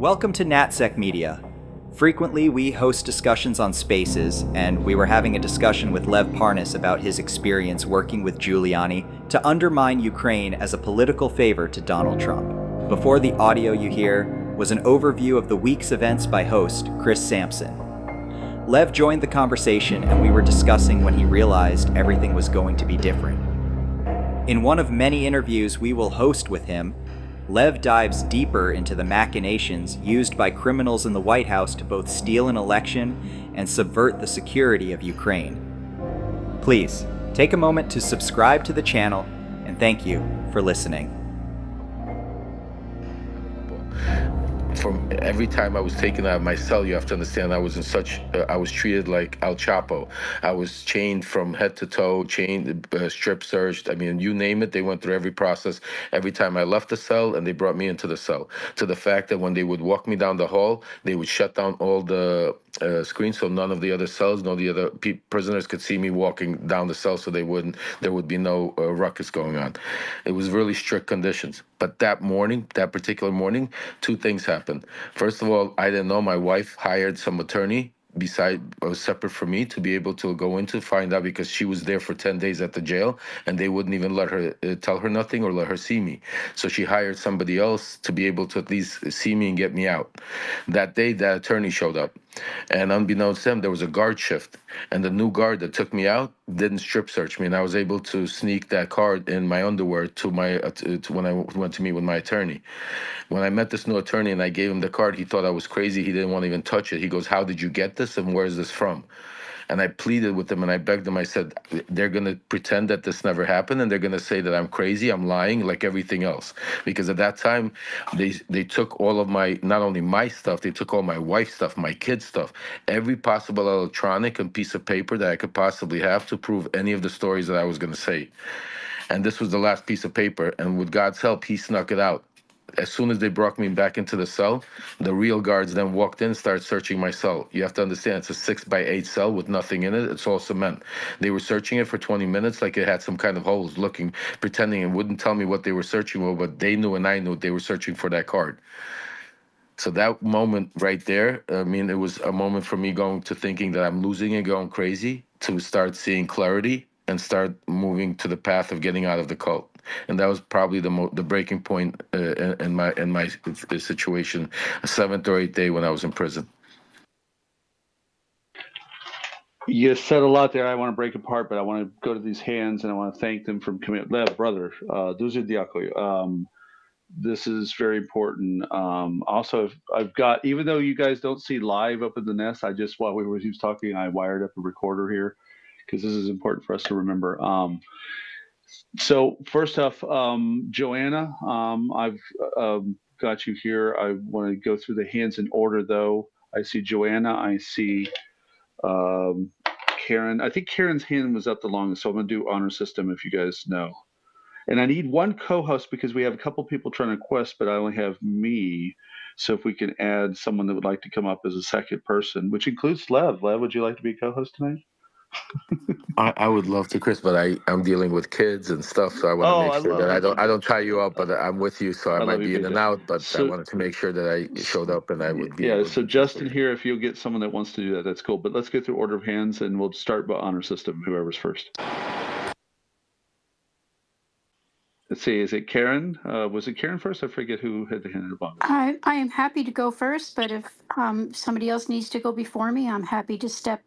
Welcome to NatSecMedia. Frequently, we host discussions on spaces, and we were having a discussion with Lev Parnas about his experience working with Giuliani to undermine Ukraine as a political favor to Donald Trump. Before the audio you hear was an overview of the week's events by host Chris Sampson. Lev joined the conversation, and we were discussing when he realized everything was going to be different. In one of many interviews we will host with him, Lev dives deeper into the machinations used by criminals in the White House to both steal an election and subvert the security of Ukraine. Please, take a moment to subscribe to the channel, and thank you for listening. From every time I was taken out of my cell, you have to understand I was I was treated like El Chapo. I was chained from head to toe, strip searched. I mean, you name it, they went through every process every time I left the cell, and they brought me into the cell. To the fact that when they would walk me down the hall, they would shut down all the screens, so none of the other cells, none of the other prisoners could see me walking down the cell, so there would be no ruckus going on. It was really strict conditions. But that particular morning, two things happened. First of all, I didn't know my wife hired some attorney separate from me to be able to go in to find out, because she was there for 10 days at the jail and they wouldn't even let her tell her nothing or let her see me. So she hired somebody else to be able to at least see me and get me out. That day, that attorney showed up, and unbeknownst to them, there was a guard shift, and the new guard that took me out didn't strip search me, and I was able to sneak that card in my underwear to when I went to meet with my attorney. When I met this new attorney and I gave him the card, he thought I was crazy. He didn't want to even touch it. He goes, "How did you get this, and where is this from?" And I pleaded with him and I begged him. I said, they're going to pretend that this never happened, and they're going to say that I'm crazy, I'm lying, like everything else. Because at that time, they took all of not only my stuff, they took all my wife's stuff, my kids' stuff, every possible electronic and piece of paper that I could possibly have to prove any of the stories that I was going to say. And this was the last piece of paper, and with God's help, he snuck it out. As soon as they brought me back into the cell, the real guards then walked in and started searching my cell. You have to understand, it's a 6x8 cell with nothing in it. It's all cement. They were searching it for 20 minutes like it had some kind of holes, pretending it wouldn't tell me what they were searching for, but they knew and I knew they were searching for that card. So that moment right there, I mean, it was a moment for me going to thinking that I'm losing and going crazy, to start seeing clarity and start moving to the path of getting out of the cult. And that was probably the breaking point in my situation, a 7th or 8th day when I was in prison. You said a lot there. I want to break apart, but I want to go to these hands and I want to thank them for coming. Lev, brother, Duzu Diako. This is very important. Also, I've got, even though you guys don't see live up in the nest, while he was talking, I wired up a recorder here because this is important for us to remember. So first off, Joanna, I've got you here. I want to go through the hands in order, though. I see Joanna. I see Karen. I think Karen's hand was up the longest, so I'm going to do honor system if you guys know. And I need one co-host because we have a couple people trying to quest, but I only have me. So if we can add someone that would like to come up as a second person, which includes Lev. Lev, would you like to be co-host tonight? I would love to, Chris, but I'm dealing with kids and stuff, so I want to make sure that I don't tie you up, but I'm with you, so I might be in and out. But I wanted to make sure that I showed up and I would be. Yeah. So Justin here, if you'll get someone that wants to do that, that's cool. But let's get through order of hands, and we'll start by honor system. Whoever's first. Let's see. Is it Karen? Was it Karen first? I forget who had the hand up. I am happy to go first, but if somebody else needs to go before me, I'm happy to step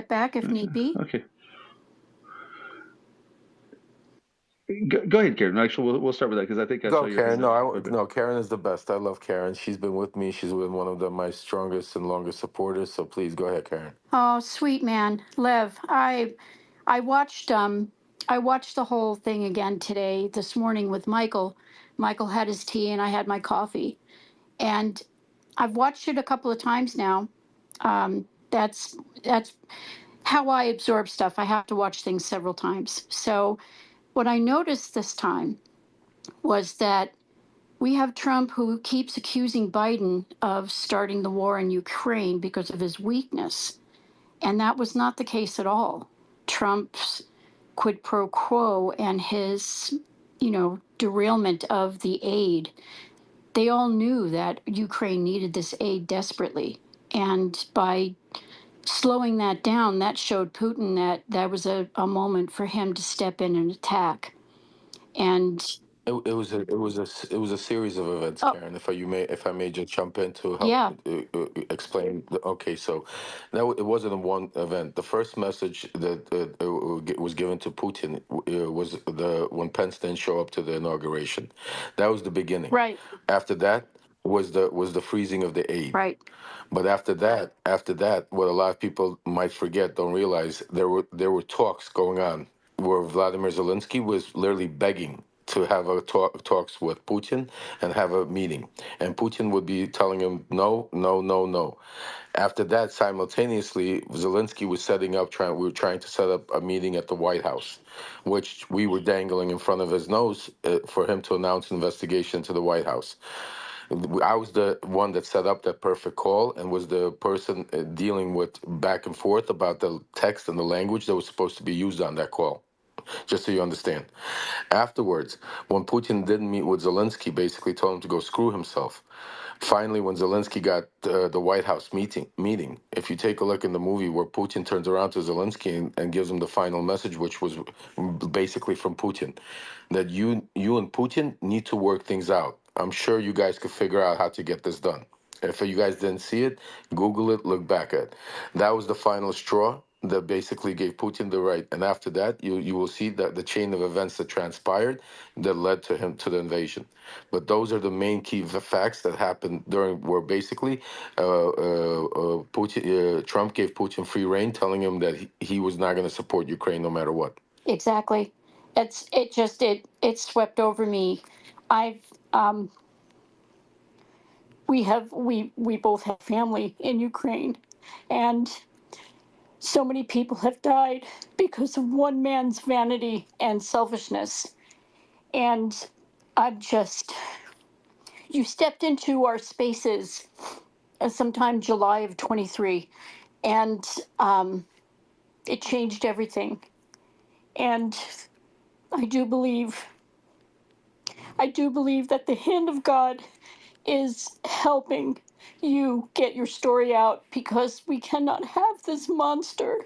back if need be. Okay. Go ahead, Karen. Actually, we'll start with that because I think I saw your Karen. hand. No, Karen is the best. I love Karen. She's been with me. She's been one of my strongest and longest supporters. So please go ahead, Karen. Oh, sweet man, Lev. I watched the whole thing again this morning with Michael. Michael had his tea and I had my coffee, and I've watched it a couple of times now. That's how I absorb stuff. I have to watch things several times. So what I noticed this time was that we have Trump, who keeps accusing Biden of starting the war in Ukraine because of his weakness. And that was not the case at all. Trump's quid pro quo and his, derailment of the aid, they all knew that Ukraine needed this aid desperately. And by slowing that down, that showed Putin that that was a moment for him to step in and attack. And It was a series of events, oh, Karen. If I may just jump in to help yeah, explain. Okay, so it wasn't a one event. The first message that was given to Putin was when Pence didn't show up to the inauguration. That was the beginning. right, After that was the freezing of the aid. right, But after that, what a lot of people might forget, don't realize, there were talks going on where Vladimir Zelensky was literally begging to have talks with Putin and have a meeting, and Putin would be telling him no, no, no, no. After that, simultaneously, Zelensky was we were trying to set up a meeting at the White House, which we were dangling in front of his nose for him to announce an investigation to the White House. I was the one that set up that perfect call and was the person dealing with back and forth about the text and the language that was supposed to be used on that call, just so you understand. Afterwards, when Putin didn't meet with Zelensky, basically told him to go screw himself. Finally, when Zelensky got the White House meeting, if you take a look in the movie where Putin turns around to Zelensky and gives him the final message, which was basically from Putin, that you and Putin need to work things out. I'm sure you guys could figure out how to get this done. If you guys didn't see it, Google it, look back at it. That was the final straw that basically gave Putin the right. And after that, you will see that the chain of events that transpired that led to him to the invasion. But those are the main key facts that happened during where basically Trump gave Putin free rein, telling him that he was not going to support Ukraine no matter what. exactly. It swept over me. I've we both have family in Ukraine, and so many people have died because of one man's vanity and selfishness. And I'm just, you stepped into our spaces sometime July of 23, and it changed everything. And I do believe that the hand of God is helping you get your story out, because we cannot have this monster.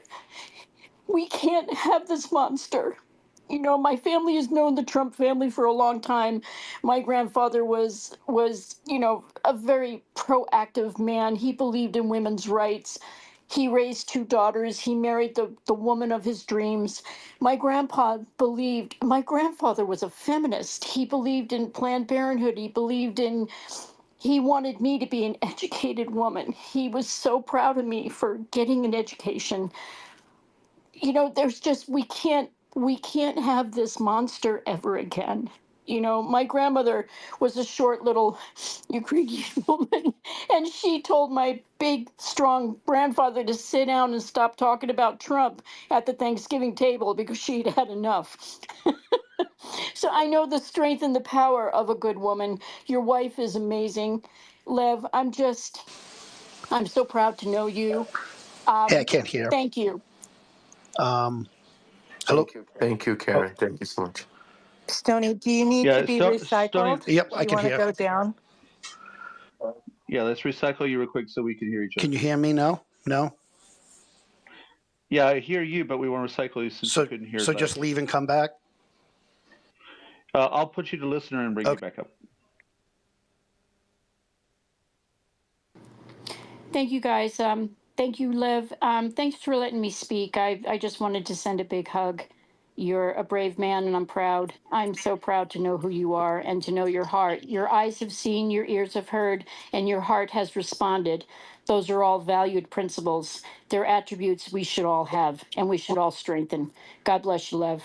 We can't have this monster. You know, my family has known the Trump family for a long time. My grandfather was a very proactive man. He believed in women's rights. He raised two daughters. He married the woman of his dreams. My grandfather was a feminist. He believed in Planned Parenthood. He wanted me to be an educated woman. He was so proud of me for getting an education. You know, there's just, we can't have this monster ever again. You know, my grandmother was a short little Ukrainian woman, and she told my big, strong grandfather to sit down and stop talking about Trump at the Thanksgiving table because she'd had enough. So I know the strength and the power of a good woman. Your wife is amazing. Lev, I'm so proud to know you. Hey, I can't hear. Thank you. Hello? Thank you, Karen. Thank you so much. Stoney, do you need to be recycled? Yep, I You can want to hear. go down? Yeah, let's recycle you real quick so we can hear each other. Can you hear me now? No? Yeah, I hear you, but we want to recycle you since you couldn't hear. So just leave and come back? I'll put you to listener and bring you back up. Thank you, guys. Thank you, Liv. Thanks for letting me speak. I just wanted to send a big hug. You're a brave man, and I'm proud. I'm so proud to know who you are and to know your heart. Your eyes have seen, your ears have heard, and your heart has responded. Those are all valued principles. They're attributes we should all have, and we should all strengthen. God bless you, Lev.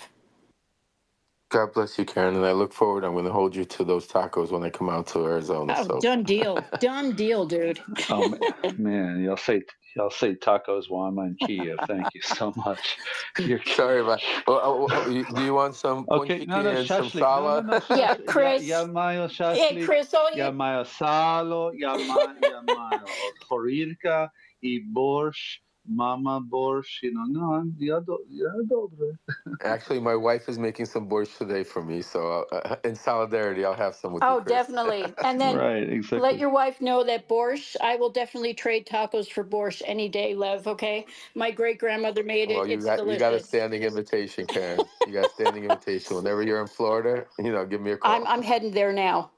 God bless you, Karen, and I look forward. I'm going to hold you to those tacos when I come out to Arizona. Oh, So done deal. Done deal, dude. Oh man, y'all say tacos while I'm in Kiev. Thank you so much. sorry about. Do you want some Okay, no, and some shashlik. sala? No, Yeah, Chris. Ja mają shashlik. Hey, Chris, Ja mają salo. Ja mają horilka I borщ. Mama borscht, no, ja dobre. Actually, my wife is making some borscht today for me, so in solidarity, I'll have some with you, Oh, Chris. definitely. And then Right, let exactly. your wife know that borscht, I will definitely trade tacos for borscht any day, Lev, okay? My great grandmother made it. Well, It's you got a delicious. standing invitation, Karen. You got a standing invitation. Whenever you're in Florida, give me a call. I'm heading there now.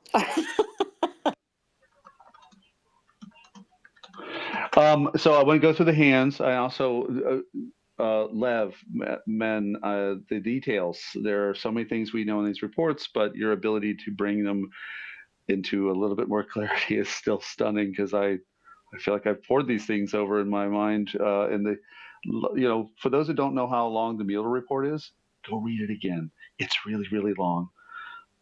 So I want to go through the hands. I also, Lev, the details. There are so many things we know in these reports, but your ability to bring them into a little bit more clarity is still stunning because I feel like I've poured these things over in my mind. For those who don't know how long the Mueller report is, go read it again. It's really, really long.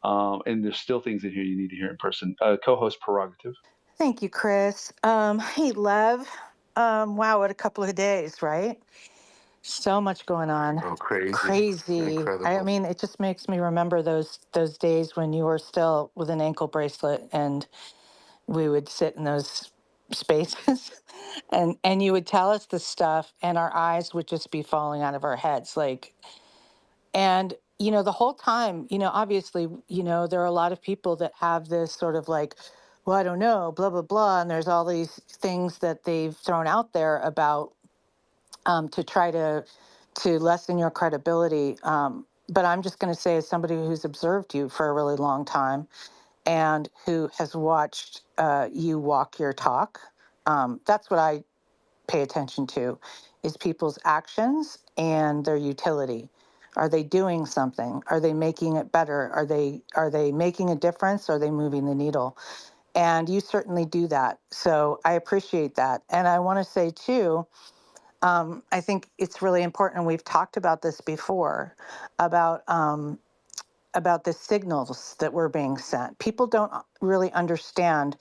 And there's still things in here you need to hear in person. Co-host prerogative. Thank you, Chris. Hey, Lev. Wow, what a couple of days, right? So much going on. Oh, crazy. Crazy. I Incredible. mean, it just makes me remember those days when you were still with an ankle bracelet and we would sit in those spaces and you would tell us the stuff and our eyes would just be falling out of our heads. And the whole time, obviously, there are a lot of people that have this sort of like, well, I don't know, blah, blah, blah. And there's all these things that they've thrown out there about to try to lessen your credibility. But I'm just going to say, as somebody who's observed you for a really long time and who has watched you walk your talk, that's what I pay attention to, is people's actions and their utility. Are they doing something? Are they making it better? Are they making a difference? Are they moving the needle? And you certainly do that. So I appreciate that. And I want to say too, I think it's really important, and we've talked about this before, about the signals that were being sent. People don't really understand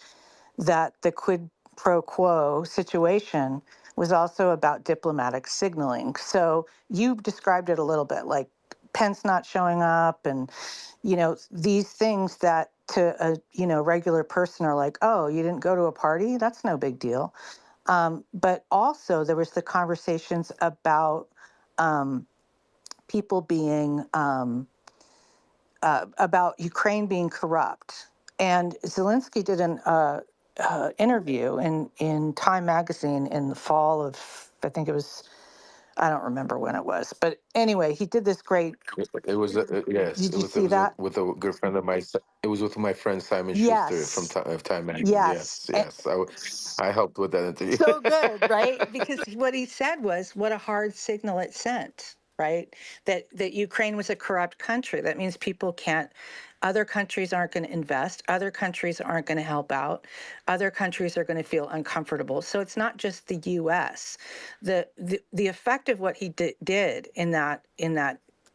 that the quid pro quo situation was also about diplomatic signaling. So you described it a little bit, like Pence not showing up, and these things that to a regular person are like, oh, you didn't go to a party? That's no big deal. But also there was the conversations about people being about Ukraine being corrupt. And Zelensky did an interview in Time magazine in the fall of, I think it was, I don't remember when it was, but anyway, he did this great. It was yes. Did It you was see that? with a good friend of mine. It was with my friend Simon Schuster from Yes. Time Magazine. Yes. Yes, yes. I helped with that interview. So good, right? Because what he said was, what a hard signal it sent, right? That Ukraine was a corrupt country. That means people can't, other countries aren't going to invest, other countries aren't going to help out, other countries are going to feel uncomfortable. So it's not just the U.S. The effect of what he did in that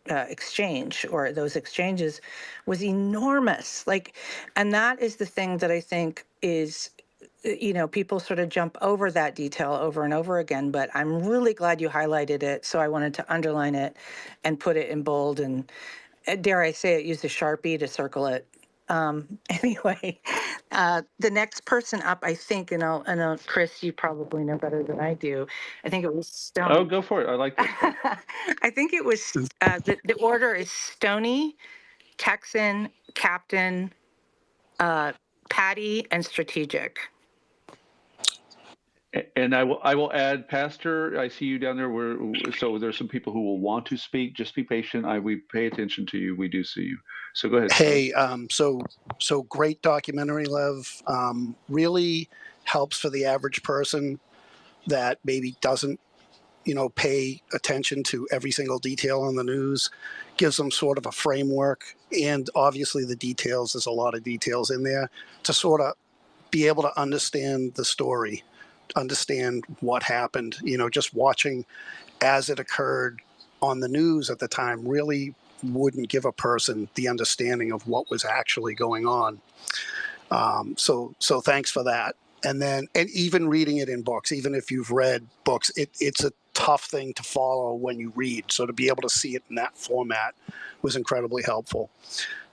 exchange, or those exchanges, was enormous. And that is the thing that I think is, people sort of jump over that detail over and over again, but I'm really glad you highlighted it. So I wanted to underline it and put it in bold, and dare I say it, use a Sharpie to circle it. Anyway, the next person up, I think, and I'll, Chris, you probably know better than I do. I think it was Stone. Oh, go for it. I like this. I think it was, the order is Stoney, Texan, Captain, Patty, and Strategic. And I will add, Pastor. I see you down there. So there's some people who will want to speak. Just be patient. We pay attention to you. We do see you. So go ahead. Hey, so great documentary, Lev. Really helps for the average person that maybe doesn't, pay attention to every single detail on the news. Gives them sort of a framework, and obviously the details. There's a lot of details in there to sort of be able to understand the story, understand what happened. Just watching as it occurred on the news at the time really wouldn't give a person the understanding of what was actually going on. So thanks for that. And even reading it in books, even if you've read books, it's a tough thing to follow when you read. So to be able to see it in that format was incredibly helpful.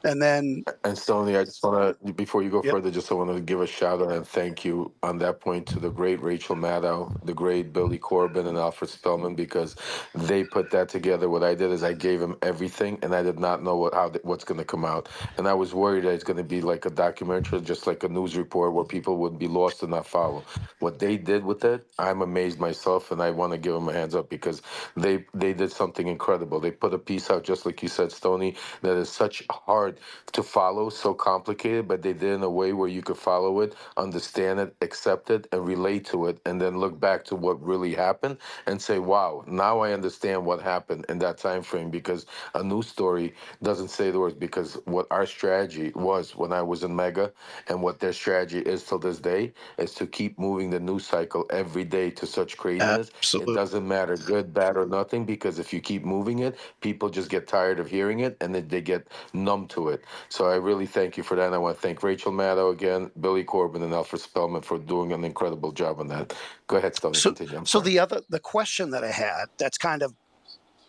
And then, And Stoney, I just want to, before you go yep, further, just I want to give a shout out and thank you on that point to the great Rachel Maddow, the great Billy Corbin, and Alfred Spellman, because they put that together. What I did is I gave them everything, and I did not know what's going to come out, and I was worried that it's going to be like a documentary, just like a news report, where people would be lost and not follow. What they did with it, I'm amazed myself, and I want to give them a hands up because they did something incredible. They put a piece out, just like you said, Stoney, that is such hard to follow, so complicated, but they did in a way where you could follow it, understand it, accept it, and relate to it, and then look back to what really happened and say, wow, now I understand what happened in that time frame, because a news story doesn't say the words. Because what our strategy was when I was in Mega, and what their strategy is till this day, is to keep moving the news cycle every day to such craziness. It absolutely. doesn't matter good, bad, or nothing, because if you keep moving it, people just get tired of hearing it, and then they get numb to it. So I really thank you for that. And I want to thank Rachel Maddow again, Billy Corbin, and Alfred Spellman for doing an incredible job on that. Go ahead, Stoney, So, continue. I'm so sorry. the question that I had, that's kind of,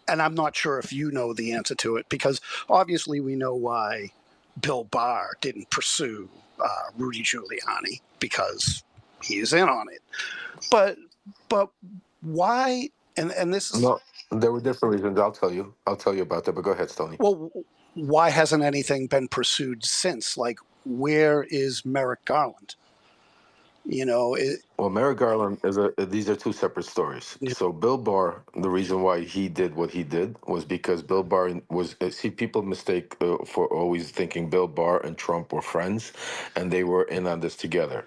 and I'm not sure if you know the answer to it, because obviously we know why Bill Barr didn't pursue Rudy Giuliani, because he is in on it. But why? And this is, No, there were different reasons. I'll tell you. I'll tell you about that. But go ahead, Stoney. well, why hasn't anything been pursued since? Like, where is Merrick Garland? You know, Well, Merrick Garland is these are two separate stories. So Bill Barr, the reason why he did what he did was because Bill Barr was, see, people mistake for always thinking Bill Barr and Trump were friends, and they were in on this together.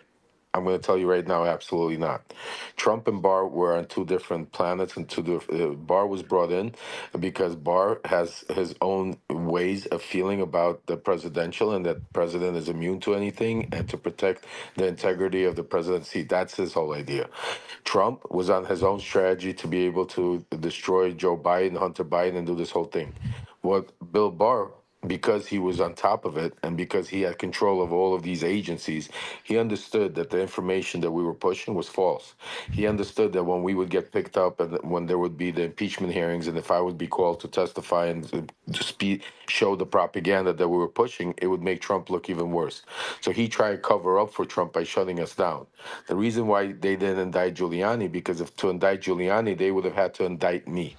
I'm going to tell you right now, absolutely not. Trump and Barr were on two different planets, and Barr was brought in because Barr has his own ways of feeling about the presidential, and that president is immune to anything, and to protect the integrity of the presidency. That's his whole idea. Trump was on his own strategy to be able to destroy Joe Biden, Hunter Biden, and do this whole thing. What Bill Barr, because he was on top of it and because he had control of all of these agencies, he understood that the information that we were pushing was false. He understood that when we would get picked up and when there would be the impeachment hearings, and if I would be called to testify and to show the propaganda that we were pushing, it would make Trump look even worse. So he tried to cover up for Trump by shutting us down. The reason why they didn't indict Giuliani, because if to indict Giuliani, they would have had to indict me.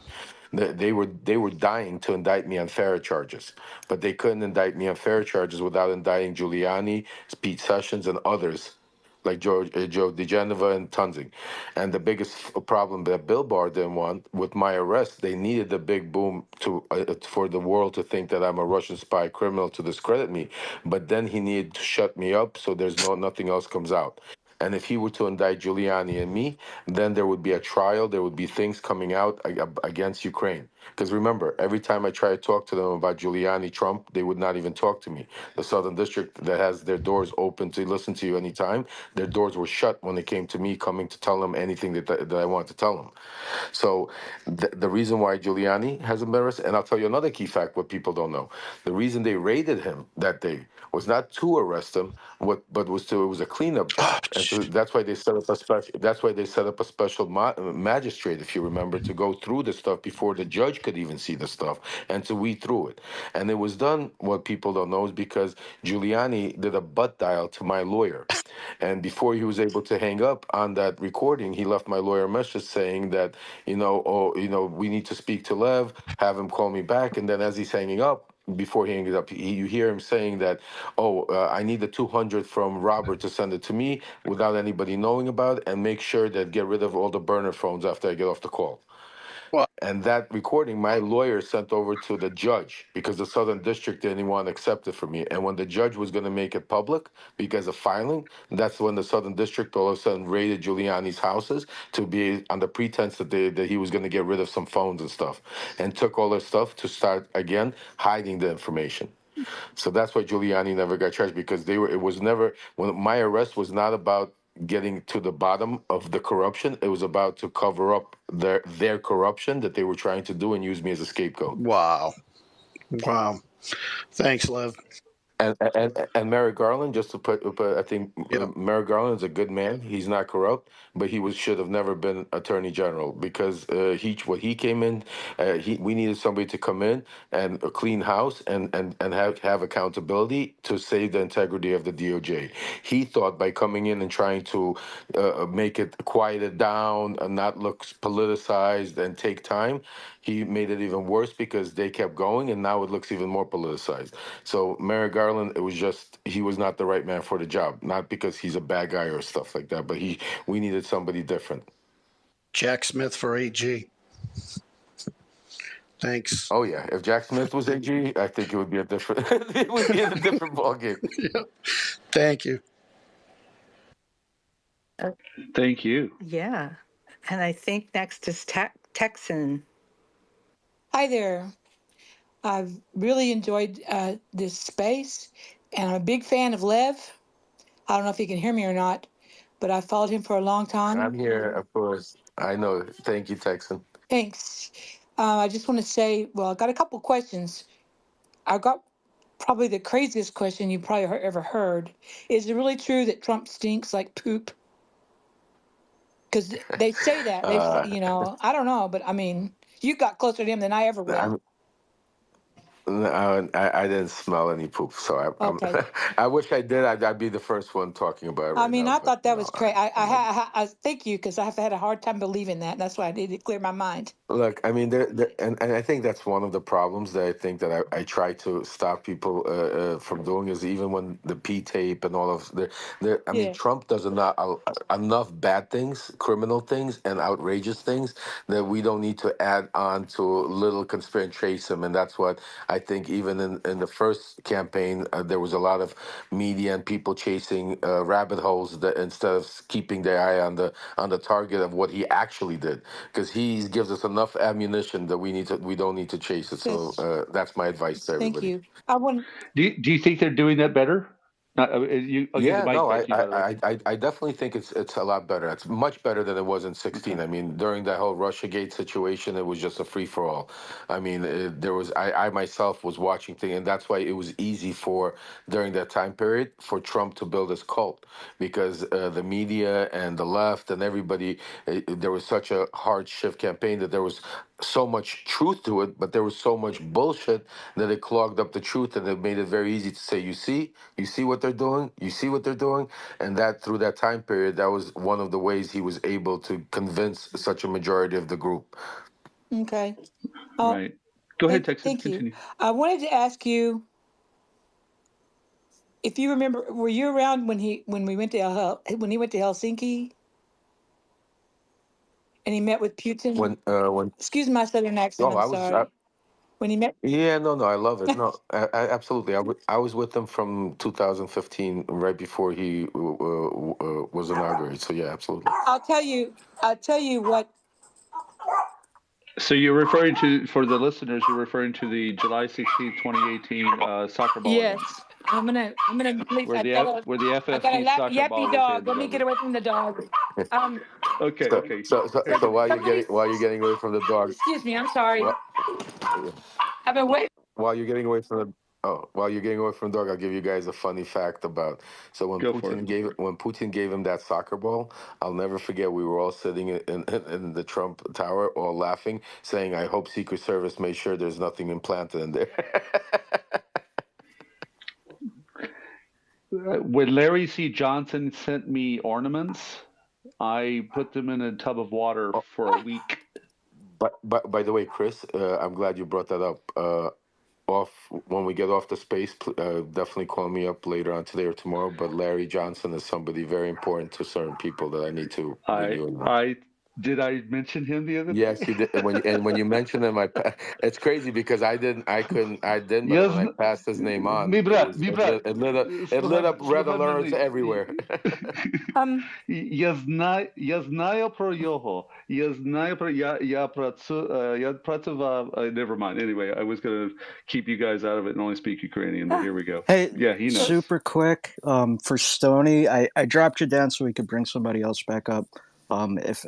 They were dying to indict me on FARA charges, but they couldn't indict me on FARA charges without indicting Giuliani, Pete Sessions, and others like Joe DeGeneva and Tunzing. And the biggest problem that Bill Barr didn't want with my arrest, they needed the big boom to for the world to think that I'm a Russian spy criminal to discredit me. But then he needed to shut me up so there's nothing else comes out. And if he were to indict Giuliani and me, then there would be a trial. There would be things coming out against Ukraine. Because remember, every time I try to talk to them about Giuliani, Trump, they would not even talk to me. The Southern District that has their doors open to listen to you anytime, their doors were shut when it came to me coming to tell them anything that I wanted to tell them. So the reason why Giuliani hasn't been arrested, and I'll tell you another key fact, what people don't know. The reason they raided him that day was not to arrest him, but was to, it was a cleanup job, and so that's why they set up a special. That's why they set up a special magistrate, if you remember, to go through the stuff before the judge could even see the stuff, and to weed through it. And it was done. What people don't know is because Giuliani did a butt dial to my lawyer. And before he was able to hang up on that recording, he left my lawyer a message saying that, we need to speak to Lev, have him call me back. And then as he's hanging up, before he hangs up, you hear him saying that, I need the 200 from Robert to send it to me without anybody knowing about it, and make sure that get rid of all the burner phones after I get off the call. well, And that recording, my lawyer sent over to the judge because the Southern District didn't want to accept it from me. And when the judge was going to make it public because of filing, that's when the Southern District all of a sudden raided Giuliani's houses to be on the pretense that he was going to get rid of some phones and stuff, and took all their stuff to start again hiding the information. So that's why Giuliani never got charged, because it was never, when my arrest was not about getting to the bottom of the corruption. It was about to cover up their corruption that they were trying to do and use me as a scapegoat. wow. Wow. Thanks, Lev. And Merrick Garland, just to put I think Yep. Merrick Garland is a good man. He's not corrupt, but he should have never been attorney general because he came in, we needed somebody to come in and clean house and have accountability to save the integrity of the DOJ. He thought by coming in and trying to make it quiet it down and not look politicized and take time, he made it even worse because they kept going and now it looks even more politicized. So Merrick Garland, he was not the right man for the job, not because he's a bad guy or stuff like that, but we needed somebody different. Jack Smith for AG. Thanks. Oh yeah, if Jack Smith was AG, I think it would be a different it would be in a different ballgame. Yep. Thank you. Thank you. Yeah. And I think next is Texan. Hi there. I've really enjoyed this space, and I'm a big fan of Lev. I don't know if you can hear me or not, but I followed him for a long I'm time. here, of course. I know. Thank you, Texan. Thanks. I just want to say, well, I got a couple questions. I got probably the craziest question you probably ever heard. Is it really true that Trump stinks like poop? Because they say that. Uh, I don't know, but I mean, you got closer to him than I ever will. I didn't smell any poop, so Okay. I wish I did. I'd be the first one talking about it I right mean, now. I But thought that no, was crazy. I thank you because I've had a hard time believing that. That's why I needed to clear my mind. look, I mean, and I think that's one of the problems that I think that I try to stop people from doing is even when the P tape and all of I mean, Yeah. Trump does enough bad things, criminal things, and outrageous things that we don't need to add on to little conspiracy and trace him. And that's what I think. Even in the first campaign, there was a lot of media and people chasing rabbit holes that instead of keeping their eye on the target of what he actually did, because he gives us enough ammunition that we don't need to chase it. So Yes. that's my advice to Thank everybody. you. I want. Do you think they're doing that better? I'll give the Yeah, mic no, back to you, by the way. I definitely think it's a lot better. It's much better than it was in 16. Okay. I mean, during that whole Russiagate situation, it was just a free for all. I mean, there was I myself was watching things, and that's why it was easy for during that time period for Trump to build his cult because the media and the left and everybody, there was such a hard shift campaign that there was so much truth to it, but there was so much bullshit that it clogged up the truth and it made it very easy to say, you see what they're doing, you see what they're doing, and that through that time period, that was one of the ways he was able to convince such a majority of the group. Okay. Right. Go ahead, Texas. Thank you. Continue. I wanted to ask you if you remember. Were you around when he went to Helsinki and he met with Putin? When Excuse my southern accent. oh I'm sorry. When he met. yeah, no, I love it. No, absolutely. I was with him from 2015, right before he was inaugurated. So yeah, absolutely. I'll tell you what. So you're referring to, for the listeners, you're referring to the July 16th, 2018 soccer ball event. Yes. I'm gonna please. Where I the got a FFC soccer ball yappy was dog. handed Let me get over. away from the dog. Okay, So, okay. so while you're getting away from the dog, Excuse me. I'm sorry. what, I've been waiting. while you're getting away from the while you're getting away from the dog, I'll give you guys a funny fact about. So Go for it. When Putin gave him that soccer ball, I'll never forget. We were all sitting in the Trump Tower, all laughing, saying, "I hope Secret Service made sure there's nothing implanted in there." When Larry C. Johnson sent me ornaments, I put them in a tub of water for a week. But by the way, Chris, I'm glad you brought that up. When we get off the space, definitely call me up later on today or tomorrow. But Larry Johnson is somebody very important to certain people that I need to bring you in on. Did I mention him the other day? Yes, you did. When you mentioned him, it's crazy because I didn't, but when I passed his name on, Mi brat, mi brat. it lit up red alerts everywhere. Я знаю про його. Я знаю про я працював. Never mind. Anyway, I was going to keep you guys out of it and only speak Ukrainian, but here we go. Hey, yeah, he knows. Super quick. For Stony, I dropped you down so we could bring somebody else back up. If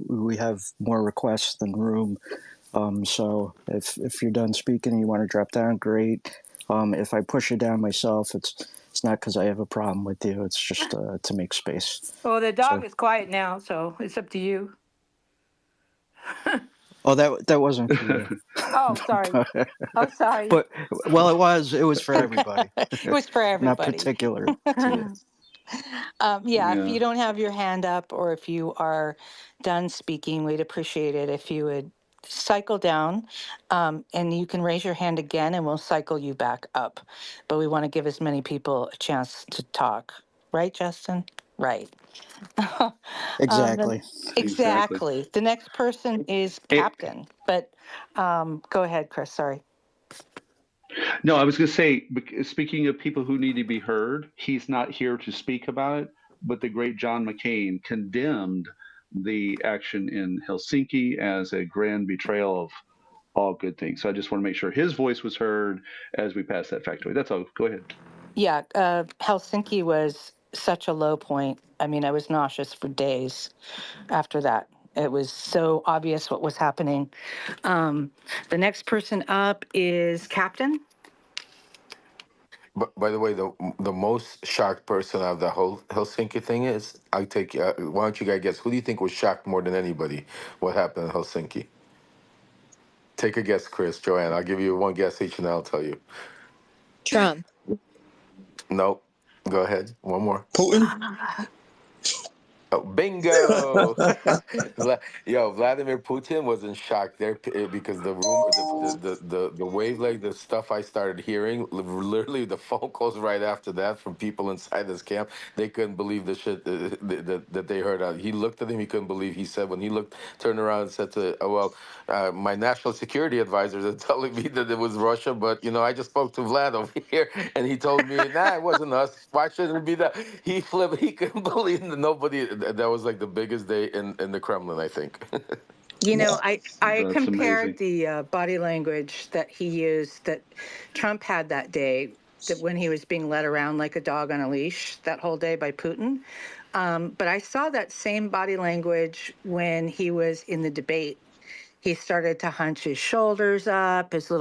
we have more requests than room, so if you're done speaking and you want to drop down, great. If I push it down myself, it's not because I have a problem with you. It's just to make space. Well, the dog So, is quiet now, so it's up to you. oh, that wasn't for you. Oh, sorry. Oh, sorry. But well, it was for everybody, It was for not everybody. particular to you. Yeah, if Yeah. you don't have your hand up or if you are done speaking, we'd appreciate it if you would cycle down, and you can raise your hand again and we'll cycle you back up. But we want to give as many people a chance to talk. Right, Justin? Right. Exactly. Exactly. Exactly. The next person is And, Captain. But go ahead, Chris. Sorry. no, I was going to say, speaking of people who need to be heard, he's not here to speak about it, but the great John McCain condemned the action in Helsinki as a grand betrayal of all good things. So I just want to make sure his voice was heard as we pass that factoid. That's all. Go ahead. Yeah, Helsinki was such a low point. I mean, I was nauseous for days after that. It was so obvious what was happening. The next person up is Captain. But by the way, the most shocked person out of the whole Helsinki thing is, I take. Why don't you guys guess? Who do you think was shocked more than anybody? What happened in Helsinki? Take a guess, Chris, Joanne. I'll give you one guess each, and I'll tell you. Trump. Nope. Go ahead. One more. Putin? Oh, bingo! Vladimir Putin was in shock there because the room, the wavelength, the stuff I started hearing, literally the phone calls right after that from people inside this camp, they couldn't believe the shit that they heard. He looked at him, he couldn't believe. He said when he turned around and said to, my national security advisors are telling me that it was Russia, but I just spoke to Vlad over here, and he told me, nah, it wasn't us. Why shouldn't it be that? He flipped. He couldn't believe that nobody. That was like the biggest day in the Kremlin, I think. You know, I That's compared amazing. the body language that he used that Trump had that day, that when he was being led around like a dog on a leash that whole day by Putin. But I saw that same body language when he was in the debate. He started to hunch his shoulders up, his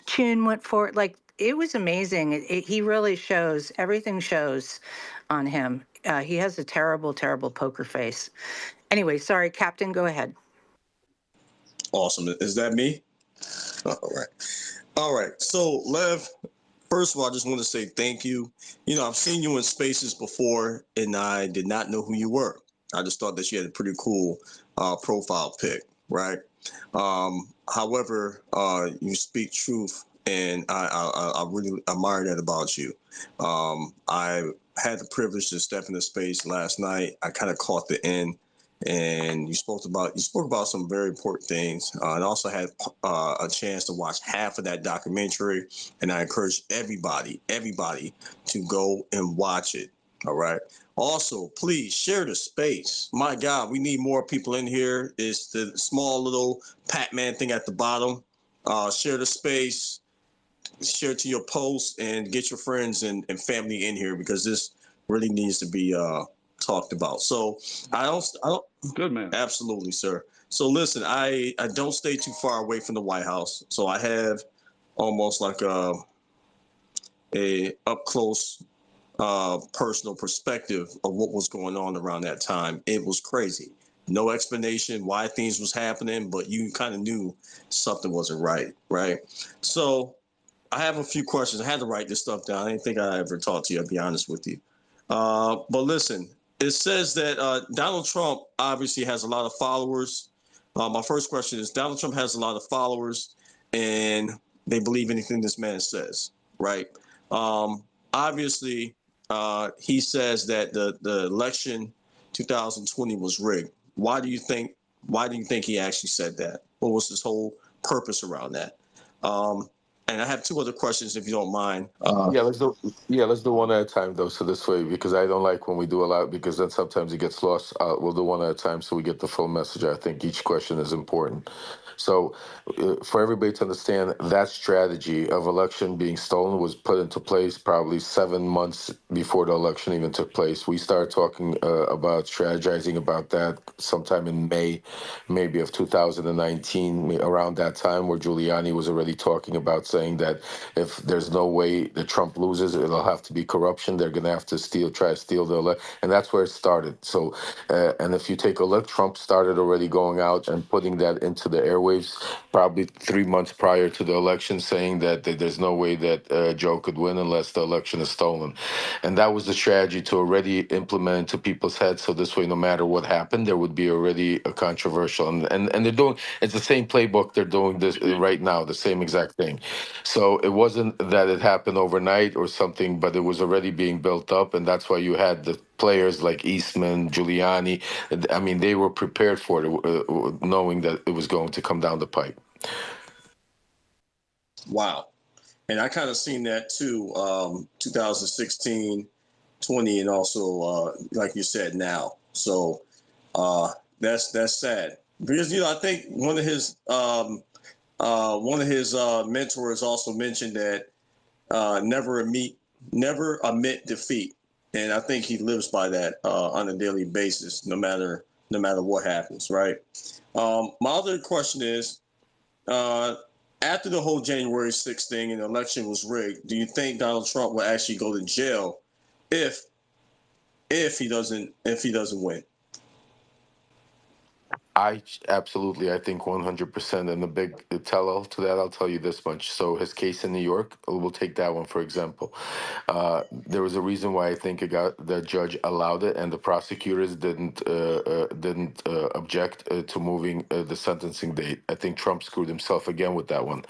chin went forward. Like, it was amazing. He really shows, everything shows on him. He has a terrible, terrible poker face. Anyway, sorry, Captain, go ahead. Awesome. Is that me? All right. All right. So, Lev, first of all, I just want to say thank you. I've seen you in spaces before, and I did not know who you were. I just thought that you had a pretty cool profile pic, right? However, you speak truth, and I really admire that about you. I had the privilege to step into space last night. I kind of caught the end, and you spoke about some very important things. And also had a chance to watch half of that documentary, and I encourage everybody to go and watch it. All right. Also, please share the space. My God, we need more people in here. It's the small little Pac-Man thing at the bottom. Share the space, share it to your posts, and get your friends and family in here, because this really needs to be talked about. So I don't. Good man. Absolutely, sir. So listen, I don't stay too far away from the White House, so I have almost like a up close personal perspective of what was going on around that time. It was crazy. No explanation why things was happening, but you kind of knew something wasn't right? So I have a few questions. I had to write this stuff down. I didn't think I ever talked to you, I'll be honest with you. But listen, it says that Donald Trump obviously has a lot of followers. My first question is, Donald Trump has a lot of followers, and they believe anything this man says, right? Obviously, he says that the election 2020 was rigged. Why do you think he actually said that? What was his whole purpose around that? And I have two other questions, if you don't mind. Let's do one at a time though, so this way, because I don't like when we do a lot, because then sometimes it gets lost. We'll do one at a time so we get the full message. I think each question is important. So, for everybody to understand, that strategy of election being stolen was put into place probably 7 months before the election even took place. We started talking about strategizing about that sometime in May, maybe of 2019, around that time, where Giuliani was already talking about saying that if there's no way that Trump loses, it'll have to be corruption. They're going to have to try to steal the election. And that's where it started. So, and if you take a look, Trump started already going out and putting that into the airwaves probably 3 months prior to the election, saying that there's no way that Joe could win unless the election is stolen. And that was the strategy to already implement into people's heads. So this way, no matter what happened, there would be already a controversial. And they're doing, it's the same playbook they're doing this right now, the same exact thing. So it wasn't that it happened overnight or something, but it was already being built up. And that's why you had the players like Eastman, Giuliani. I mean, they were prepared for it, knowing that it was going to come down the pipe. Wow. And I kind of seen that too, 2016, 20, and also, like you said, now. So that's sad. Because, I think one of his mentors also mentioned that never admit defeat. And I think he lives by that on a daily basis, no matter what happens, right? My other question is, after the whole January 6th thing and the election was rigged, do you think Donald Trump will actually go to jail if he doesn't win? I think 100%. And the big tell-all to that, I'll tell you this much. So his case in New York, we'll take that one for example. There was a reason why I think the judge allowed it, and the prosecutors didn't object to moving the sentencing date. I think Trump screwed himself again with that one,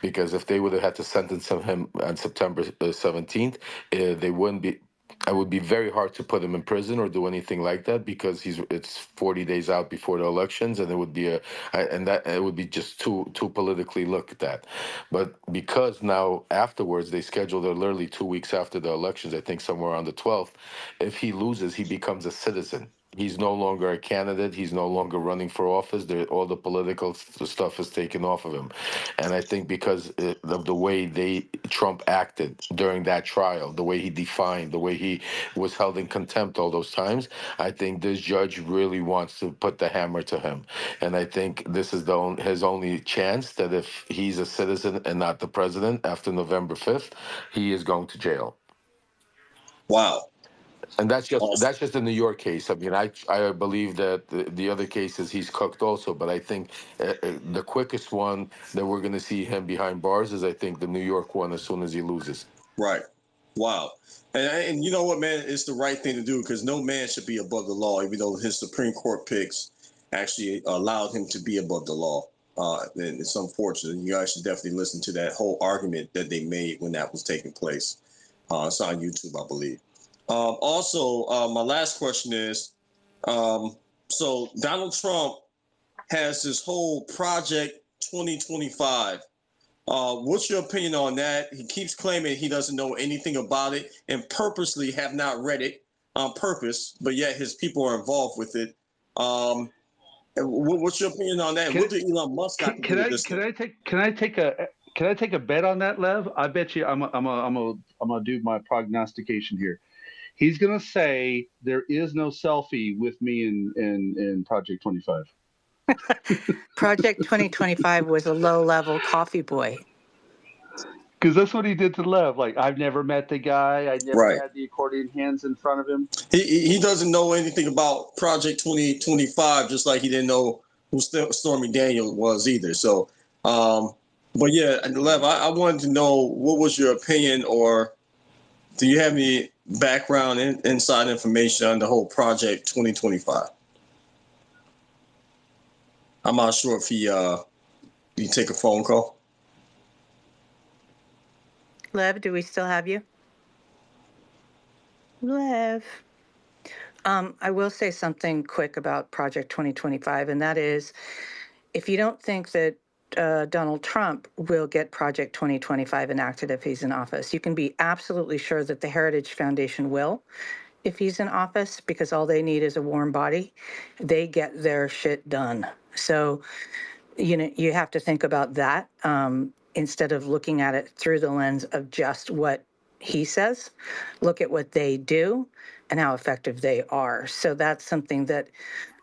because if they would have had to sentence him on September 17th, they wouldn't be. It would be very hard to put him in prison or do anything like that, because it's 40 days out before the elections, and it would be it would be just too politically looked at. But because now afterwards they scheduled it literally 2 weeks after the elections, I think somewhere on the 12th. If he loses, he becomes a citizen. He's no longer a candidate. He's no longer running for office. All the political stuff is taken off of him. And I think because of the way Trump acted during that trial, the way he defined, the way he was held in contempt all those times, I think this judge really wants to put the hammer to him. And I think this is his only chance, that if he's a citizen and not the president after November 5th, he is going to jail. Wow. And that's Awesome. just the New York case. I mean, I believe that the other cases he's cooked also, but I think the quickest one that we're going to see him behind bars is, I think, the New York one, as soon as he loses. Right. Wow. And you know what, man? It's the right thing to do, because no man should be above the law, even though his Supreme Court picks actually allowed him to be above the law. And it's unfortunate. You guys should definitely listen to that whole argument that they made when that was taking place. It's on YouTube, I believe. Also, my last question is, so Donald Trump has this whole Project 2025. What's your opinion on that? He keeps claiming he doesn't know anything about it and purposely have not read it on purpose, but yet his people are involved with it. What's your opinion on that? What did Elon Musk got to do with this? Can I take a bet on that, Lev? I bet you I'm gonna do my prognostication here. He's gonna say there is no selfie with me in Project 25. Project 2025 was a low-level coffee boy. Because that's what he did to Lev. Like, I've never met the guy. I never Right. had the accordion hands in front of him. He doesn't know anything about Project 2025, just like he didn't know who Stormy Daniels was either. So, but yeah, Lev, I wanted to know, what was your opinion, or do you have any background inside information on the whole Project 2025? I'm not sure if he take a phone call. Lev, do we still have you? Lev. I will say something quick about Project 2025, and that is, if you don't think that Donald Trump will get Project 2025 enacted if he's in office, you can be absolutely sure that the Heritage Foundation will, if he's in office, because all they need is a warm body. They get their shit done. So, you have to think about that instead of looking at it through the lens of just what he says. Look at what they do and how effective they are. So that's something that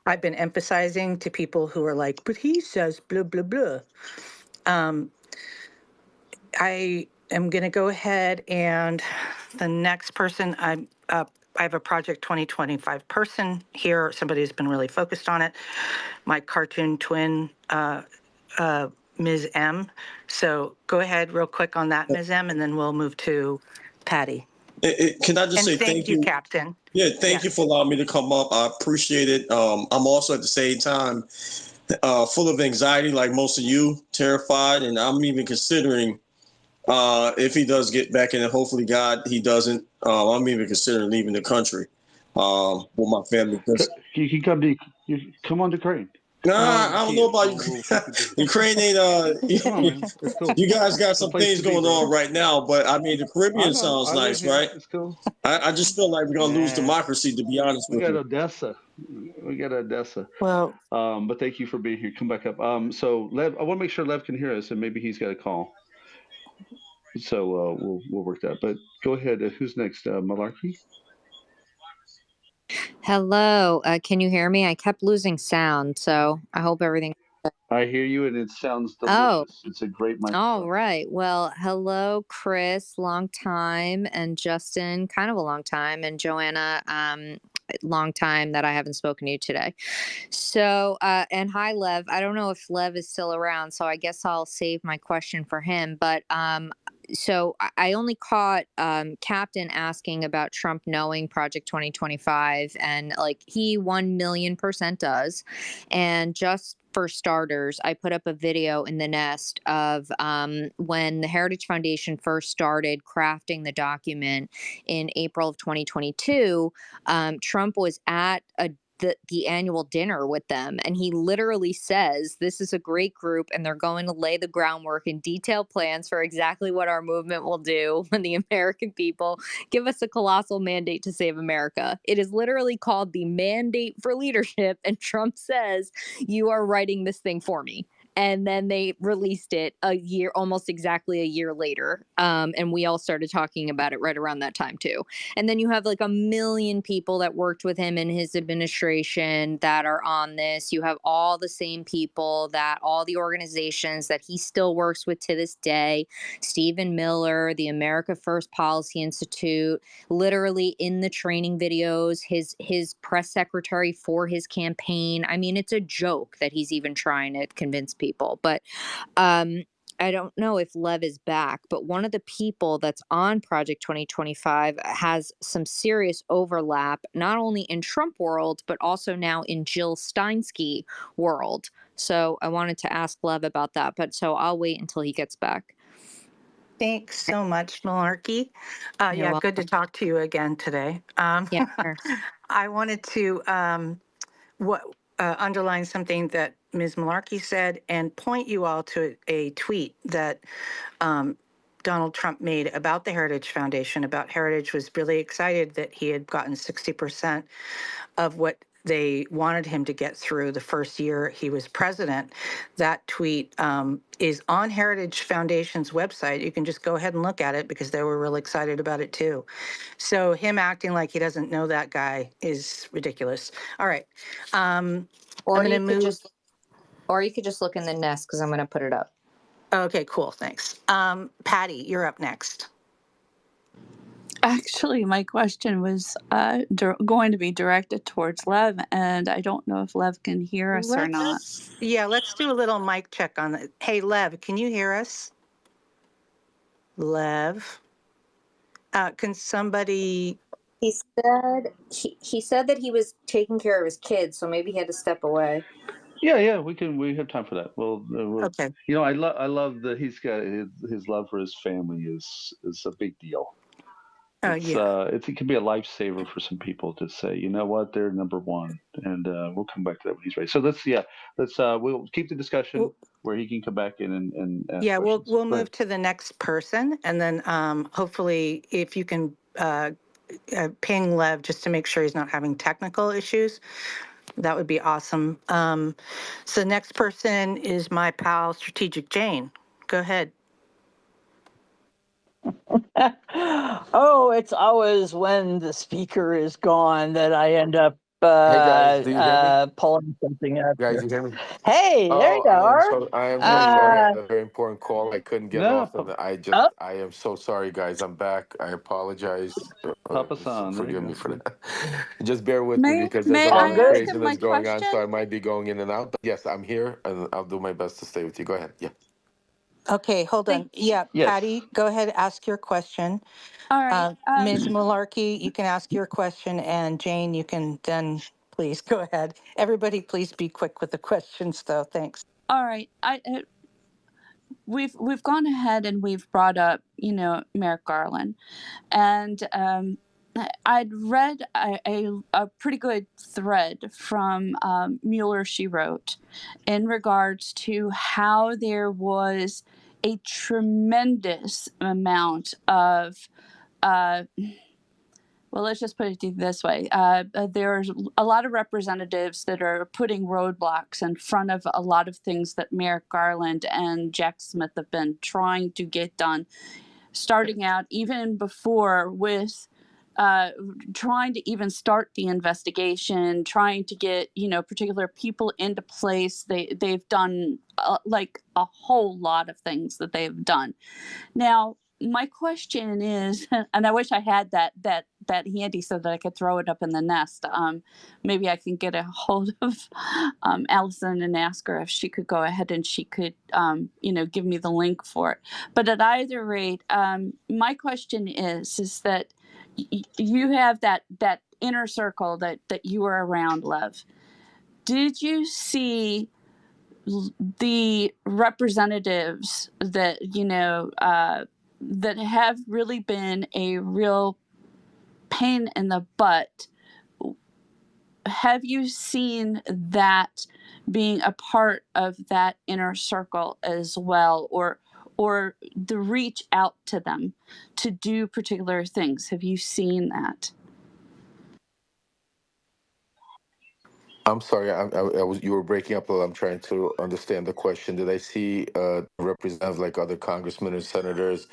I've been emphasizing to people who are like, but he says blah, blah, blah. I am going to go ahead and the next person, I have a Project 2025 person here, somebody who's been really focused on it, my cartoon twin, Ms. M. So go ahead real quick on that, Ms. M, and then we'll move to Patty. Can I just And say thank you, Captain. Yeah, thank you Yes. for allowing me to come up. I appreciate it. I'm also at the same time full of anxiety, like most of you, terrified, and I'm even considering if he does get back in, and hopefully God he doesn't. I'm even considering leaving the country with my family. You can come to you come on to Ukraine. Nah, Come on over I to don't know Kiev. about Ukraine. Ain't Come on, man. It's cool. you guys got It's a some place things to be, going bro. on right now, but I mean the I Caribbean know. sounds I live nice, here. right? It's cool. I just feel like we're gonna lose Nah, democracy, to be honest we with got you. Odessa. We got Odessa. Well, But thank you for being here. Come back up. So Lev, I want to make sure Lev can hear us, and maybe he's got a call. So we'll work that. But go ahead. Who's next? Malarkey. Hello. Can you hear me? I kept losing sound, so I hope everything. I hear you, and it sounds Oh, delicious. It's a great all microphone. right. Well, hello, Chris, long time, and Justin, kind of a long time, and Joanna, long time that I haven't spoken to you today. So, and hi, Lev. I don't know if Lev is still around, so I guess I'll save my question for him. But so I only caught Captain asking about Trump knowing Project 2025, and like he 1,000,000% does. And just for starters, I put up a video in the nest of when the Heritage Foundation first started crafting the document in April of 2022. Trump was at the annual dinner with them, and he literally says this is a great group and they're going to lay the groundwork and detailed plans for exactly what our movement will do when the American people give us a colossal mandate to save America. It is literally called the Mandate for Leadership, and Trump says you are writing this thing for me. And then they released it almost exactly a year later. And we all started talking about it right around that time too. And then you have like 1,000,000 people that worked with him in his administration that are on this. You have all the same people that all the organizations that he still works with to this day. Stephen Miller, the America First Policy Institute, literally in the training videos, his press secretary for his campaign. I mean, it's a joke that he's even trying to convince people. But I don't know if Lev is back, but one of the people that's on Project 2025 has some serious overlap, not only in Trump world, but also now in Jill Steinsky world. So I wanted to ask Lev about that, but so I'll wait until he gets back. thanks so much, Malarkey. Yeah, welcome. good to talk to you again today. Yeah, sure. I wanted to underline something that Ms. Malarkey said and point you all to a tweet that Donald Trump made about the Heritage Foundation. About Heritage was really excited that he had gotten 60% of what they wanted him to get through the first year he was president. That tweet is on Heritage Foundation's website. You can just go ahead and look at it because they were really excited about it too. So him acting like he doesn't know that guy is ridiculous. All right. Or I'm going to move. or you could just look in the nest because I'm going to put it up. Okay, cool. Thanks. Patty, you're up next. Actually, my question was going to be directed towards Lev, and I don't know if Lev can hear us or not. Yeah, let's do a little mic check on that. Hey, Lev, can you hear us? Lev? Can somebody... He said that he was taking care of his kids, so maybe he had to step away. Yeah, we have time for that. Okay. You know, I love that he's got his love for his family is a big deal. Yeah. It can be a lifesaver for some people to say, you know what, they're number one, and we'll come back to that when he's ready. So we'll keep the discussion where he can come back in and ask Yeah, questions. we'll move to the next person, and then hopefully if you can ping Lev just to make sure he's not having technical issues, that would be awesome. So the next person is my pal, Strategic Jane. Go ahead. Oh, it's always when the speaker is gone that I end up Hey guys, do you hear me? pulling something up Guys, here. you hear me? Hey, there Oh, you are. I am so sorry. I Uh, had a very important call. I couldn't get No, off, and oh, I am so sorry, guys. I'm back. I apologize. Papa-san, there you Forgive go. me for that. Just bear with me May because there's may a all lot I of ask good. him my craziness going on, so question? I might be going in and out. But yes, I'm here, and I'll do my best to stay with you. Go ahead. Yeah. Okay, hold Thank. on. Yeah, Yes. Patty, go ahead, ask your question. All right. Ms. Malarkey, you can ask your question, and Jane, you can then please go ahead. Everybody, please be quick with the questions, though. Thanks. All right. We've gone ahead and we've brought up, Merrick Garland, and I'd read a pretty good thread from Mueller, she wrote, in regards to how there was a tremendous amount of well, let's just put it this way. There's a lot of representatives that are putting roadblocks in front of a lot of things that Merrick Garland and Jack Smith have been trying to get done, starting out even before with trying to even start the investigation, trying to get particular people into place. They've done like a whole lot of things that they've done. Now, my question is, and I wish I had that handy so that I could throw it up in the nest. Maybe I can get a hold of Allison and ask her if she could go ahead and she could, give me the link for it. But at either rate, my question is that you have that inner circle that you were around, Lev. Did you see the representatives that that have really been a real pain in the butt? Have you seen that being a part of that inner circle as well, or the reach out to them to do particular things? Have you seen that? I'm sorry. I was. You were breaking up a little. I'm trying to understand the question. Did I see representatives like other congressmen or senators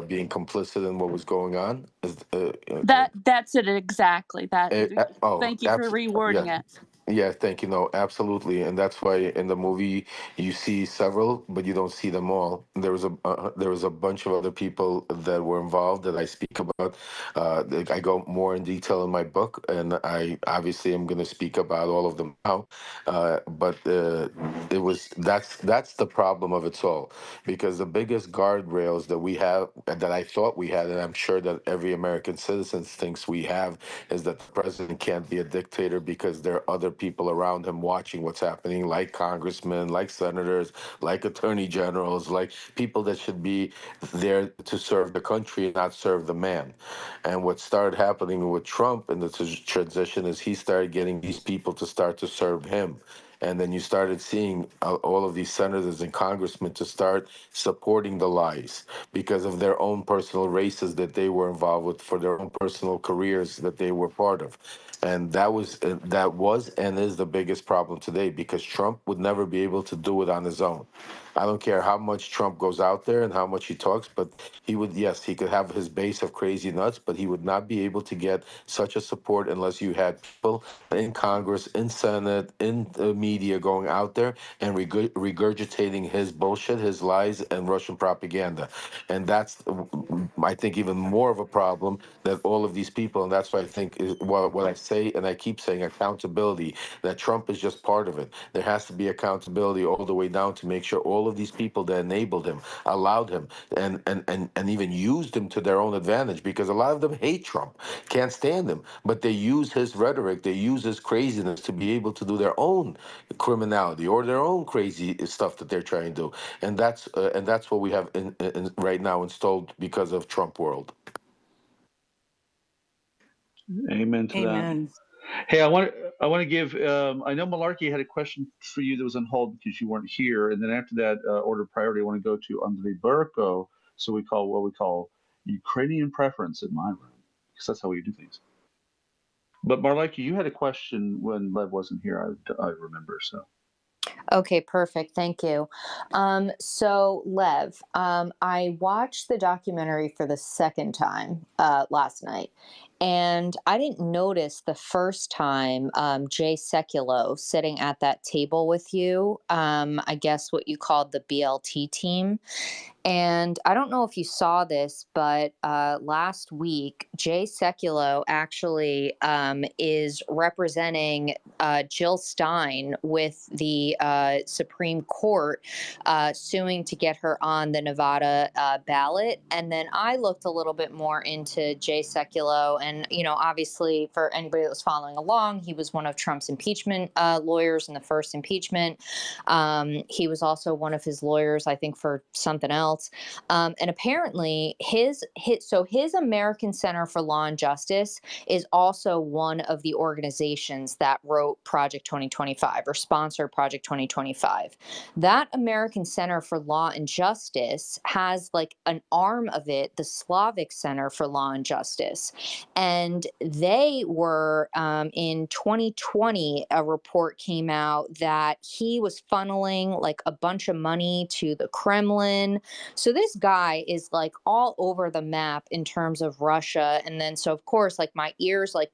being complicit in what was going on? That's it exactly. That. Oh, Thank you for rewording yeah. it. Yeah, thank you. No, absolutely, and that's why in the movie you see several, but you don't see them all. There was a bunch of other people that were involved that I speak about. I go more in detail in my book, and I obviously am going to speak about all of them now. But it was that's the problem of it all, because the biggest guardrails that we have, that I thought we had, and I'm sure that every American citizen thinks we have, is that the president can't be a dictator because there are other people around him watching what's happening, like congressmen, like senators, like attorney generals, like people that should be there to serve the country and not serve the man. And what started happening with Trump in the transition is he started getting these people to start to serve him. And then you started seeing all of these senators and congressmen to start supporting the lies because of their own personal races that they were involved with, for their own personal careers that they were part of. And that was and is the biggest problem today, because Trump would never be able to do it on his own. I don't care how much Trump goes out there and how much he talks, but he would, yes, he could have his base of crazy nuts, but he would not be able to get such a support unless you had people in Congress, in Senate, in the media going out there and regurgitating his bullshit, his lies, and Russian propaganda. And that's, I think, even more of a problem that all of these people, and that's why I think what I say, and I keep saying accountability, that Trump is just part of it. There has to be accountability all the way down to make sure all of these people that enabled him, allowed him, and even used him to their own advantage, because a lot of them hate Trump, can't stand him, but they use his rhetoric, they use his craziness to be able to do their own criminality or their own crazy stuff that they're trying to do. And that's what we have right now installed because of Trump world. Amen to that. Amen. Hey, I want to give. I know Malarkey had a question for you that was on hold because you weren't here, and then after that, order of priority, I want to go to Andrei Burko. So we call what we call Ukrainian preference in my room, because that's how we do things. But Malarkey, you had a question when Lev wasn't here. I remember. So Okay, perfect. Thank you. So, Lev, I watched the documentary for the second time last night, and I didn't notice the first time Jay Sekulow sitting at that table with you. I guess what you called the BLT team. And I don't know if you saw this, but last week, Jay Sekulow actually is representing Jill Stein with the Supreme Court, suing to get her on the Nevada ballot. And then I looked a little bit more into Jay Sekulow, and obviously, for anybody that was following along, he was one of Trump's impeachment lawyers in the first impeachment. He was also one of his lawyers, I think, for something else. And apparently his American Center for Law and Justice is also one of the organizations that wrote Project 2025 or sponsored Project 2025. That American Center for Law and Justice has like an arm of it, the Slavic Center for Law and Justice. And they were in 2020, a report came out that he was funneling like a bunch of money to the Kremlin. So this guy is like all over the map in terms of Russia. And then, so of course, like my ears, like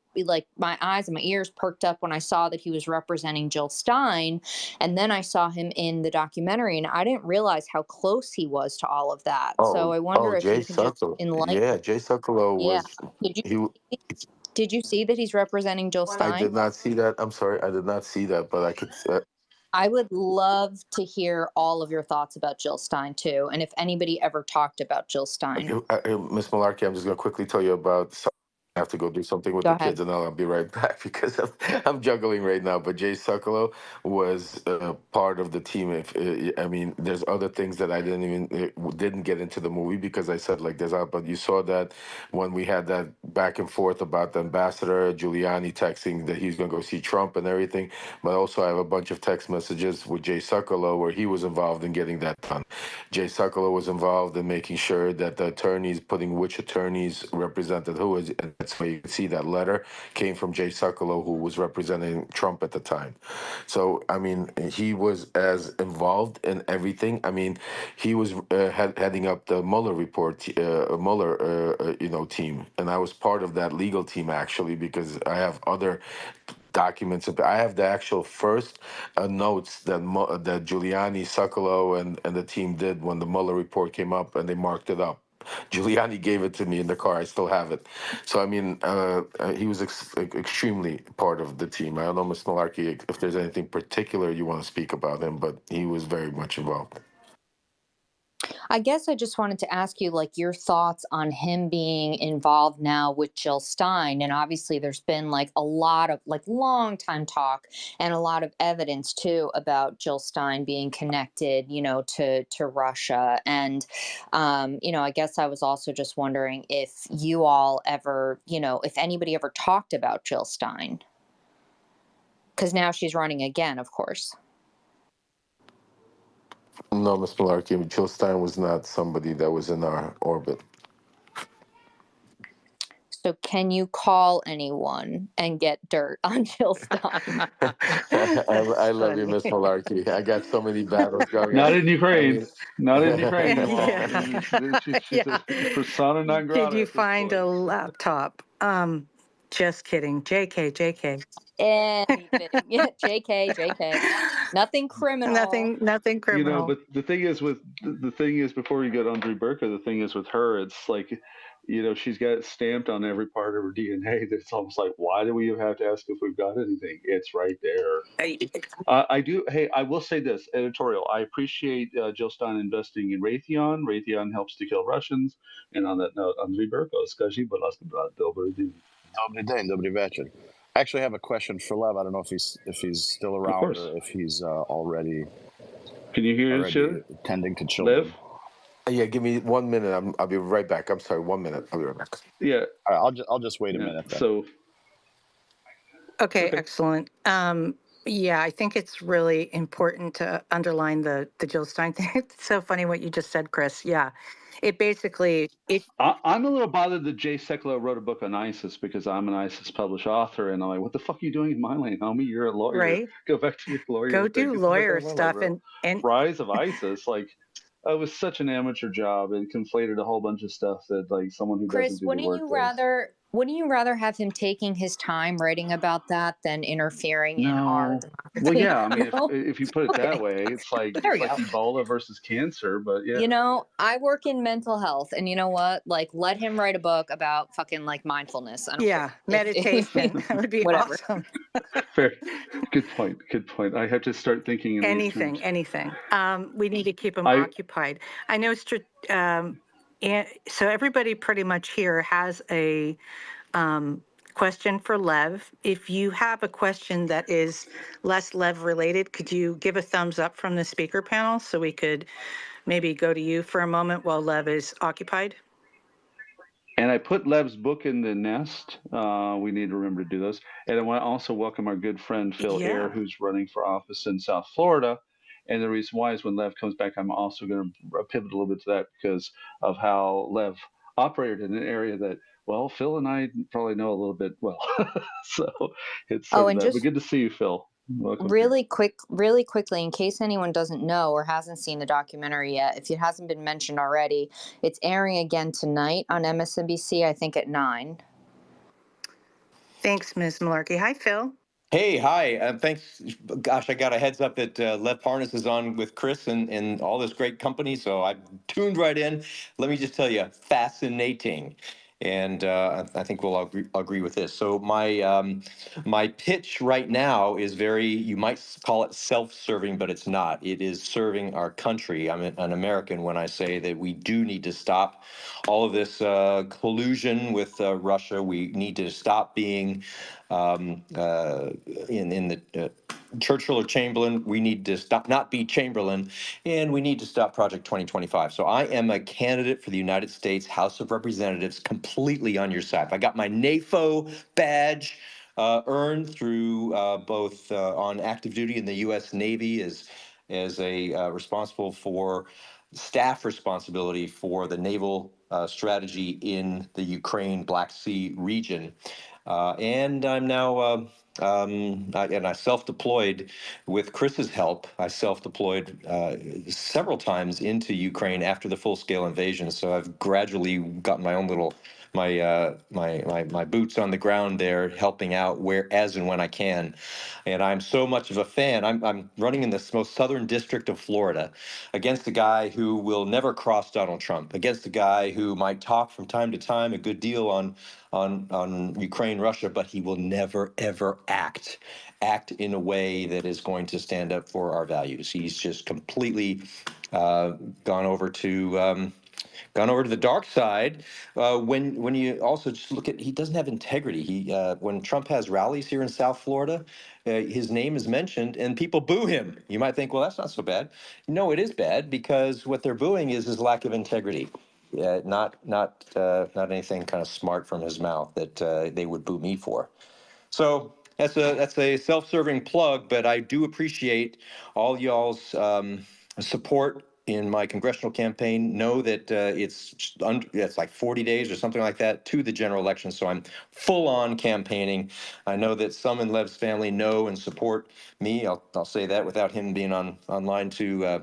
my eyes and my ears perked up when I saw that he was representing Jill Stein. And then I saw him in the documentary, and I didn't realize how close he was to all of that. So I wonder if Jay you can just Sekulow. enlighten. Yeah, Jay Sekulow Yeah. was Did you he. did you see that he's representing Jill I Stein? did not see that. I'm sorry, I did not see that, but I could. I would love to hear all of your thoughts about Jill Stein too, and if anybody ever talked about Jill Stein. Miss Malarkey, I'm just going to quickly tell you about. I have to go do something with Go the ahead. kids, and I'll be right back because I'm juggling right now. But Jay Sekulow was part of the team. I mean, there's other things that I didn't get into the movie because I said like there's out. But you saw that when we had that back and forth about the ambassador Giuliani texting that he's going to go see Trump and everything. But also I have a bunch of text messages with Jay Sekulow where he was involved in getting that done. Jay Sekulow was involved in making sure that the attorneys, putting which attorneys represented who, and that's why you can see that letter came from Jay Sekulow, who was representing Trump at the time. So, I mean, he was as involved in everything. I mean, he was heading up the Mueller report, team, and I was part of that legal team actually because I have other documents. I have the actual first notes that Giuliani, Sekulow, and the team did when the Mueller report came up, and they marked it up. Giuliani gave it to me in the car. I still have it. So I mean, he was extremely part of the team. I don't know, Ms. Malarkey, if there's anything particular you want to speak about him, but he was very much involved. I guess I just wanted to ask you, like, your thoughts on him being involved now with Jill Stein. And obviously, there's been like a lot of like long time talk and a lot of evidence too about Jill Stein being connected, to Russia. And, I guess I was also just wondering if you all ever, if anybody ever talked about Jill Stein, because now she's running again, of course. No, Ms. Malarkey, Jill Stein was not somebody that was in our orbit. So can you call anyone and get dirt on Jill Stein? I love you, Miss Malarkey. I got so many battles going Not on. in Ukraine. I mean, Not in Ukraine, you all. Yeah. She's a persona non grata. Did you at this find point. a laptop? Just kidding. JK. Anything. Yeah, JK. Nothing criminal. Nothing criminal. But the thing is before you get on Drew Burka, the thing is with her, it's like, she's got it stamped on every part of her DNA. That's almost like, why do we have to ask if we've got anything? It's right there. I do. Hey, I will say this editorial. I appreciate Jill Stein investing in Raytheon. Raytheon helps to kill Russians. And on that note, Andrei Burko, скажи, будь ласка, брат, добрый день. Добрый день, добрый вечер. I actually have a question for Lev. I don't know if he's still around or if he's already. Can you hear us, tending to children. Lev? Yeah, give me 1 minute. I'll be right back. I'm sorry, 1 minute. I'll be right back. Yeah. All right, I'll just wait a minute then. So. Okay, excellent. Yeah, I think it's really important to underline the Jill Stein thing. It's so funny what you just said, Chris. Yeah. it basically, I'm a little bothered that Jay Sekulow wrote a book on ISIS because I'm an ISIS published author, and I'm like, what the fuck are you doing in my lane, homie? You're a lawyer. right? Go back to your lawyer Go thing. do It's like, lawyer well, I stuff wrote and Rise of ISIS. Like, it was such an amateur job and conflated a whole bunch of stuff that like someone who doesn't Chris, do the work does. wouldn't you rather have him taking his time writing about that than interfering in our No. Well, democracy? yeah. I mean, No? if you put it that Okay. way, it's like There we go. Ebola versus cancer. But yeah, You know, I work in mental health, and you know what? Like, let him write a book about fucking like mindfulness. I don't yeah, care. meditation. That would be Whatever. awesome. fair. Good point. Good point. I have to start thinking in these terms. Anything. We need to keep them I occupied. I know, so everybody pretty much here has a question for Lev. If you have a question that is less Lev related, could you give a thumbs up from the speaker panel so we could maybe go to you for a moment while Lev is occupied? And I put Lev's book in the nest. We need to remember to do those. And I want to also welcome our good friend Phil Ayer, Yeah. who's running for office in South Florida. And the reason why is when Lev comes back, I'm also going to pivot a little bit to that because of how Lev operated in an area that, well, Phil and I probably know a little bit well. So it's Oh, sort of and that. But just good to see you, Phil. Welcome. really quickly, in case anyone doesn't know or hasn't seen the documentary yet, if it hasn't been mentioned already, it's airing again tonight on MSNBC, I think at 9. Thanks, Ms. Malarkey. Hi, Phil. Hey, hi. Thanks. Gosh, I got a heads up that Lev Parnas is on with Chris and all this great company, so I tuned right in. Let me just tell you, fascinating. And I think we'll agree with this. So my pitch right now is very, you might call it self-serving, but it's not. It is serving our country. I'm an American when I say that we do need to stop all of this collusion with Russia. We need to stop being in the Churchill or Chamberlain. We need to stop, not be Chamberlain, and we need to stop Project 2025. So I am a candidate for the United States House of Representatives, completely on your side. I got my NAFO badge earned through both on active duty in the U.S. Navy as a responsible for staff responsibility for the naval strategy in the Ukraine Black Sea region. And I'm now, I self-deployed with Chris's help. I self-deployed several times into Ukraine after the full-scale invasion. So I've gradually gotten my own little, my boots on the ground there, helping out where, as and when I can. And I'm so much of a fan. I'm running in the most southern district of Florida against a guy who will never cross Donald Trump, against a guy who might talk from time to time a good deal on Ukraine, Russia, but he will never, ever act in a way that is going to stand up for our values. He's just completely gone over to the dark side. When you also just look at, he doesn't have integrity. When Trump has rallies here in South Florida, his name is mentioned and people boo him. You might think, well, that's not so bad. No, it is bad because what they're booing is his lack of integrity. Not anything kind of smart from his mouth that they would boo me for. So that's a self-serving plug, but I do appreciate all y'all's support in my congressional campaign. Know that it's like 40 days or something like that to the general election, so I'm full on campaigning. I know that some in Lev's family know and support me. I'll say that without him being online to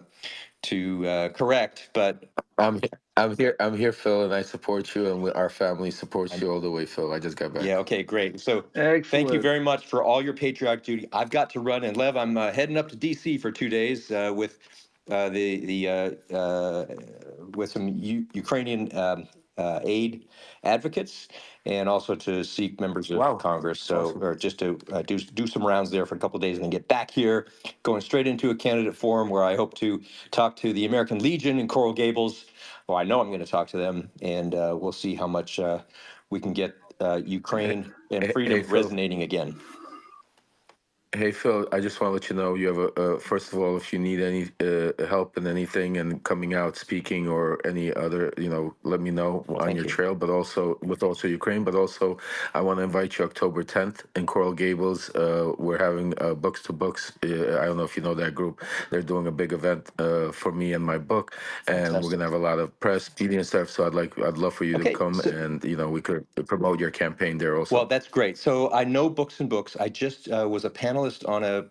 correct, but I'm here, Phil, and I support you, and our family supports you all the way, Phil. I just got back. yeah, okay, great. So thank you Excellent. very much for all your patriotic duty. I've got to run, and Lev, I'm heading up to DC for 2 days with with some Ukrainian aid advocates, and also to seek members of Wow, Congress. that's So, awesome. or just to do some rounds there for a couple of days, and then get back here, going straight into a candidate forum where I hope to talk to the American Legion in Coral Gables. Well, I know I'm going to talk to them, and we'll see how much we can get Ukraine and Hey, freedom hey, Phil. resonating again. Hey Phil, I just want to let you know you have first of all, if you need any help in anything and coming out speaking or any other, let me know Well, on thank your you. trail. But also with also Ukraine, but also I want to invite you October 10th in Coral Gables. We're having Books to Books. I don't know if you know that group. They're doing a big event for me and my book, and we're Fantastic. gonna have a lot of press, media, and stuff. So I'd love for you to Okay, come, so and we could promote your campaign there well, also. that's great. So I know Books and Books. I just was a panelist on a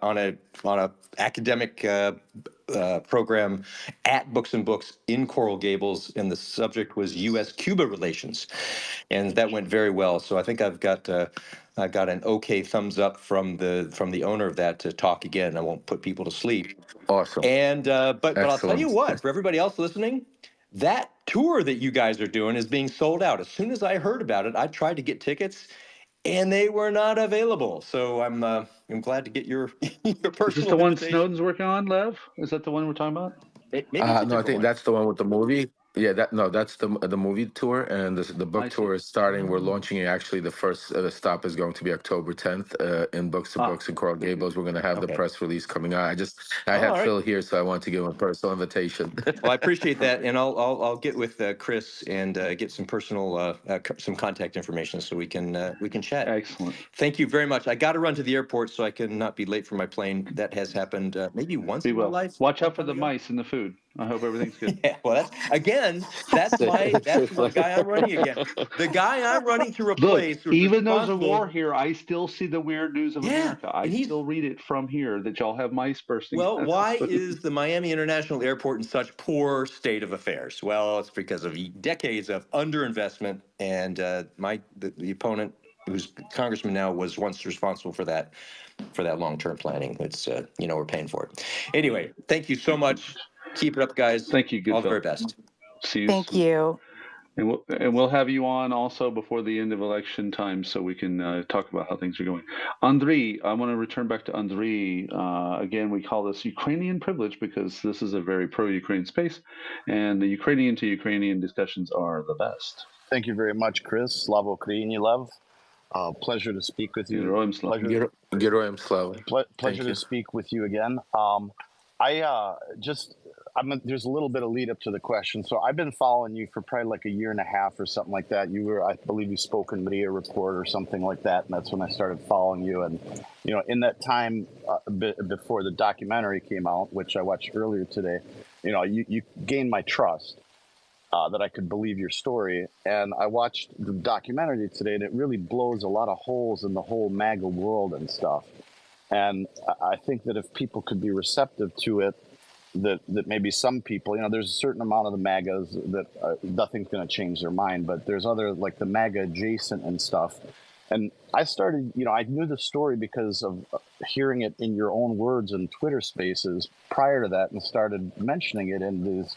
on a academic program at Books and Books in Coral Gables, and the subject was U.S. Cuba relations, and that went very well. So I think I got an okay thumbs up from the owner of that to talk again. I won't put people to sleep. Awesome, And but I'll tell you excellent. what, for everybody else listening, that tour that you guys are doing is being sold out. As soon as I heard about it, I tried to get tickets, and they were not available. So I'm glad to get your your Is this the personal one invitation. Snowden's working on, Lev? Is that the one we're talking about? Maybe it's a No, I different think one. that's the one with the movie. Yeah, that's the movie tour, and the I book see. tour is starting. We're Oh. launching it. Actually, the first stop is going to be October 10th in Books to Ah, Books in Coral Gables. We're going to have the Okay. press release coming out. I Oh, had all right. Phil here, so I wanted to give him a personal invitation. Well, I appreciate that, and I'll get with Chris and get some personal some contact information so we can chat. excellent. Thank you very much. I got to run to the airport so I can not be late for my plane. That has happened maybe once Be in my well. life, Watch long out for time the ago. mice and the food. I hope everything's good. Yeah, well, that's my guy I'm running again. The guy I'm running to Look, replace was even though there's a responsible. war here, I still see the weird news of Yeah, America. I and he's still read it from here that y'all have mice bursting well. out Why of is the Miami International Airport in such poor state of affairs? Well, it's because of decades of underinvestment, and the opponent, who's congressman now, was once responsible for that long-term planning. It's we're paying for it. Anyway, thank you so much. Keep it up, guys. Thank you, good All the Phil. very best. See you Thank soon. you. And we'll have you on also before the end of election time so we can talk about how things are going. Andriy, I want to return back to Andriy. Again, we call this Ukrainian privilege because this is a very pro-Ukraine space, and the Ukrainian to Ukrainian discussions are the best. Thank you very much, Chris. Slava Ukraini, Lev. Pleasure to speak with you. Героям слава. Geroyam Slava. Pleasure Thank to you. speak with you again. There's a little bit of lead up to the question. So I've been following you for probably like a year and a half or something like that. I believe you spoke in Maria Report or something like that, and that's when I started following you. And in that time before the documentary came out, which I watched earlier today, you gained my trust. That I could believe your story. And I watched the documentary today, and it really blows a lot of holes in the whole MAGA world and stuff. And I think that if people could be receptive to it, that maybe some people, there's a certain amount of the MAGAs that nothing's going to change their mind, but there's other like the MAGA adjacent and stuff. And I started, I knew the story because of hearing it in your own words in Twitter spaces prior to that, and started mentioning it in these,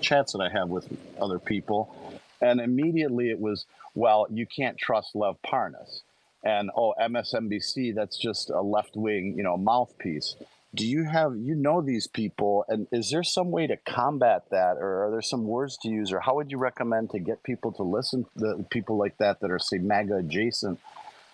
chats that I have with other people. And immediately it was, well, you can't trust Lev Parnas. And, MSNBC, that's just a left-wing, mouthpiece. Do you have, these people, and is there some way to combat that, or are there some words to use, or how would you recommend to get people to listen to people like that are, say, MAGA adjacent,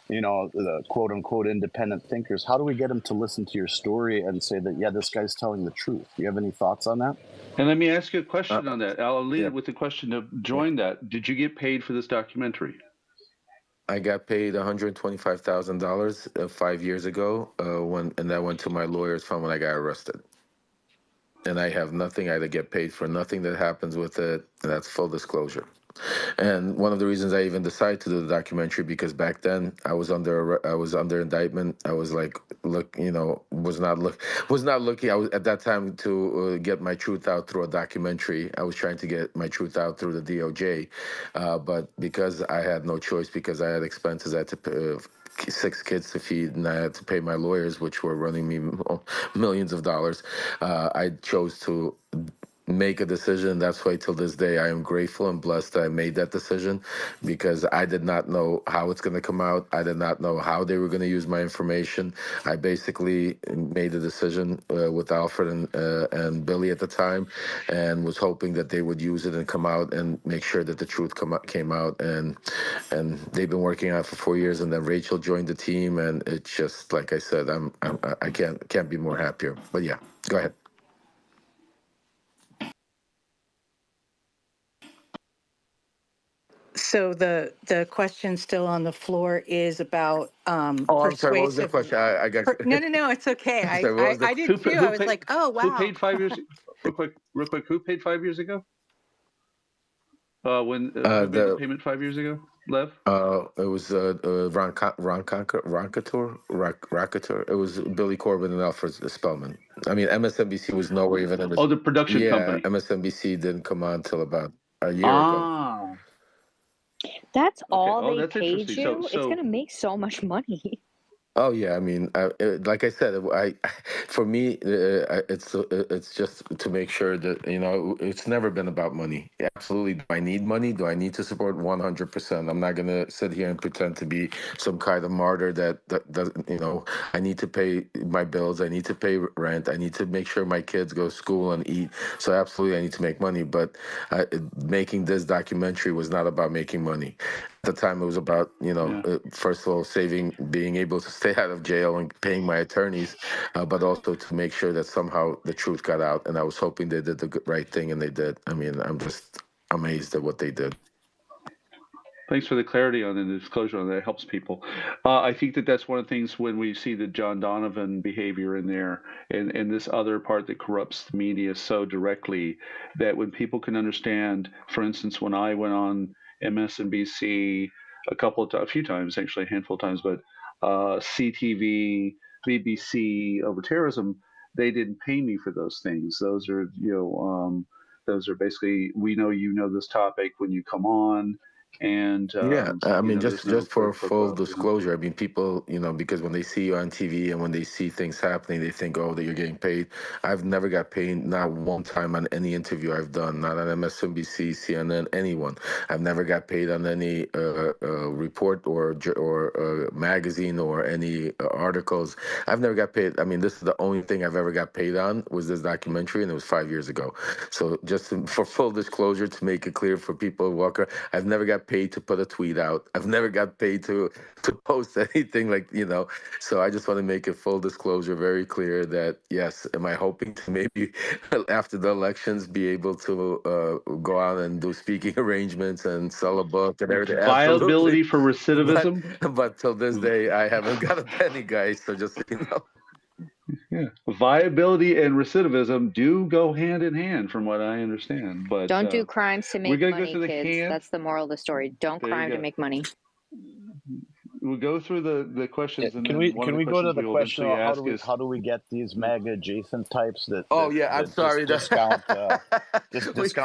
the quote unquote independent thinkers? How do we get them to listen to your story and say that, yeah, this guy's telling the truth? Do you have any thoughts on that? And let me ask you a question on that. I'll lead Yeah. it with the question to join that. Did you get paid for this documentary? I got paid $125,000 5 years ago and that went to my lawyer's fund when I got arrested. And I have nothing. I get paid for nothing that happens with it. And that's full disclosure. And one of the reasons I even decided to do the documentary, because back then I was under indictment. I was like, was not looking. I was at that time to get my truth out through a documentary. I was trying to get my truth out through the DOJ, but because I had no choice, because I had expenses, I had to pay, 6 kids to feed, and I had to pay my lawyers, which were running me millions of dollars. I chose to make a decision. That's why till this day I am grateful and blessed that I made that decision, because I did not know how it's going to come out. I did not know how they were going to use my information. I basically made a decision with Alfred and Billy at the time, and was hoping that they would use it and come out and make sure that the truth came out. And they've been working on it for 4 years. And then Rachel joined the team, and it's just like I said, I can't be more happier. But yeah, go ahead. So the question still on the floor is about Oh, I'm sorry. What was the persuasive. question? I got. No, it's okay. I'm sorry. What was the? I did too. I was like, oh Who wow. paid 5 years? Real quick. Who paid 5 years ago? Who made the The payment 5 years ago? Lev? it was Rocketeur. It was Billy Corbin and Alfred Spellman. I mean, MSNBC was nowhere even in this. Oh, the production Yeah, company. MSNBC didn't come on until about a year ago. Ah, That's okay. all Oh, they that's paid interesting. you? It's gonna make so much money. Oh yeah, I mean, like I said, for me, it's just to make sure that it's never been about money. Absolutely, do I need money? Do I need to support 100%? I'm not gonna sit here and pretend to be some kind of martyr that doesn't. I need to pay my bills. I need to pay rent. I need to make sure my kids go to school and eat. So absolutely, I need to make money. But making this documentary was not about making money. At the time, it was about yeah. first of all, being able to stay out of jail and paying my attorneys, but also to make sure that somehow the truth got out. And I was hoping they did the right thing, and they did. I mean, I'm just amazed at what they did. Thanks for the clarity on the disclosure on that. It helps people. I think that's one of the things when we see the John Donovan behavior in there, and this other part that corrupts the media so directly, that when people can understand, for instance, when I went on MSNBC a few times, actually a handful of times, but CTV, BBC over terrorism, they didn't pay me for those things. Those are basically, we know you know this topic when you come on, and Yeah, I mean, there's just no just for quid pro full quo. disclosure, I mean, people, because when they see you on TV and when they see things happening, they think, oh, that you're getting paid. I've never got paid, not one time on any interview I've done, not on MSNBC, CNN, anyone. I've never got paid on any report or magazine or any articles. I've never got paid. I mean, this is the only thing I've ever got paid on was this documentary, and it was 5 years ago. So for full disclosure, to make it clear for people, Walker, I've never got paid to put a tweet out. I've never got paid to post anything So I just want to make it full disclosure, very clear that yes, am I hoping to maybe after the elections be able to go out and do speaking arrangements and sell a book and everything? Absolutely. Viability for But recidivism. but till this day, I haven't got a penny, guys. So just so you know. Yeah, viability and recidivism do go hand in hand, from what I understand. But Don't do crimes to we're make gonna go money, through the kids. hand. That's the moral of the story. Don't There you crime to go. make money. We'll go through the questions, and Can then we one of the go to questions the we will question eventually of ask is, how do we get these MAGA adjacent types Oh yeah, I'm that just sorry. discount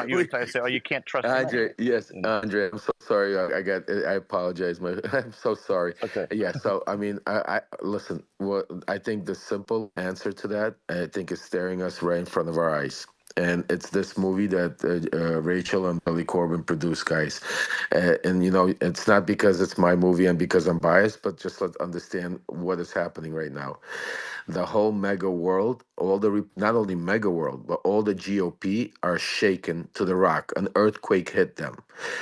you and say, oh, you can't trust them Andre, anyway. yes, Andre, I'm so sorry. I apologize. I'm so sorry. Okay. Yeah. So I mean, I listen. What I think the simple answer to that, I think, is staring us right in front of our eyes. And it's this movie that Rachel and Billy Corbin produced, guys. And it's not because it's my movie and because I'm biased, but just let's understand what is happening right now. The whole mega world, not only mega world, but all the GOP are shaken to the rock. An earthquake hit them.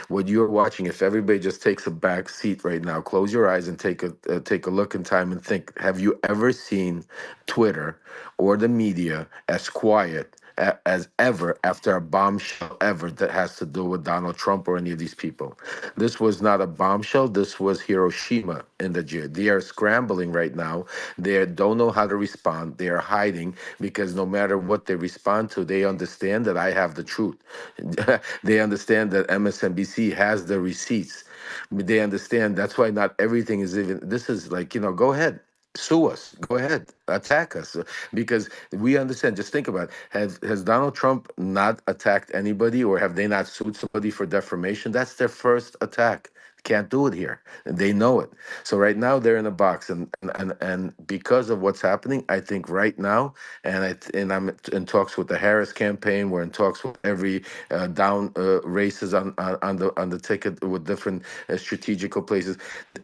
What you're watching, if everybody just takes a back seat right now, close your eyes and take a look in time and think: have you ever seen Twitter or the media as quiet as ever after a bombshell ever that has to do with Donald Trump or any of these people? This was not a bombshell. This was Hiroshima in the G. They are scrambling right now. They don't know how to respond. They are hiding because no matter what they respond to, they understand that I have the truth. They understand that MSNBC has the receipts. They understand that's why not everything is even. This is like, go ahead. Sue us. Go ahead. Attack us. Because we understand. Just think about it. Has Donald Trump not attacked anybody, or have they not sued somebody for defamation? That's their first attack. Can't do it here. And they know it. So right now they're in a box, and because of what's happening, I think right now, and I'm in talks with the Harris campaign. We're in talks with every down races on the ticket with different strategical places.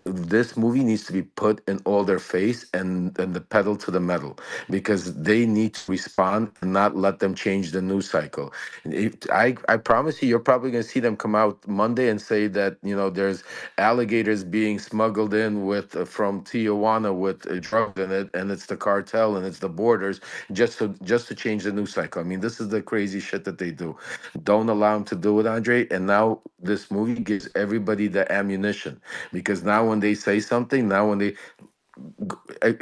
This movie needs to be put in all their face and the pedal to the metal, because they need to respond and not let them change the news cycle. I promise you, you're probably going to see them come out Monday and say that, there's alligators being smuggled in with from Tijuana with drugs in it, and it's the cartel and it's the borders, just to change the news cycle. I mean, this is the crazy shit that they do. Don't allow them to do it, Andre. And now this movie gives everybody the ammunition, because now when they say something, now when they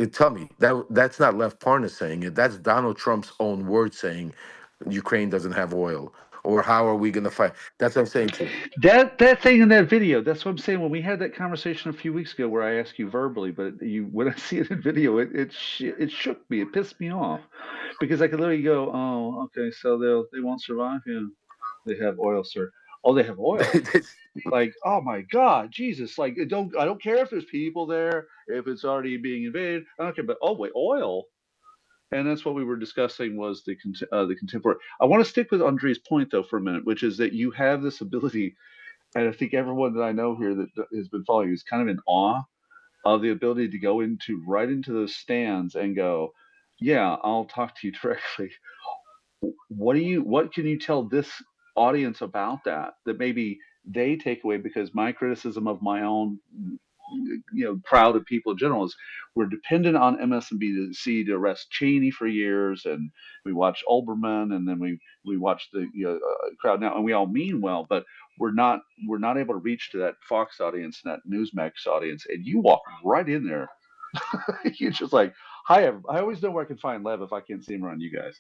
tell me that's not Lev Parnas saying it. That's Donald Trump's own word saying Ukraine doesn't have oil, or how are we going to fight? That's what I'm saying to you. That thing in that video, that's what I'm saying. When we had that conversation a few weeks ago, where I asked you verbally, but you when I see it in video, it shook me. It pissed me off because I could literally go, oh, okay, so they won't survive. Yeah, they have oil, sir. Oh, they have oil. Like, oh my God, Jesus! Like, I don't care if there's people there, if it's already being invaded. I don't care. But oh wait, oil. And that's what we were discussing was the contemporary. I want to stick with Andre's point though for a minute, which is that you have this ability, and I think everyone that I know here that has been following you is kind of in awe of the ability to go right into those stands and go, yeah, I'll talk to you directly. What can you tell this audience about that maybe they take away? Because my criticism of my own crowd of people in general is we're dependent on MSNBC to arrest Cheney for years, and we watch Olbermann, and then we watch the crowd now, and we all mean well, but we're not able to reach to that Fox audience and that Newsmax audience, and you walk right in there. You're just like, hi, I always know where I can find Lev if I can't see him around you guys.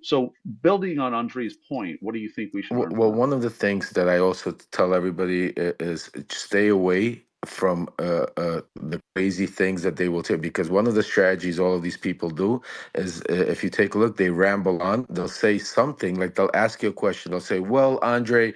So building on Andre's point, what do you think we should learn from Well, that? one of the things that I also tell everybody is stay away from the crazy things that they will tell, because one of the strategies all of these people do is, if you take a look, they ramble on. They'll say something like, they'll ask you a question. They'll say, well, Andre,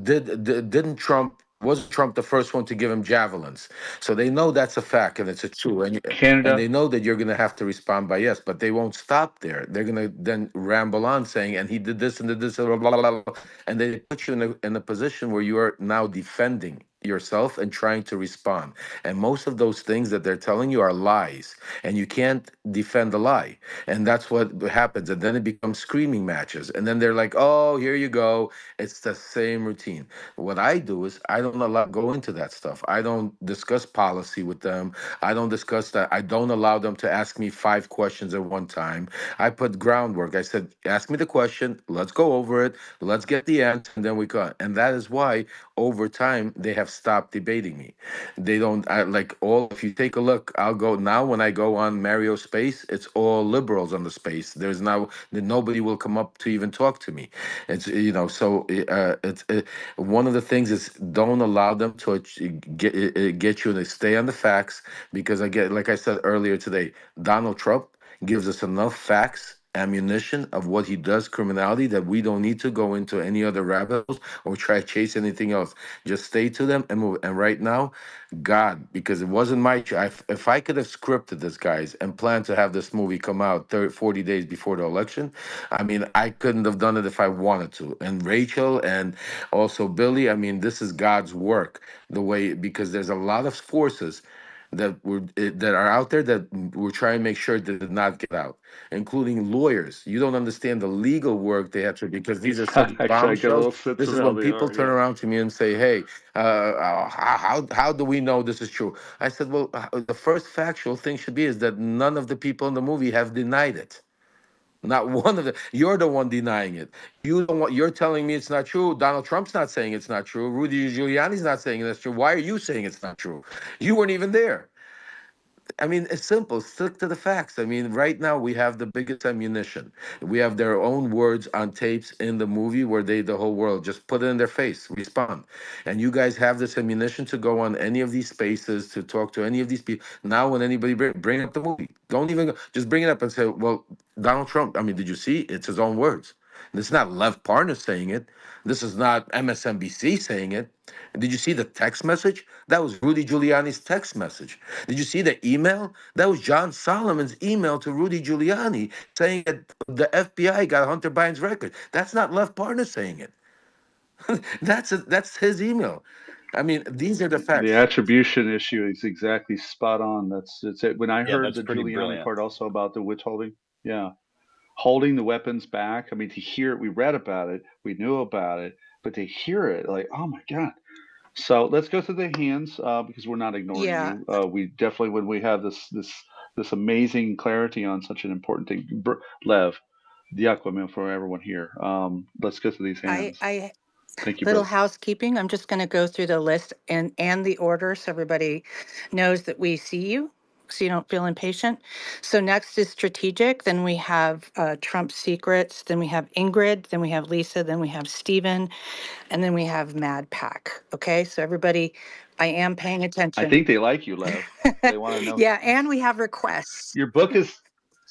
didn't Trump, was Trump the first one to give him javelins? So they know that's a fact and it's a true, and Canada. they know that you're going to have to respond by yes, but they won't stop there. They're going to then ramble on saying, and he did this and did this, blah, blah, blah, blah, and they put you in a position where you are now defending yourself and trying to respond. And most of those things that they're telling you are lies, and you can't defend a lie. And that's what happens. And then it becomes screaming matches. And then they're like, oh, here you go. It's the same routine. What I do is I don't go into that stuff. I don't discuss policy with them. I don't discuss that. I don't allow them to ask me 5 questions at one time. I put groundwork. I said, ask me the question. Let's go over it. Let's get the answer. And then we go. And that is why over time they have stopped debating me. They don't if you take a look, I'll go now when I go on Mario Space, it's all liberals on the space. There's now nobody will come up to even talk to me. It's so it's one of the things is don't allow them to get you to stay on the facts, because again, like I said earlier today, Donald Trump gives us enough facts, ammunition of what he does criminality, that we don't need to go into any other rabbit holes or try to chase anything else. Just stay to them and move. And right now, God, because it wasn't my if I could have scripted this, guys, and planned to have this movie come out 40 days before the election, I mean, I couldn't have done it if I wanted to. And Rachel and also Billy, I mean, this is God's work, the way, because there's a lot of forces that are out there that we're trying to make sure that did not get out, including lawyers. You don't understand the legal work they have to, because these are such Actually, I get a bombshells. little sense This of is how when they people are. turn Yeah. around to me and say, "Hey, how do we know this is true?" I said, "Well, the first factual thing should be is that none of the people in the movie have denied it." Not one of the. You're the one denying it. You don't want. You're telling me it's not true. Donald Trump's not saying it's not true. Rudy Giuliani's not saying it's true. Why are you saying it's not true? You weren't even there. I mean, it's simple. Stick to the facts. I mean, right now we have the biggest ammunition. We have their own words on tapes in the movie where the whole world just put it in their face, respond. And you guys have this ammunition to go on any of these spaces, to talk to any of these people. Now, when anybody bring up the movie, don't even just bring it up and say, well, Donald Trump, I mean, did you see? It's his own words. This is not Lev Parnas saying it. This is not MSNBC saying it. Did you see the text message? That was Rudy Giuliani's text message. Did you see the email? That was John Solomon's email to Rudy Giuliani saying that the FBI got Hunter Biden's record. That's not Lev Parnas saying it. That's his email. I mean, these are the The facts. attribution issue is exactly spot on. That's it. When I Yeah, heard that's the pretty Giuliani brilliant. part also about the withholding, yeah, holding the weapons back. I mean, to hear it, we read about it, we knew about it, but to hear it, like, oh my God. So let's go to the hands because we're not ignoring Yeah, you. We definitely, when we have this amazing clarity on such an important thing, Lev, Diakwam, for everyone here. Let's go to these hands. I Thank you, little brother. housekeeping. I'm just going to go through the list and the order so everybody knows that we see you, so you don't feel impatient. So next is strategic. Then we have Trump secrets. Then we have Ingrid. Then we have Lisa. Then we have Stephen, and then we have Mad Pack. Okay, so everybody, I am paying I attention. think they like you, Lev. They want to know. Yeah, and we have requests. Your book is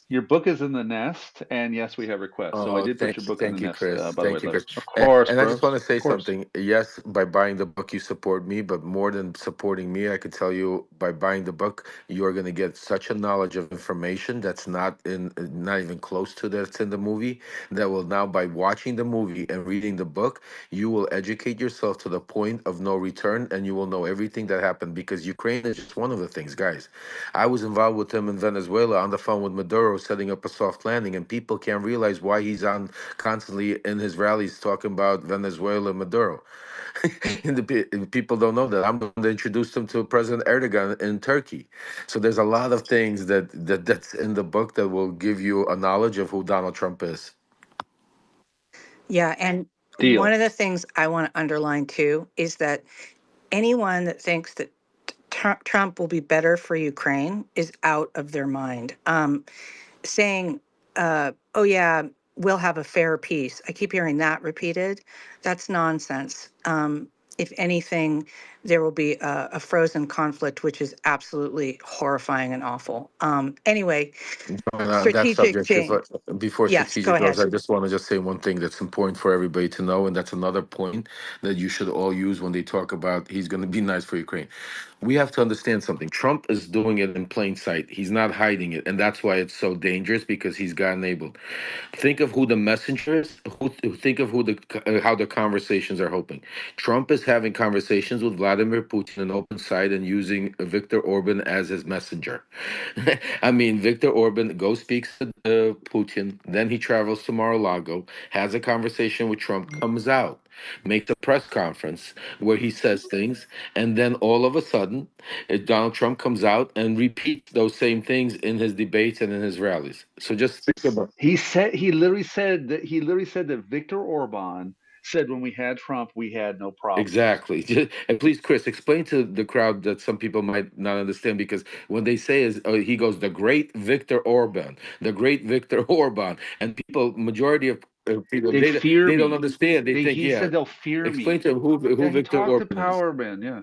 Your book is in the nest, and yes, we have requests. So I Oh, did put your book in the thank you, nest, Chris. by the way, Thank you, Lev. Chris. Of course, And I bro. just want to say Of course. something. Yes, by buying the book, you support me, but more than supporting me, I could tell you by buying the book, you are going to get such a knowledge of information that's not even close to that's in the movie. That will now, by watching the movie and reading the book, you will educate yourself to the point of no return, and you will know everything that happened because Ukraine is just one of the things, guys. I was involved with him in Venezuela on the phone with Maduro, setting up a soft landing, and people can't realize why he's on constantly in his rallies talking about Venezuela and Maduro. And people don't know that I'm the one that introduced him to President Erdogan in Turkey. So there's a lot of things that's in the book that will give you a knowledge of who Donald Trump is. Yeah, and one Deal. of the things I want to underline too is that anyone that thinks that Trump will be better for Ukraine is out of their mind. Saying, oh, yeah, we'll have a fair peace. I keep hearing that repeated. That's nonsense. If anything, there will be a frozen conflict, which is absolutely horrifying and awful. Anyway, And on that strategic subject, thing. before Yes, go strategic goes, ahead. I just want to just say one thing that's important for everybody to know, and that's another point that you should all use when they talk about he's going to be nice for Ukraine. We have to understand something. Trump is doing it in plain sight. He's not hiding it, and that's why it's so dangerous because he's God enabled. Think of who the messenger is. Think of who how the conversations are hoping. Trump is having conversations with Vladimir Putin in open side and using Viktor Orban as his messenger. I mean, Viktor Orban goes speaks to Putin, then he travels to Mar-a-Lago, has a conversation with Trump, comes out, makes a press conference where he says things, and then all of a sudden, Donald Trump comes out and repeats those same things in his debates and in his rallies. So just think about. He literally said that Viktor Orban said when we had Trump, we had no problems. Exactly. And please, Chris, explain to the crowd that some people might not understand because when they say is he goes the great Viktor Orban, the great Viktor Orban, and people, majority of people, They fear they don't me. understand. They think, He yeah. said they'll fear Explain me. to them who Yeah, he Viktor talked to Orban is. power men. Yeah.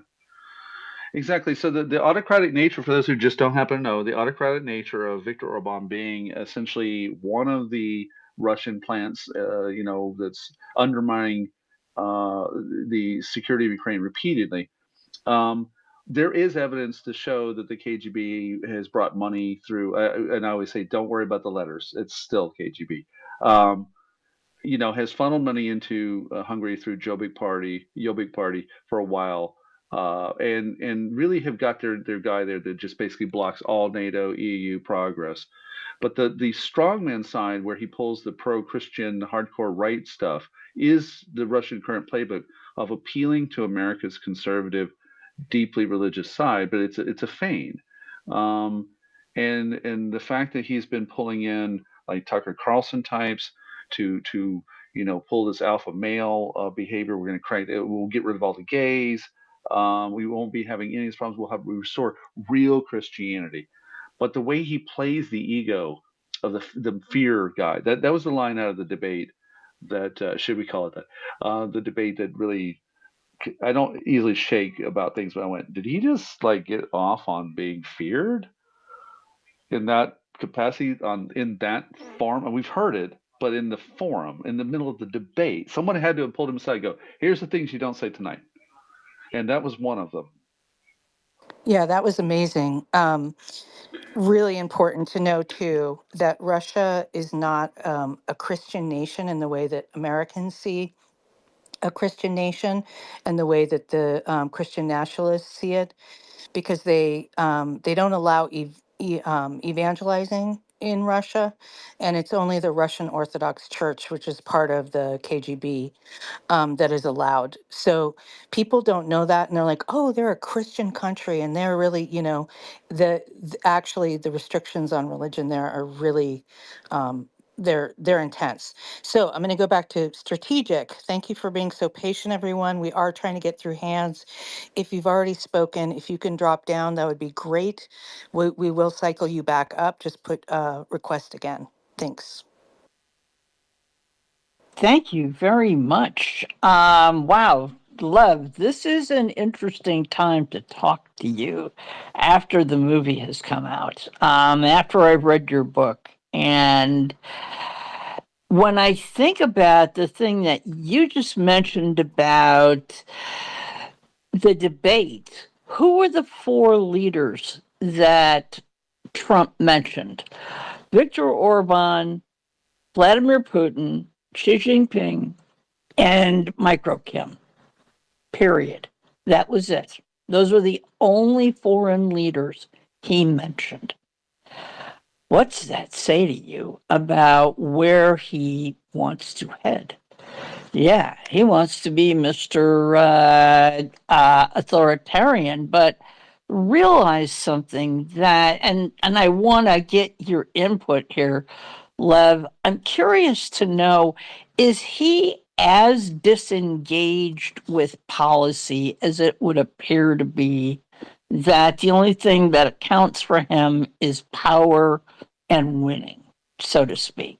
Exactly. So the autocratic nature, for those who just don't happen to know, the autocratic nature of Viktor Orban being essentially one of the Russian plants, that's undermining uh, the security of Ukraine repeatedly. Um, there is evidence to show that the KGB has brought money through, and I always say, don't worry about the letters; it's still KGB. Um, has funneled money into Hungary through Jobbik Party for a while, and really have got their guy there that just basically blocks all NATO EU progress. But the strongman side, where he pulls the pro-Christian hardcore right stuff, is the Russian current playbook of appealing to America's conservative, deeply religious side, but it's a feign. Um, and the fact that he's been pulling in like Tucker Carlson types to pull this alpha male behavior. We're going to create. We'll get rid of all the gays. We won't be having any of these problems. We restore real Christianity. But the way he plays the ego of the fear guy, that was the line out of the debate. That should we call it that? The debate that really I don't easily shake about things, but I went, did he just like get off on being feared in that capacity in that form? And we've heard it. but in the forum, in the middle of the debate, someone had to have pulled him aside and go, here's the things you don't say tonight. And that was one of them. Yeah, that was amazing. Really important to know, too, that Russia is not a Christian nation in the way that Americans see a Christian nation and the way that the Christian nationalists see it, because they don't allow evangelizing in Russia, and it's only the Russian Orthodox Church, which is part of the KGB, that is allowed. So people don't know that, and they're like, "Oh, they're a Christian country, and they're really, actually the restrictions on religion there are really, they're intense." So I'm going to go back to strategic. Thank you for being so patient, everyone. We are trying to get through hands. If you've already spoken, if you can drop down, that would be great. We will cycle you back up. Just put request again. Thanks. Thank you very much. Wow, Lev, this is an interesting time to talk to you after the movie has come out, after I've read your book. And when I think about the thing that you just mentioned about the debate, who were the four leaders that Trump mentioned? Viktor Orban, Vladimir Putin, Xi Jinping, and Micro Kim. Period. That was it. Those were the only foreign leaders he mentioned. What's that say to you about where he wants to head? Yeah, he wants to be Mr. Authoritarian, but realize something that, and I want to get your input here, Lev. I'm curious to know, is he as disengaged with policy as it would appear to be, that the only thing that accounts for him is power and winning, so to speak?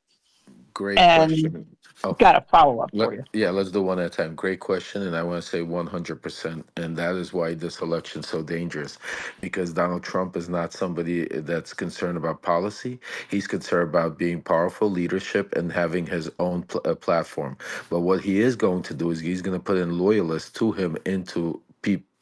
Great And question. Oh, got a follow up for you. yeah, let's do one at a time. Great question, and I want to say 100%. And that is why this election's so dangerous, because Donald Trump is not somebody that's concerned about policy. He's concerned about being powerful, leadership, and having his own platform. But what he is going to do is he's going to put in loyalists to him into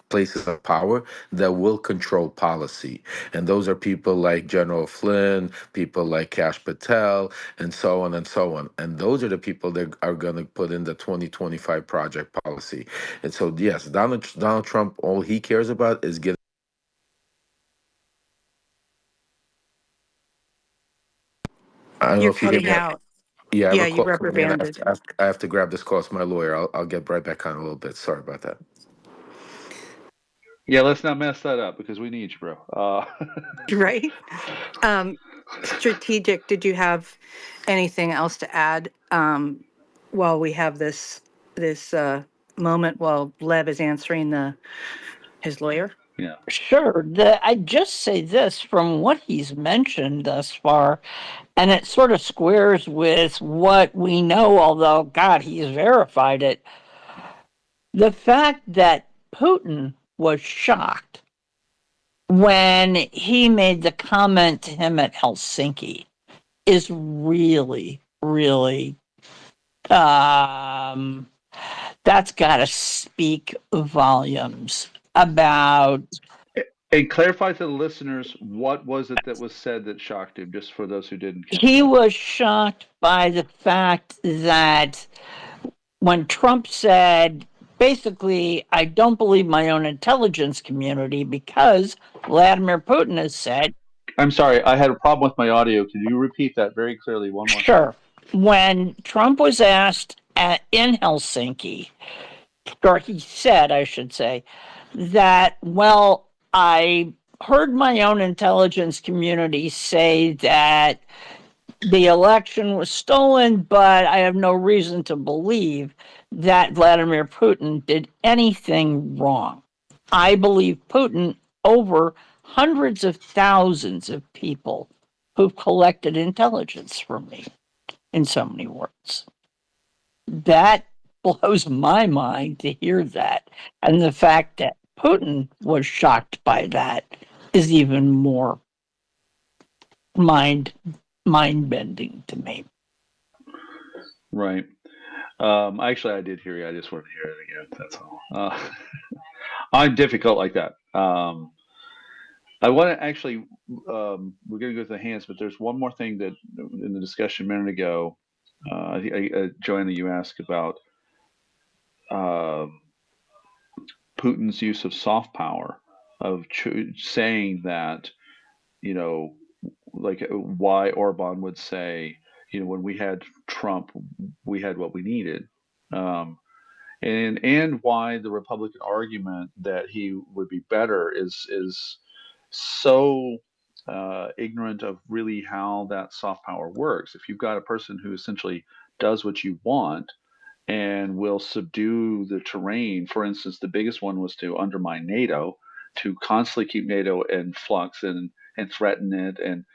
places of power that will control policy. And those are people like General Flynn, people like Kash Patel, and so on and so on. And those are the people that are going to put in the 2025 project policy. And so, yes, Donald Trump, all he cares about is getting. I don't know You're if you hear cutting me. out. Yeah, I have Yeah, a you call rubber coming in. banded. I have to grab this call. It's my lawyer. I'll get right back on in a little bit. Sorry about that. Yeah, let's not mess that up because we need you, bro. Right? Strategic, did you have anything else to add while we have this moment while Lev is answering his lawyer? Yeah. Sure. I'd just say this from what he's mentioned thus far, and it sort of squares with what we know, although, God, he's verified it. The fact that Putin was shocked when he made the comment to him at Helsinki is really, really, that's got to speak volumes about. And clarify to the listeners, what was it that was said that shocked him, just for those who didn't catch He that? was shocked by the fact that when Trump said, basically, I don't believe my own intelligence community because Vladimir Putin has said. I'm sorry, I had a problem with my audio. Can you repeat that very clearly one more time? Sure. When Trump was asked in Helsinki, or he said, I should say, that, well, I heard my own intelligence community say that the election was stolen, but I have no reason to believe that Vladimir Putin did anything wrong. I believe Putin over hundreds of thousands of people who've collected intelligence from me, in so many words. That blows my mind to hear that. And the fact that Putin was shocked by that is even more mind bending to me. Right. Actually, I did hear you. I just wanted to hear it again. That's all. I'm difficult like that. I want to actually, we're going to go to the hands, but there's one more thing that in the discussion a minute ago, Joanna, you asked about uh, Putin's use of soft power, of saying that, you know, like why Orban would say, when we had Trump, we had what we needed. Um, and why the Republican argument that he would be better is so ignorant of really how that soft power works. If you've got a person who essentially does what you want and will subdue the terrain, for instance, the biggest one was to undermine NATO, to constantly keep NATO in flux and threaten it, and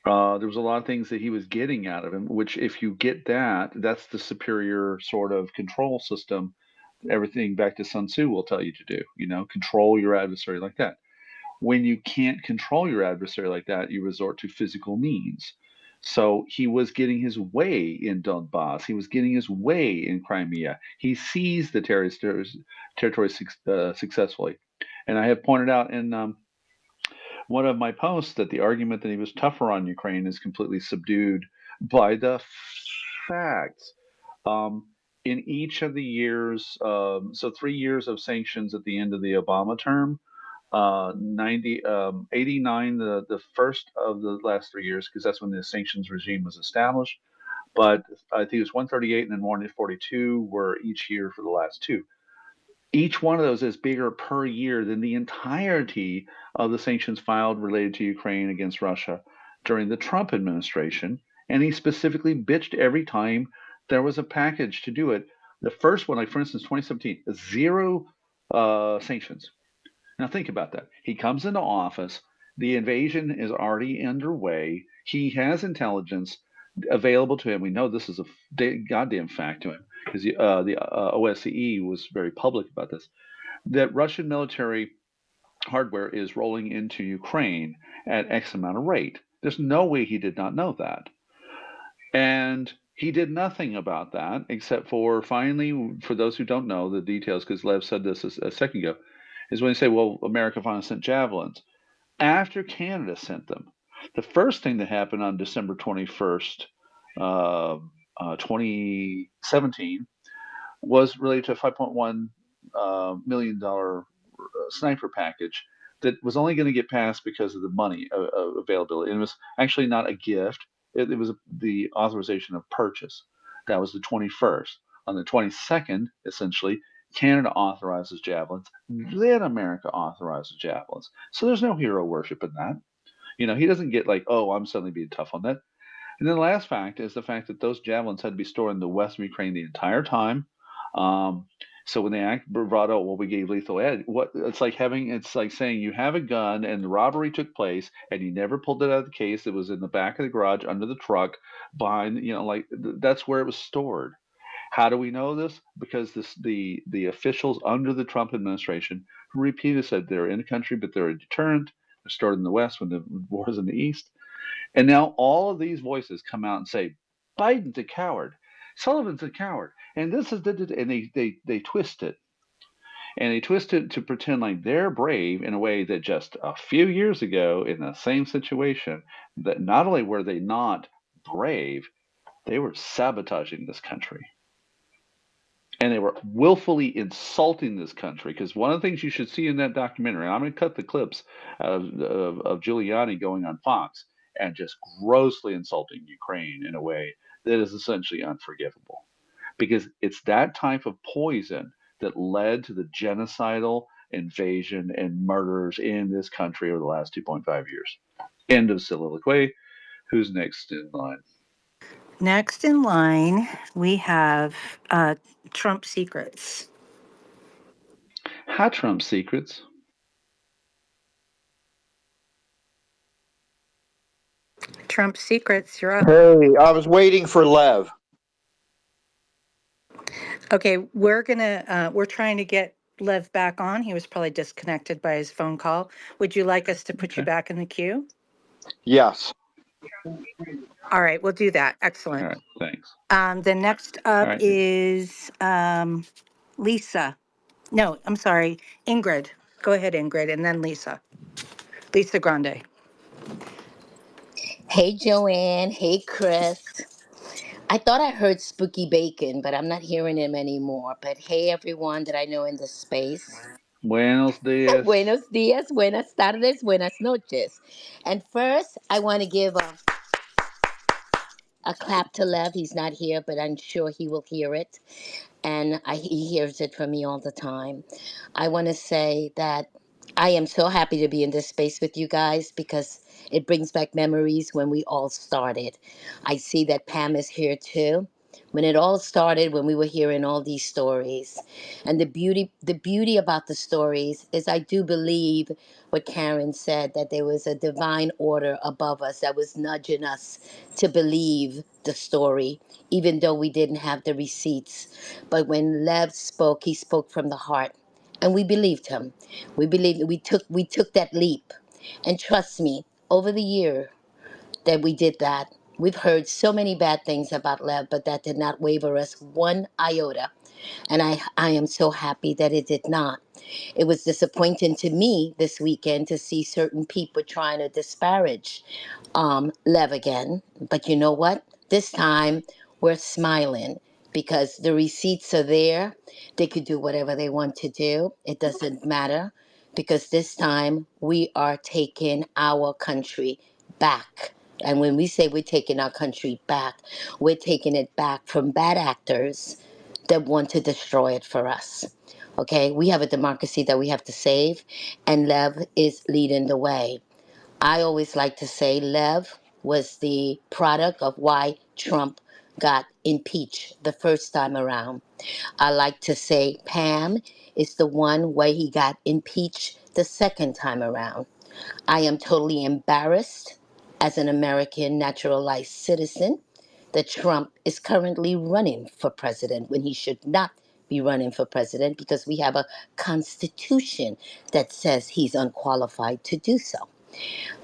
there was a lot of things that he was getting out of him, which if you get that, that's the superior sort of control system. Everything back to Sun Tzu will tell you to do, control your adversary like that. When you can't control your adversary like that, you resort to physical means. So he was getting his way in Donbass. He was getting his way in Crimea. He seized the territory successfully. And I have pointed out in one of my posts that the argument that he was tougher on Ukraine is completely subdued by the facts. Um, in each of the years, so 3 years of sanctions at the end of the Obama term, 89, the first of the last 3 years, because that's when the sanctions regime was established. But I think it was 138 and then 142 were each year for the last two. Each one of those is bigger per year than the entirety of the sanctions filed related to Ukraine against Russia during the Trump administration. And he specifically bitched every time there was a package to do it. The first one, like for instance, 2017, zero sanctions. Now think about that. He comes into office, the invasion is already underway. He has intelligence available to him. We know this is a goddamn fact to him because the OSCE was very public about this. That Russian military hardware is rolling into Ukraine at X amount of rate. There's no way he did not know that. And he did nothing about that except for finally, for those who don't know the details, because Lev said this a second ago, is when they say, well, America finally sent javelins. After Canada sent them, the first thing that happened on December 21st, 2017, was related to a $5.1 million sniper package that was only going to get passed because of the money availability. And it was actually not a gift. It was the authorization of purchase. That was the 21st. On the 22nd, essentially, Canada authorizes javelins. Then America authorizes javelins. So there's no hero worship in that. He doesn't get like, oh, I'm suddenly being tough on that. And then the last fact is the fact that those javelins had to be stored in the west of Ukraine the entire time. Um, so when they act bravado, well, we gave lethal aid. It's like saying you have a gun and the robbery took place and you never pulled it out of the case. It was in the back of the garage under the truck behind. That's where it was stored. How do we know this? Because the officials under the Trump administration repeatedly said they're in the country, but they're a deterrent. They're stored in the west when the war's in the east. And now all of these voices come out and say, Biden's a coward, Sullivan's a coward, and this is and they twist it. And they twist it to pretend like they're brave in a way that just a few years ago in the same situation, that not only were they not brave, they were sabotaging this country. And they were willfully insulting this country. Because one of the things you should see in that documentary, I'm going to cut the clips of Giuliani going on Fox and just grossly insulting Ukraine in a way that is essentially unforgivable. Because it's that type of poison that led to the genocidal invasion and murders in this country over the last 2.5 years. End of soliloquy. Who's next in line? Next in line, we have Trump secrets. Hi, Trump secrets. Trump secrets, you're up. Hey, I was waiting for Lev. Okay, we're trying to get Lev back on. He was probably disconnected by his phone call. Would you like us to put you back in the queue? Yes. All right, we'll do that. All Excellent. right, thanks. The next All up right. is Lisa. No, I'm sorry, Ingrid. Go ahead, Ingrid, and then Lisa. Lisa Grande. Hey, Joanne. Hey, Chris. I thought I heard Spooky Bacon, but I'm not hearing him anymore. But hey, everyone that I know in this space. Buenos dias. Buenos dias, buenas tardes, buenas noches. And first, I want to give a clap to Lev. He's not here, but I'm sure he will hear it. And he hears it from me all the time. I want to say that I am so happy to be in this space with you guys because it brings back memories when we all started. I see that Pam is here too. When it all started, when we were hearing all these stories, and the beauty about the stories is I do believe what Karen said, that there was a divine order above us that was nudging us to believe the story, even though we didn't have the receipts. But when Lev spoke, he spoke from the heart, and we believed him. We took that leap, and trust me, over the year that we did that, we've heard so many bad things about Lev, but that did not waver us one iota. And I am so happy that it did not. It was disappointing to me this weekend to see certain people trying to disparage Lev again. But you know what? This time we're smiling because the receipts are there. They could do whatever they want to do. It doesn't matter because this time we are taking our country back. And when we say we're taking our country back, we're taking it back from bad actors that want to destroy it for us. Okay, we have a democracy that we have to save, and Lev is leading the way. I always like to say Lev was the product of why Trump got impeached the first time around. I like to say Pam is the one way he got impeached the second time around. I am totally embarrassed as an American naturalized citizen that Trump is currently running for president when he should not be running for president because we have a constitution that says he's unqualified to do so.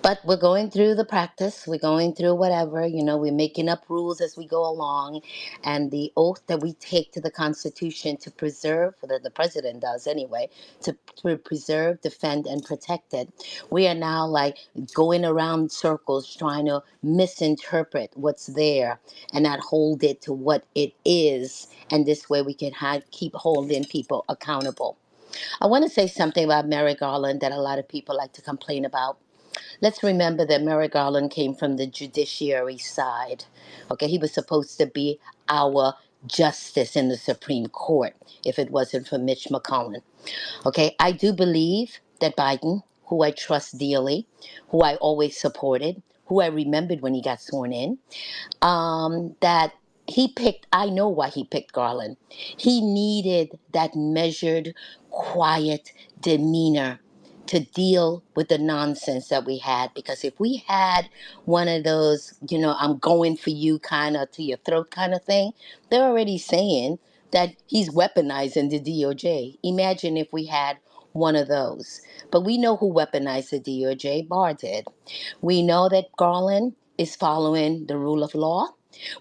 But we're going through the practice. We're going through whatever, we're making up rules as we go along. And the oath that we take to the Constitution to preserve, that the president does anyway, to preserve, defend, and protect it. We are now like going around circles trying to misinterpret what's there and not hold it to what it is. And this way we can keep holding people accountable. I want to say something about Merrick Garland that a lot of people like to complain about. Let's remember that Merrick Garland came from the judiciary side. Okay, he was supposed to be our justice in the Supreme Court if it wasn't for Mitch McConnell. Okay, I do believe that Biden, who I trust dearly, who I always supported, who I remembered when he got sworn in, that I know why he picked Garland. He needed that measured, quiet demeanor to deal with the nonsense that we had. Because if we had one of those, I'm going for you kind of to your throat kind of thing, they're already saying that he's weaponizing the DOJ. Imagine if we had one of those. But we know who weaponized the DOJ. Barr did. We know that Garland is following the rule of law.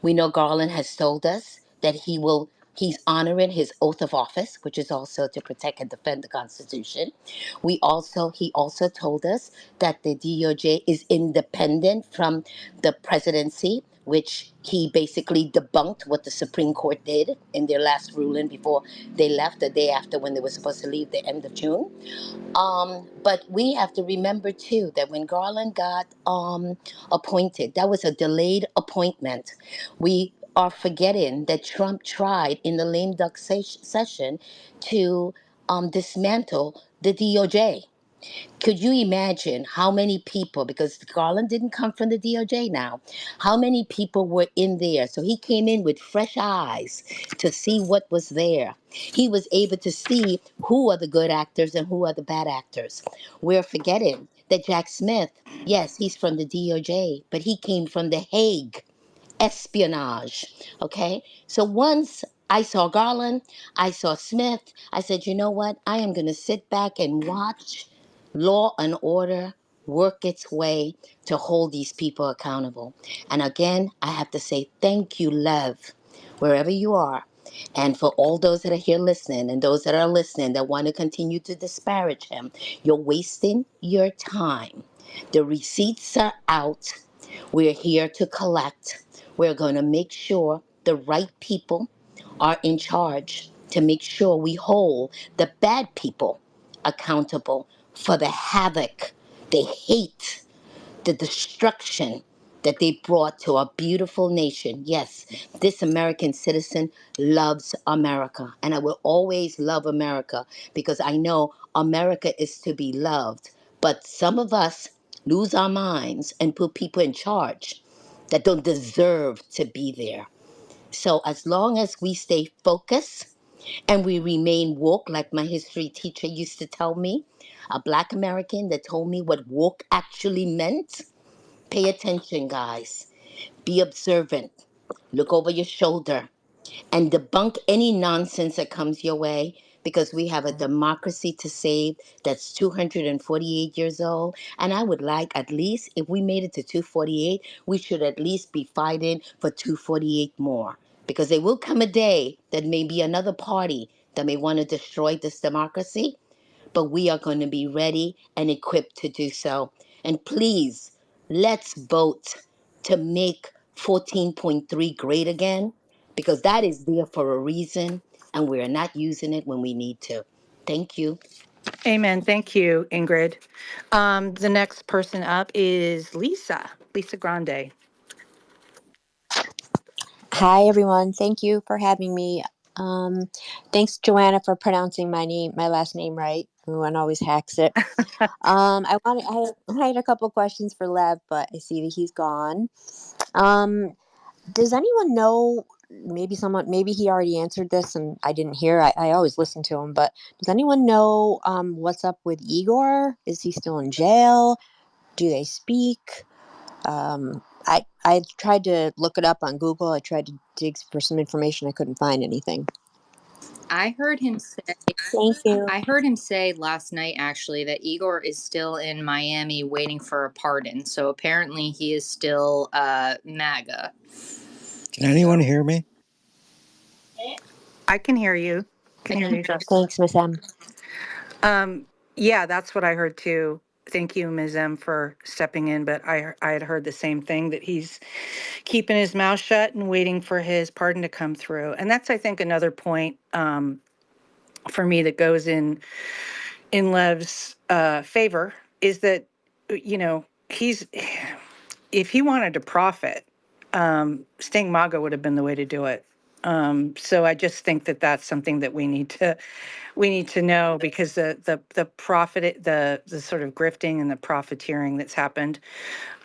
We know Garland has told us that he's honoring his oath of office, which is also to protect and defend the Constitution. He also told us that the DOJ is independent from the presidency, which he basically debunked what the Supreme Court did in their last ruling before they left the day after when they were supposed to leave the end of June. But we have to remember too that when Garland got appointed, that was a delayed appointment. We are forgetting that Trump tried in the lame duck session to dismantle the DOJ. Could you imagine how many people, because Garland didn't come from the DOJ now, how many people were in there? So he came in with fresh eyes to see what was there. He was able to see who are the good actors and who are the bad actors. We're forgetting that Jack Smith, yes, he's from the DOJ, but he came from The Hague espionage. Okay? So once I saw Garland, I saw Smith, I said, you know what? I am going to sit back and watch Law and Order work its way to hold these people accountable. And again, I have to say thank you, Lev, wherever you are. And for all those that are here listening and those that are listening that want to continue to disparage him, you're wasting your time. The receipts are out. We're here to collect. We're going to make sure the right people are in charge to make sure we hold the bad people accountable for the havoc, the hate, the destruction that they brought to our beautiful nation. Yes, this American citizen loves America, and I will always love America because I know America is to be loved. But some of us lose our minds and put people in charge that don't deserve to be there. So as long as we stay focused and we remain woke, like my history teacher used to tell me, a black American that told me what woke actually meant. Pay attention, guys. Be observant. Look over your shoulder and debunk any nonsense that comes your way because we have a democracy to save that's 248 years old. And I would like, at least, if we made it to 248, we should at least be fighting for 248 more. Because there will come a day that may be another party that may want to destroy this democracy, but we are going to be ready and equipped to do so. And please, let's vote to make 14.3 great again, because that is there for a reason, and we're not using it when we need to. Thank you. Amen. Thank you, Ingrid. The next person up is Lisa Grande. Hi, everyone. Thank you for having me. Thanks, Joanna, for pronouncing my last name right. Everyone always hacks it. I had a couple questions for Lev, but I see that he's gone. Does anyone know? Maybe he already answered this and I didn't hear. I always listen to him, but does anyone know what's up with Igor? Is he still in jail? Do they speak? I tried to look it up on Google. I tried to dig for some information. I couldn't find anything. I heard him say Thank you. I heard him say last night actually that Igor is still in Miami waiting for a pardon. So apparently he is still MAGA. Can anyone hear me? I can hear you. Can hear you, Justin. Thanks, Miss M. Yeah, that's what I heard too. Thank you, Ms. M, for stepping in. But I had heard the same thing, that he's keeping his mouth shut and waiting for his pardon to come through. And that's, I think, another point for me that goes in Lev's favor, is that, if he wanted to profit, staying MAGA would have been the way to do it. So I just think that that's something that we need to know, because the profit, the sort of grifting and the profiteering that's happened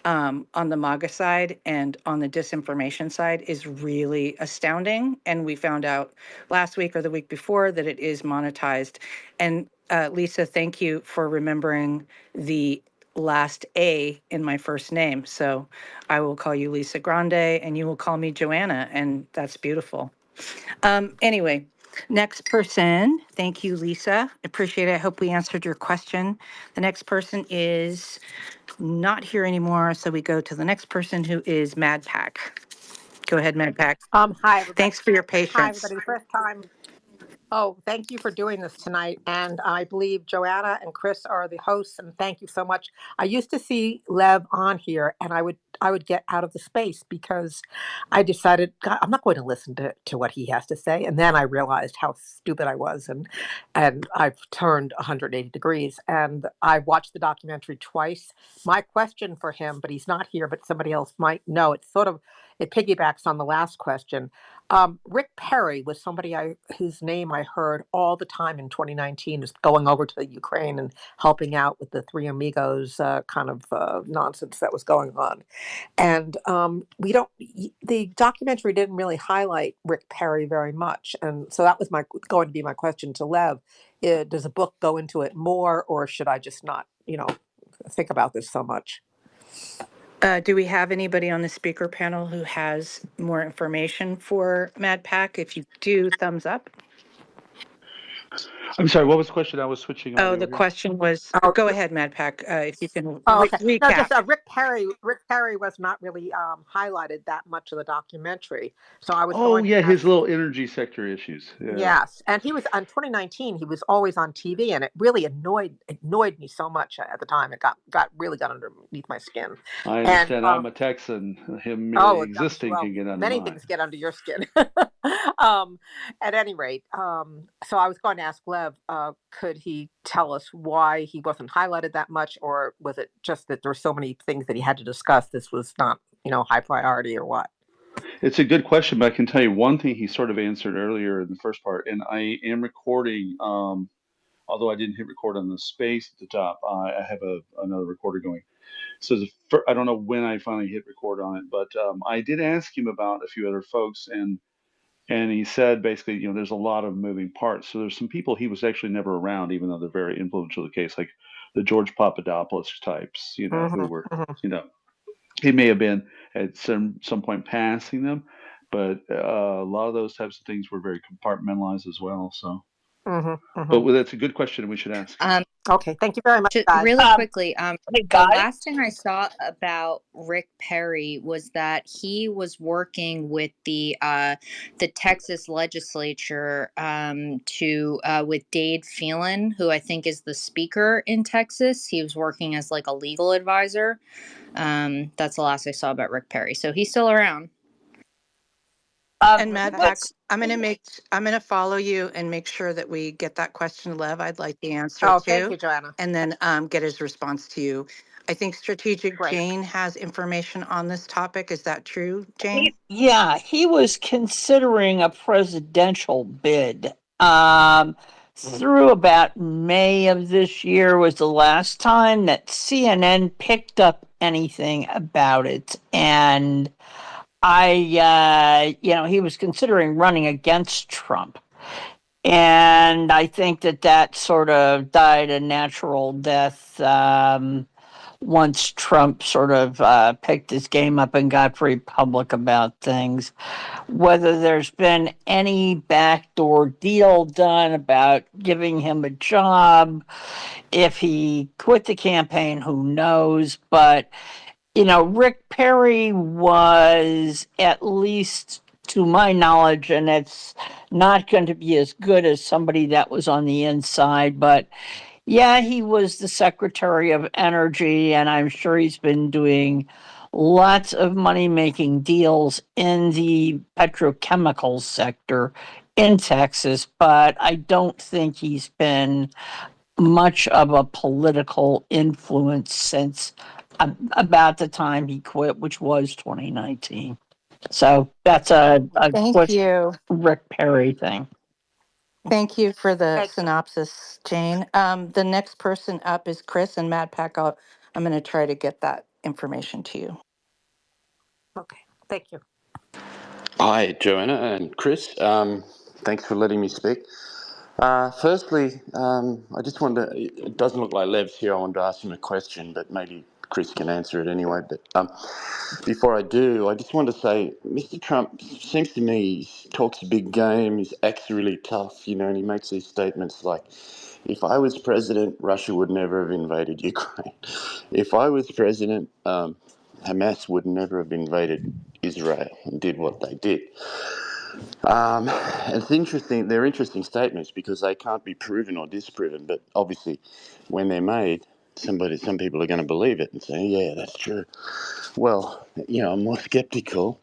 on the MAGA side and on the disinformation side is really astounding. And we found out last week or the week before that it is monetized. And Lisa, thank you for remembering the last A in my first name. So I will call you Lisa Grande and you will call me Joanna, and that's beautiful. Anyway, next person. Thank you, Lisa. Appreciate it. I hope we answered your question. The next person is not here anymore, so we go to the next person, who is Mad Pack. Go ahead, Mad Pack. Hi, everybody. Thanks for your Hi, patience. everybody. First time. Oh, thank you for doing this tonight. And I believe Joanna and Chris are the hosts, and thank you so much. I used to see Lev on here, and I would get out of the space because I decided, God, I'm not going to listen to what he has to say. And then I realized how stupid I was, and I've turned 180 degrees. And I watched the documentary twice. My question for him, but he's not here, but somebody else might know. It piggybacks on the last question. Rick Perry was somebody whose name I heard all the time in 2019, was going over to the Ukraine and helping out with the Three Amigos kind of nonsense that was going on. And the documentary didn't really highlight Rick Perry very much. And so that was going to be my question to Lev. Does a book go into it more, or should I just not, think about this so much? Do we have anybody on the speaker panel who has more information for Mad Pack? If you do, thumbs up. I'm sorry. What was the question? I was switching Oh, audio the here. question was, Oh, go ahead, Madpak, if you can oh, okay. No, recap. just Rick Perry. Rick Perry was not really highlighted that much of the documentary. So I was Oh going to yeah, ask. his little energy sector issues. Yeah, Yes, and he was on 2019. He was always on TV, and it really annoyed me so much at the time. It got underneath my skin, I and understand. I'm a Texan. Him merely oh, existing well, can get under many mine. things get under your skin. um, at any rate, so I was going to ask Lev, could he tell us why he wasn't highlighted that much, or was it just that there were so many things that he had to discuss? This was not, high priority, or what? It's a good question, but I can tell you one thing he sort of answered earlier in the first part, and I am recording. Although I didn't hit record on the space at the top, I have another recorder going. So I don't know when I finally hit record on it, but I did ask him about a few other folks, and he said basically, there's a lot of moving parts. So there's some people he was actually never around, even though they're very influential in the case, like the George Papadopoulos types, who Hmm. were, Hmm. he may have been at some point passing them, but a lot of those types of things were very compartmentalized as well. So, Hmm. Hmm. but that's a good question, and we should ask him. Okay, thank you very much, guys. Really quickly, Hey the guys. last thing I saw about Rick Perry was that he was working with the Texas legislature with Dade Phelan, who I think is the speaker in Texas. He was working as like a legal advisor. That's the last I saw about Rick Perry. So he's still around. And Okay. Madpak, I'm gonna follow you and make sure that we get that question, Lev. I'd like the answer Oh, thank too, you, Joanna. and then get his response to you. I think Strategic Great. Jane has information on this topic. Is that true, Jane? Yeah, he was considering a presidential bid. Through about May of this year was the last time that CNN picked up anything about it. And he was considering running against Trump. And I think that sort of died a natural death once Trump sort of picked his game up and got very public about things. Whether there's been any backdoor deal done about giving him a job, if he quit the campaign, who knows? But, Rick Perry was, at least to my knowledge, and it's not going to be as good as somebody that was on the inside, but yeah, he was the Secretary of Energy, and I'm sure he's been doing lots of money making deals in the petrochemical sector in Texas, but I don't think he's been much of a political influence since about the time he quit, which was 2019. So that's a Thank quick you. Rick Perry thing. Thank you for the Thank you. synopsis, Jane. The next person up is Chris and Madpak. I'm going to try to get that information to you. Okay, thank you. Hi, Joanna and Chris. Thanks for letting me speak. Firstly, I just wanted to, it doesn't look like Lev's here. I wanted to ask him a question, but maybe Chris can answer it anyway. But before I do, I just want to say Mr. Trump seems to me he talks a big game, he acts really tough, and he makes these statements like, if I was president, Russia would never have invaded Ukraine. If I was president, Hamas would never have invaded Israel and did what they did. It's interesting. They're interesting statements because they can't be proven or disproven. But obviously, when they're made, some people are going to believe it and say, "Yeah, that's true." Well, I'm more skeptical.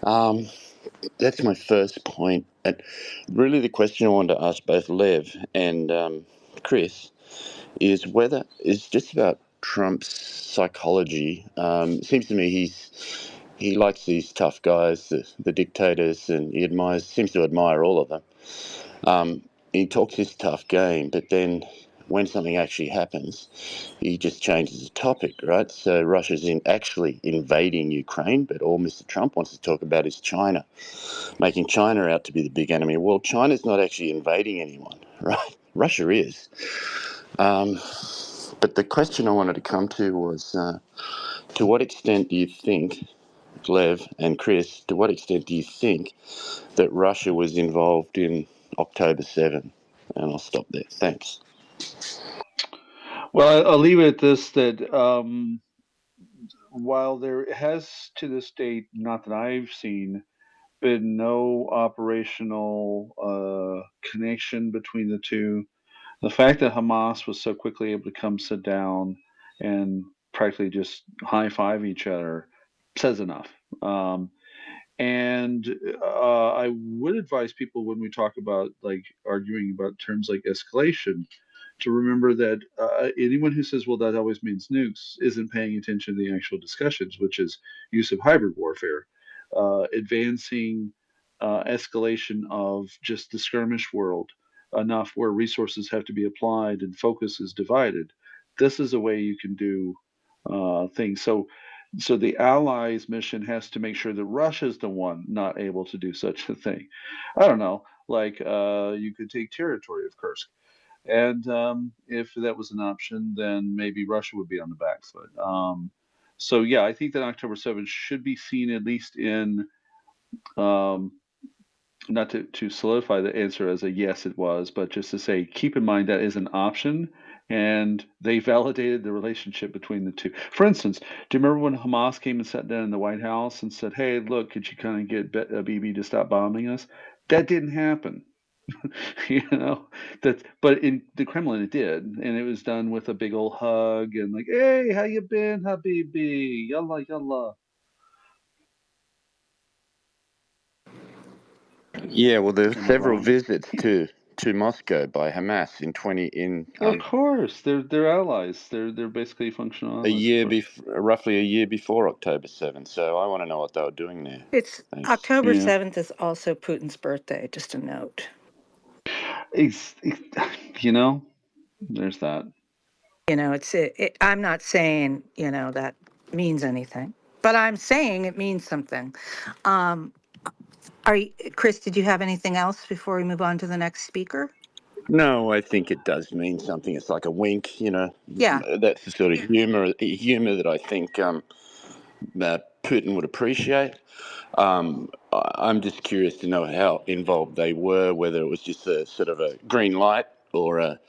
That's my first point. And really, the question I wanted to ask both Lev and Chris is just about Trump's psychology. It seems to me he likes these tough guys, the dictators, and he seems to admire all of them. He talks his tough game, but then when something actually happens, he just changes the topic, right? So Russia's actually invading Ukraine, but all Mr. Trump wants to talk about is China, making China out to be the big enemy. Well, China's not actually invading anyone, right? Russia is. But the question I wanted to come to was, to what extent do you think, Lev and Chris, to what extent do you think that Russia was involved in October 7? And I'll stop there. Thanks. Well, I'll leave it at this: that while there has to this date, not that I've seen, been no operational connection between the two, the fact that Hamas was so quickly able to come sit down and practically just high five each other says enough. And I would advise people when we talk about like arguing about terms like escalation to remember that anyone who says, well, that always means nukes isn't paying attention to the actual discussions, which is use of hybrid warfare, advancing escalation of just the skirmish world enough where resources have to be applied and focus is divided. This is a way you can do things. So the Allies' mission has to make sure that Russia's the one not able to do such a thing. I don't know, like you could take territory of Kursk, and if that was an option, then maybe Russia would be on the back foot. So yeah, I think that October 7th should be seen at least in um, not to solidify the answer as a yes, it was, but just to say, keep in mind that is an option, and they validated the relationship between the two. For instance, do you remember when Hamas came and sat down in the White House and said, "Hey, look, could you kind of get Bibi to stop bombing us?" That didn't happen. You know, but in the Kremlin it did, and it was done with a big old hug and like, "Hey, how you been, Habibi? Yalla, yalla." Yeah, well, there were Am I several wrong? visits to Moscow by Hamas in Of course, they're allies. They're basically functional a allies, of year course. roughly a year before October 7th. So I want to know what they were doing there. It's Thanks. October Yeah, 7th is also Putin's birthday, just a note. it's you know, there's that. I'm not saying, that means anything, but I'm saying it means something. Um, Chris, did you have anything else before we move on to the next speaker? No, I think it does mean something. It's like a wink, Yeah. That's the sort of humor that I think that Putin would appreciate. I'm just curious to know how involved they were, whether it was just a sort of a green light or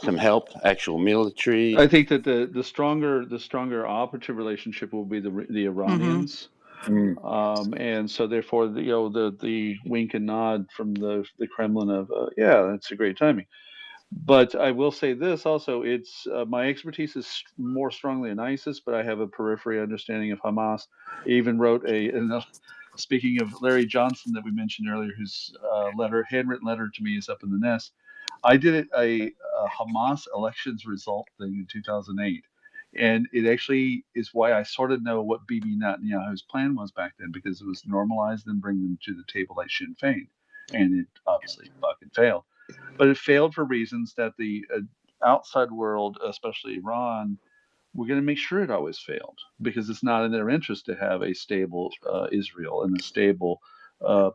some help, actual military. I think that the stronger operative relationship will be the Mm-hmm. Iranians, Mm. and so therefore the wink and nod from the Kremlin of yeah, that's a great timing. But I will say this also: it's my expertise is more strongly in ISIS, but I have a periphery understanding of Hamas. I even wrote speaking of Larry Johnson that we mentioned earlier, whose handwritten letter to me is up in the nest. I did a Hamas elections result thing in 2008. And it actually is why I sort of know what Bibi Netanyahu's plan was back then, because it was normalize them, bring them to the table like Sinn Féin. And it obviously fucking failed. But it failed for reasons that the outside world, especially Iran, we're going to make sure it always failed, because it's not in their interest to have a stable Israel and a stable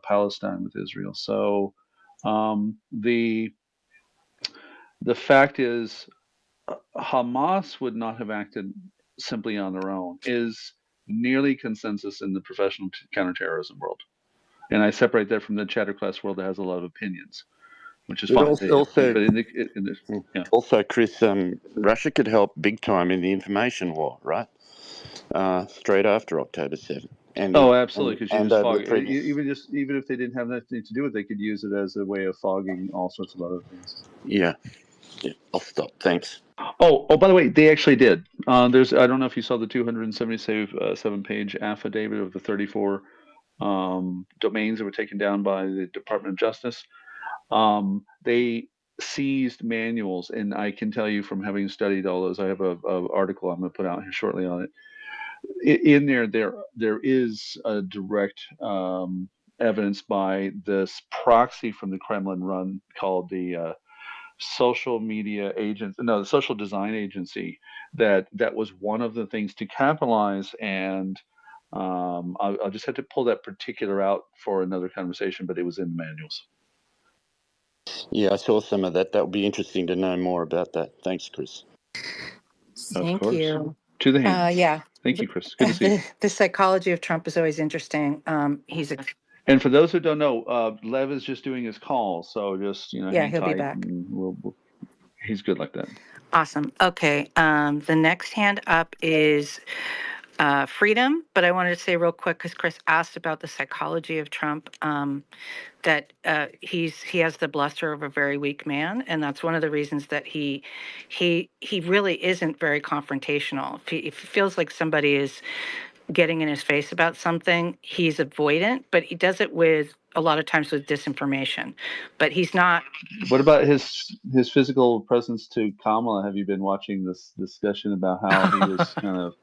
Palestine with Israel. So the fact is, Hamas would not have acted simply on their own. Is nearly consensus in the professional counterterrorism world, and I separate that from the chatter class world that has a lot of opinions, which is But fine. also, But in the yeah. also, Chris, Russia could help big time in the information war, right? Straight after October 7th, Oh, absolutely, because you and just over the fog previous. even if they didn't have nothing to do with it, they could use it as a way of fogging all sorts of other things. Yeah, yeah. I'll stop. Thanks. Oh, by the way, they actually did. I don't know if you saw the 277-page affidavit of the 34 domains that were taken down by the Department of Justice. They seized manuals, and I can tell you from having studied all those, I have a article I'm going to put out here shortly on it. In there is a direct evidence by this proxy from the Kremlin run called the social media agents no the social design agency, that was one of the things to capitalize. And I'll just have to pull that particular out for another conversation, but it was in the manuals. Yeah, I saw some of that. That would be interesting to know more about that. Thanks, Chris. Of Thank course. you. To the hands. Yeah. Thank you, Chris. Good to see you. The psychology of Trump is always interesting. And for those who don't know, Lev is just doing his calls, so just Yeah, hang he'll be tight, back. and he's good like that. Awesome. Okay. The next hand up is Freedom, but I wanted to say real quick because Chris asked about the psychology of Trump. That he has the bluster of a very weak man, and that's one of the reasons that he really isn't very confrontational. If he feels like somebody is getting in his face about something, he's avoidant, but he does it with a lot of times with disinformation. But he's not. What about his physical presence to Kamala? Have you been watching this discussion about how he was kind of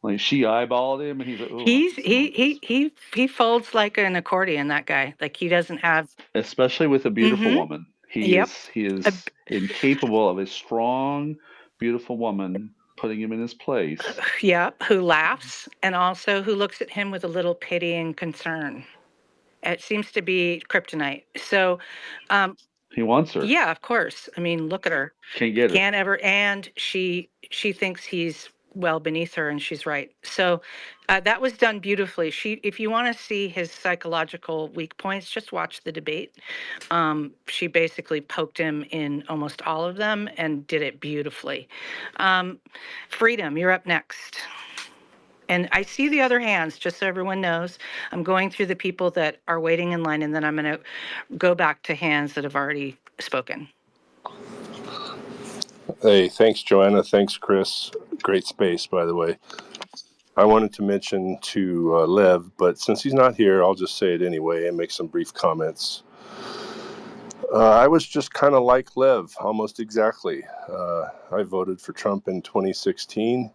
like she eyeballed him, and he's like, "Oh, He's he folds like an accordion. That guy, like he doesn't have. especially with a beautiful Mm-hmm. woman. He Yep. is incapable of a strong, beautiful woman putting him in his place. Yep. Who laughs and also who looks at him with a little pity and concern. It seems to be kryptonite. So, He wants her. yeah, of course. I mean, look at her. Can't get her. Can't ever. And she thinks he's well beneath her, and she's right. So that was done beautifully. If you want to see his psychological weak points, just watch the debate. She basically poked him in almost all of them and did it beautifully. Freedom, you're up next. And I see the other hands, just so everyone knows. I'm going through the people that are waiting in line, and then I'm going to go back to hands that have already spoken. Hey, thanks, Joanna. Thanks, Chris. Great space, by the way. I wanted to mention to Lev, but since he's not here, I'll just say it anyway and make some brief comments. I was just kind of like Lev, almost exactly. I voted for Trump in 2016.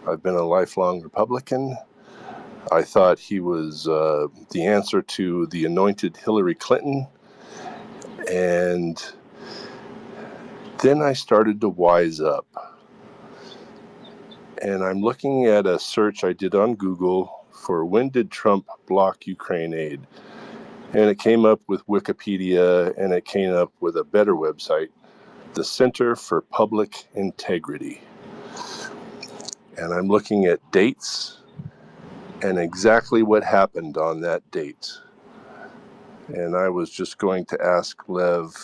I've been a lifelong Republican. I thought he was the answer to the anointed Hillary Clinton. And then I started to wise up. And I'm looking at a search I did on Google for when did Trump block Ukraine aid? And it came up with Wikipedia, and it came up with a better website, the Center for Public Integrity. And I'm looking at dates and exactly what happened on that date. And I was just going to ask Lev,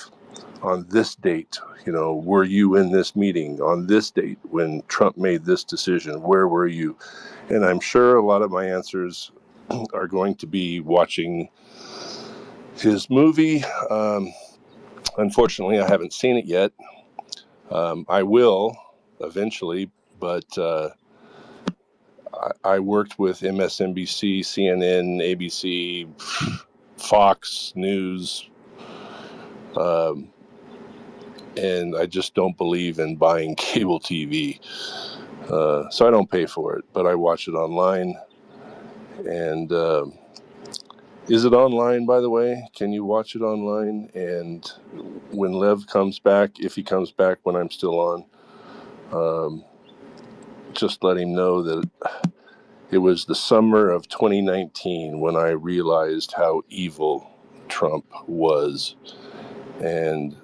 on this date, were you in this meeting on this date when Trump made this decision? Where were you? And I'm sure a lot of my answers are going to be watching his movie. Unfortunately, I haven't seen it yet. I will eventually, but I worked with MSNBC, CNN, ABC, Fox News, and I just don't believe in buying cable TV. So I don't pay for it, but I watch it online. And is it online, by the way? Can you watch it online? And when Lev comes back, if he comes back when I'm still on, just let him know that it was the summer of 2019 when I realized how evil Trump was. And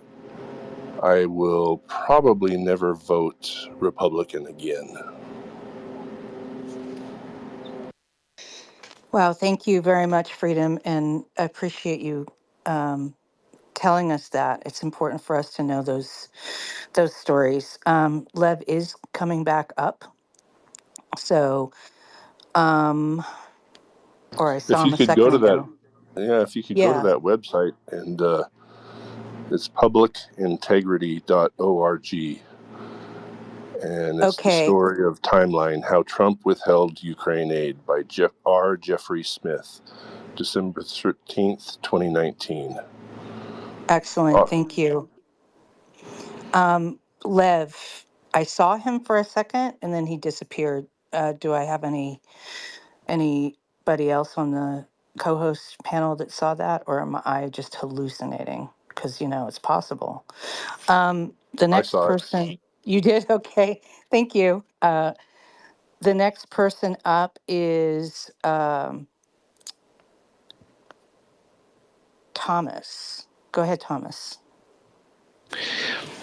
I will probably never vote Republican again. Wow, thank you very much, Freedom, and I appreciate you telling us that. It's important for us to know those stories. Lev is coming back up, so or I saw If him you a could go second to that, ago. if you could go to Yeah. that website, and it's publicintegrity.org. And it's the Okay. story of timeline, how Trump withheld Ukraine aid by Jeffrey Smith, December 13th, 2019. Excellent. Thank you. Lev, I saw him for a second and then he disappeared. Do I have anybody else on the co-host panel that saw that, or am I just hallucinating? Because it's possible. The I next saw it. person, you did? Okay. Thank you. The next person up is Thomas. Go ahead, Thomas.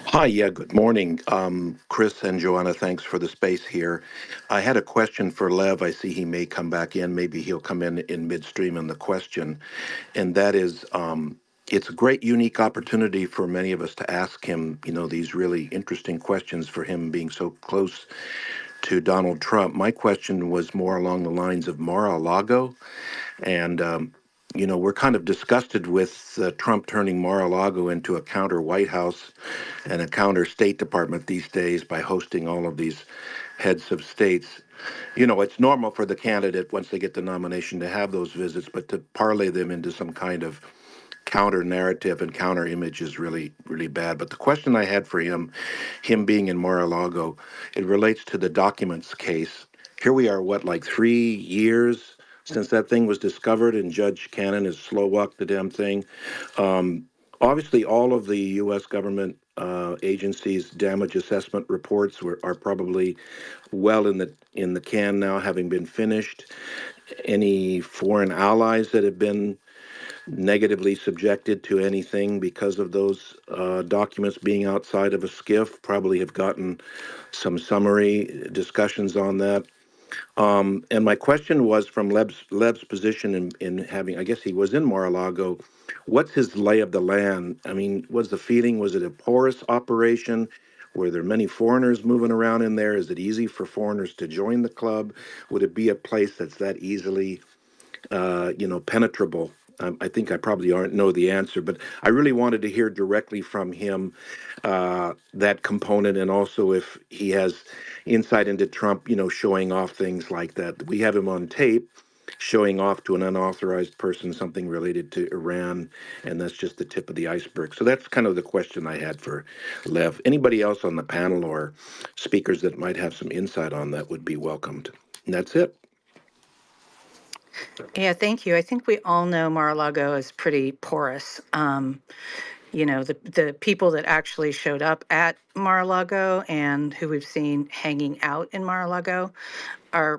Hi, yeah, good morning. Chris and Joanna, thanks for the space here. I had a question for Lev. I see he may come back in. Maybe he'll come in midstream in the question. And that is, it's a great, unique opportunity for many of us to ask him, these really interesting questions for him being so close to Donald Trump. My question was more along the lines of Mar-a-Lago. And, we're kind of disgusted with Trump turning Mar-a-Lago into a counter White House and a counter State Department these days by hosting all of these heads of states. It's normal for the candidate, once they get the nomination, to have those visits, but to parlay them into some kind of counter narrative and counter image is really, really bad. But the question I had for him being in Mar-a-Lago, it relates to the documents case. Here we are, what, like 3 years since that thing was discovered, and Judge Cannon has slow walked the damn thing. Obviously, all of the U.S. government agencies' damage assessment reports are probably well in the can now, having been finished. Any foreign allies that have been negatively subjected to anything because of those documents being outside of a skiff probably have gotten some summary discussions on that. And my question was from Leb's position in having, I guess he was in Mar-a-Lago. What's his lay of the land? I mean, was the feeling, was it a porous operation? Were there many foreigners moving around in there? Is it easy for foreigners to join the club? Would it be a place that's that easily penetrable? I think I probably aren't know the answer, but I really wanted to hear directly from him that component, and also if he has insight into Trump, showing off things like that. We have him on tape showing off to an unauthorized person something related to Iran, and that's just the tip of the iceberg. So that's kind of the question I had for Lev. Anybody else on the panel or speakers that might have some insight on that would be welcomed. And that's it. Yeah, thank you. I think we all know Mar-a-Lago is pretty porous. The people that actually showed up at Mar-a-Lago and who we've seen hanging out in Mar-a-Lago are,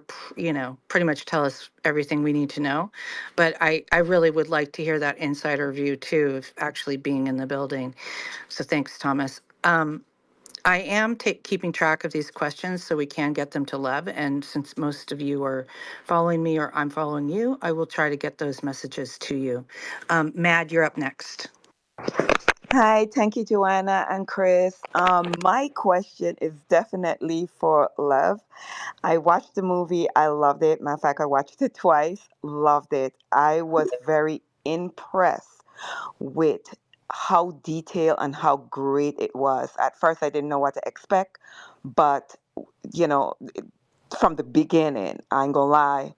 pretty much tell us everything we need to know. But I really would like to hear that insider view too, of actually being in the building. So thanks, Thomas. I am keeping track of these questions so we can get them to Lev. And since most of you are following me or I'm following you, I will try to get those messages to you. Mad, you're up next. Hi, thank you, Joanna and Chris. My question is definitely for Lev. I watched the movie. I loved it. Matter of fact, I watched it twice. Loved it. I was very impressed with how detailed and how great it was. At first, I didn't know what to expect, but you know, from the beginning, I ain't gonna lie,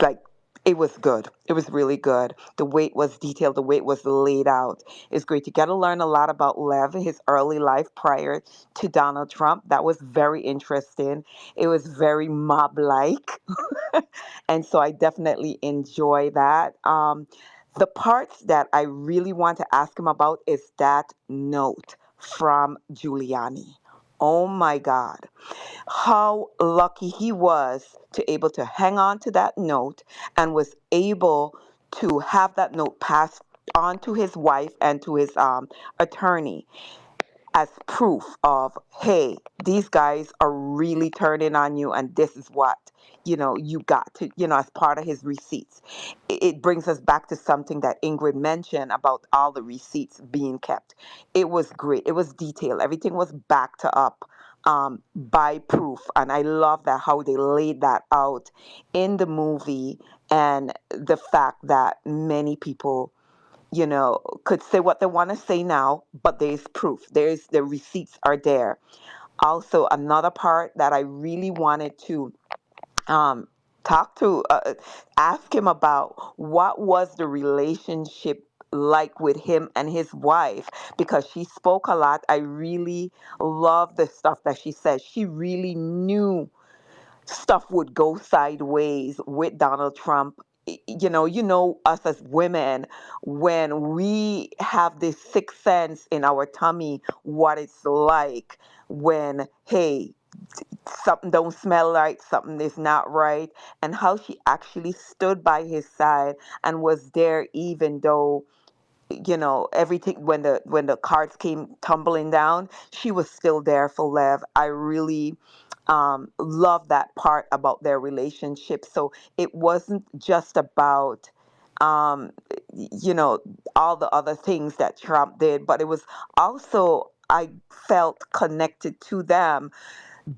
like it was good. It was really good. The way it was detailed, the way it was laid out. It's great. You got to learn a lot about Lev, his early life prior to Donald Trump. That was very interesting. It was very mob-like, and so I definitely enjoy that. The parts that I really want to ask him about is that note from Giuliani. Oh my God, how lucky he was to able to hang on to that note and was able to have that note passed on to his wife and to his attorney as proof of, hey, these guys are really turning on you, and this is what you got to, as part of his receipts. It brings us back to something that Ingrid mentioned about all the receipts being kept. It was great. It was detailed. Everything was backed up by proof, and I love that how they laid that out in the movie, and the fact that many people could say what they want to say now, but there's proof. The receipts are there. Also, another part that I really wanted to um, talk to, ask him about, what was the relationship like with him and his wife, because she spoke a lot. I really love the stuff that she said. She really knew stuff would go sideways with Donald Trump. You know us as women, when we have this sixth sense in our tummy, what it's like when, hey, something don't smell right, something is not right, and how she actually stood by his side and was there even though everything, when the cards came tumbling down, she was still there for Lev. I really love that part about their relationship. So it wasn't just about um, all the other things that Trump did, but it was also, I felt connected to them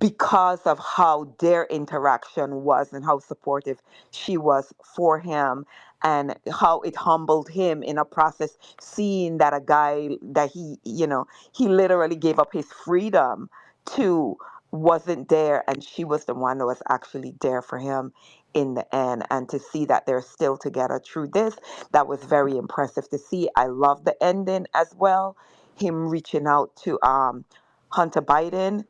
because of how their interaction was and how supportive she was for him, and how it humbled him in a process, seeing that a guy that he literally gave up his freedom to, wasn't there, and she was the one that was actually there for him in the end. And to see that they're still together through this, that was very impressive to see. I love the ending as well, him reaching out to Hunter Biden.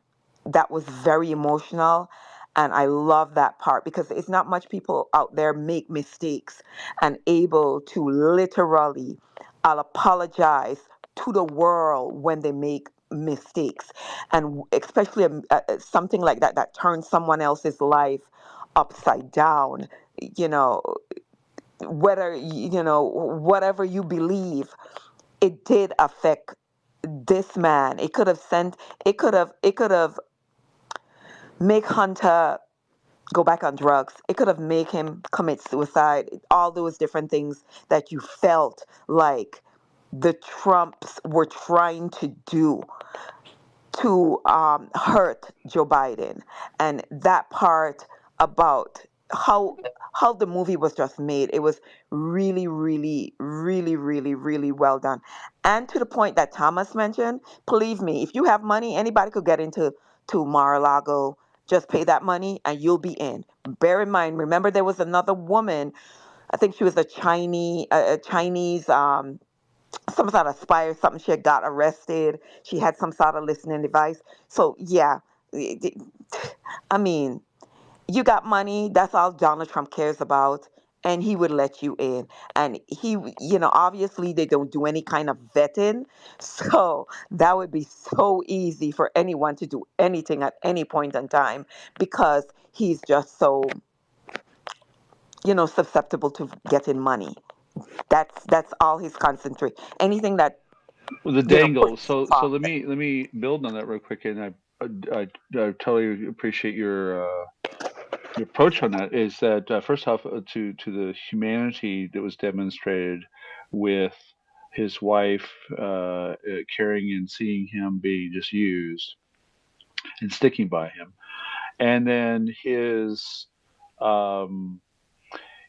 That was very emotional, and I love that part, because it's not much people out there make mistakes and able to literally, I'll apologize to the world when they make mistakes, and especially something like that that turns someone else's life upside down. you know Whether whatever you believe, it did affect this man. It could have make Hunter go back on drugs. It could have made him commit suicide. All those different things that you felt like the Trumps were trying to do to hurt Joe Biden, and that part about how how the movie was just made. It was really, really, really, really, really well done, and to the point that Thomas mentioned. Believe me, if you have money, anybody could get into Mar-a-Lago. Just pay that money, and you'll be in. Bear in mind, remember there was another woman. I think she was a Chinese. Some sort of spy or something. She had got arrested. She had some sort of listening device. So yeah, i- i- I mean, you got money. That's all Donald Trump cares about, and he would let you in. And obviously they don't do any kind of vetting, so that would be so easy for anyone to do anything at any point in time, because he's just so susceptible to getting money. That's all he's concentrate. Anything that The puts dangle. him So off. let me build on that real quick, and I totally appreciate your approach on that. Is that first off, to the humanity that was demonstrated with his wife caring and seeing him being just used and sticking by him, and then um,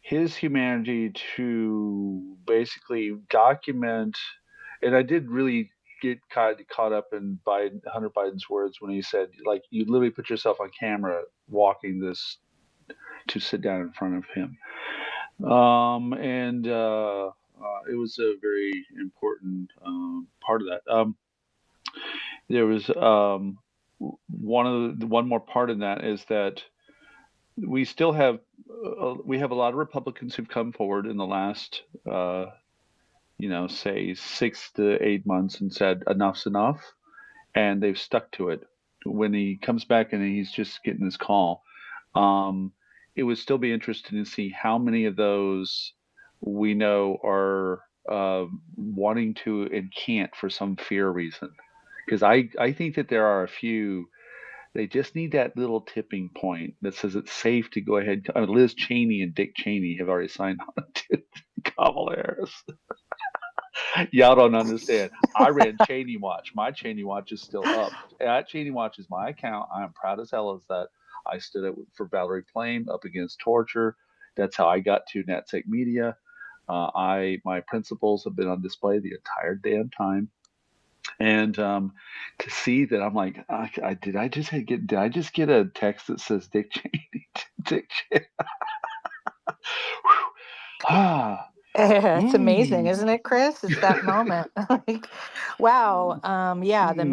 his humanity to basically document. And I did really get caught up in Hunter Biden's words when he said, like, you literally put yourself on camera walking this to sit down in front of him. And it was a very important part of that. There was one more part in that is that we still have we have a lot of Republicans who've come forward in the last say 6 to 8 months and said enough's enough, and they've stuck to it. When he comes back and he's just getting his call, um, it would still be interesting to see how many of those we know are wanting to and can't for some fear reason. Because I think that there are a few. They just need that little tipping point that says it's safe to go ahead. Liz Cheney and Dick Cheney have already signed on to Kamala Harris. Y'all don't understand. I ran Cheney Watch. My Cheney Watch is still up. At Cheney Watch is my account. I am proud as hell as that. I stood up for Valerie Plame up against torture. That's how I got to NatSecMedia. My principles have been on display the entire damn time. And to see that, I'm like, did I just get a text that says Dick Cheney? Dick Cheney. Ah, It's amazing, mm. isn't it, Chris? It's that moment. Like, wow. Yeah, the Mm.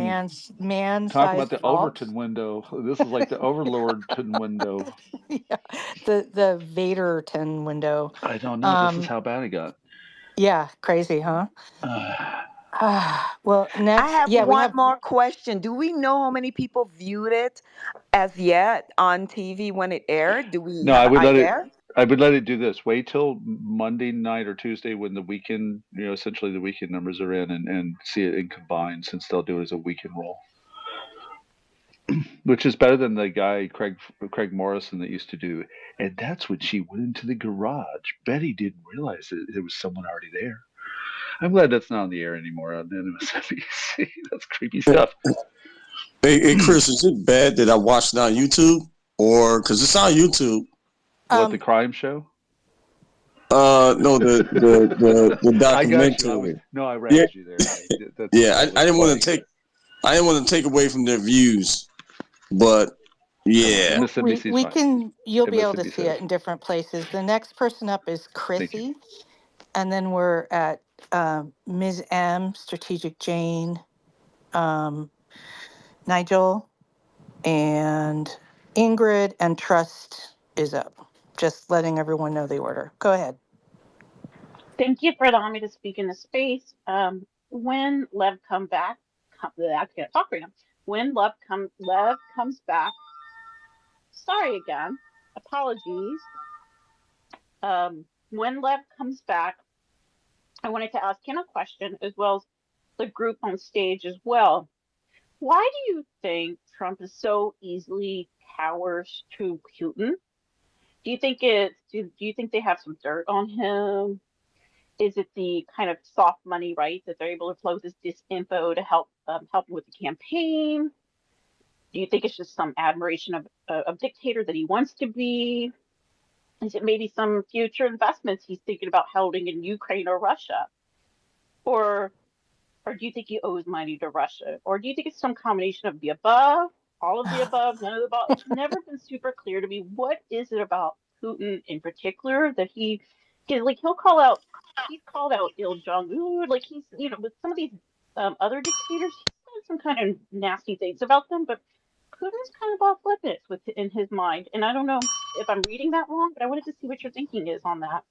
Talk about man-sized the vault. Overton window. This is like the Overlordton window. Yeah, the Vaderton window. I don't know. This is Um, how bad it got. yeah, crazy, huh? Uh, Well, I next, have yeah, we one have. more question. Do we know how many people viewed it as yet on TV when it aired? Do we no, have I an would let it. idea? I would let it do this. Wait till Monday night or Tuesday when the weekend, essentially the weekend numbers are in, and see it in combined, since they'll do it as a weekend roll, which is better than the guy Craig Morrison that used to do. And that's when she went into the garage. Betty didn't realize that there was someone already there. I'm glad that's not on the air anymore on MSNBC. That's creepy stuff. Hey, Chris, is it bad that I watched it on YouTube, or because it's on YouTube? What, the crime show? No, the I got you. documentary. I Yeah, razzed you there. yeah. That I was didn't want funny. to take. I didn't want to take away from their views, but Come on, yeah. MSNBC's fine. You'll be able to MSNBC see has it in different places. The next person up is Thank you. Chrissy, and then we're at Ms. M, Strategic Jane, Nigel, and Ingrid, and Trust is up. Just letting everyone know the order. Go ahead. Thank you for allowing me to speak in the space. When Lev come back, I can't talk right now. When Lev comes back. Sorry again. Apologies. When Lev comes back, I wanted to ask him a question as well as the group on stage as well. Why do you think Trump is so easily cowers to Putin? Do you think do you think they have some dirt on him? Is it the kind of soft money, right, that they're able to float this disinfo to help help with the campaign? Do you think it's just some admiration of a dictator that he wants to be? Is it maybe some future investments he's thinking about holding in Ukraine or Russia? Or do you think he owes money to Russia? Or do you think it's some combination of the above, all of the above, none of the above? It's never been super clear to me. What is it about Putin in particular that he'll call out, he's called out Il Jong Un, like he's, with some of these other dictators, he's said some kind of nasty things about them, but Putin's kind of off limits in his mind. And I don't know if I'm reading that wrong, but I wanted to see what your thinking is on that.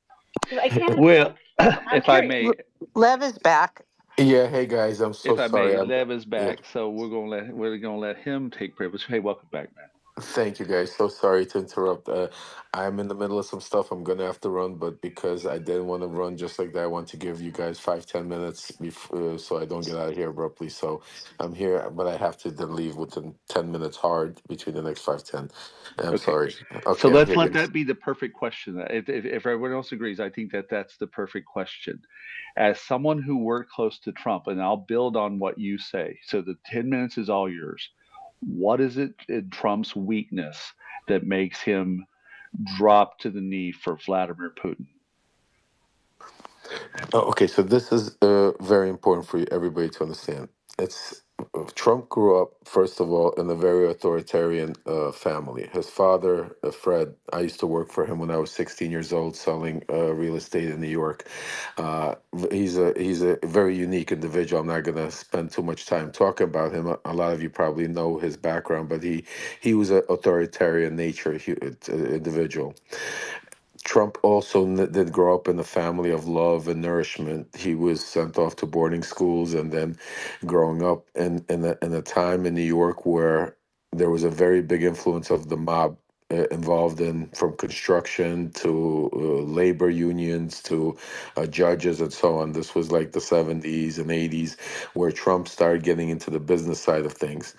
Because I can't just, Well, I'm if I curious. may, Lev is back. Yeah, hey guys, I'm so if I may, sorry. Lev is Yeah. back, so we're gonna let him take privilege. Hey, welcome back, man. Thank you guys. So sorry to interrupt. I'm in the middle of some stuff. I'm gonna have to run, but because I didn't want to run just like that, I want to give you guys 5-10 minutes before, so I don't get out of here abruptly. So I'm here, but I have to then leave within 10 minutes hard between the next 5-10. I'm Okay, sorry. so Okay, I'm let's here, let guys. that be the perfect question. If everyone else agrees, I think that's the perfect question. As someone who worked close to Trump, and I'll build on what you say. So the 10 minutes is all yours. What is it in Trump's weakness that makes him drop to the knee for Vladimir Putin? Oh, okay, so this is very important for everybody to understand. It's Trump grew up, first of all, in a very authoritarian family. His father, Fred, I used to work for him when I was 16 years old, selling real estate in New York. He's a very unique individual. I'm not going to spend too much time talking about him. A lot of you probably know his background, but he was an authoritarian nature individual. Trump also did grow up in a family of love and nourishment. He was sent off to boarding schools, and then growing up in a time in New York where there was a very big influence of the mob involved in, from construction to labor unions to judges and so on. This was like the 70s and 80s, where Trump started getting into the business side of things.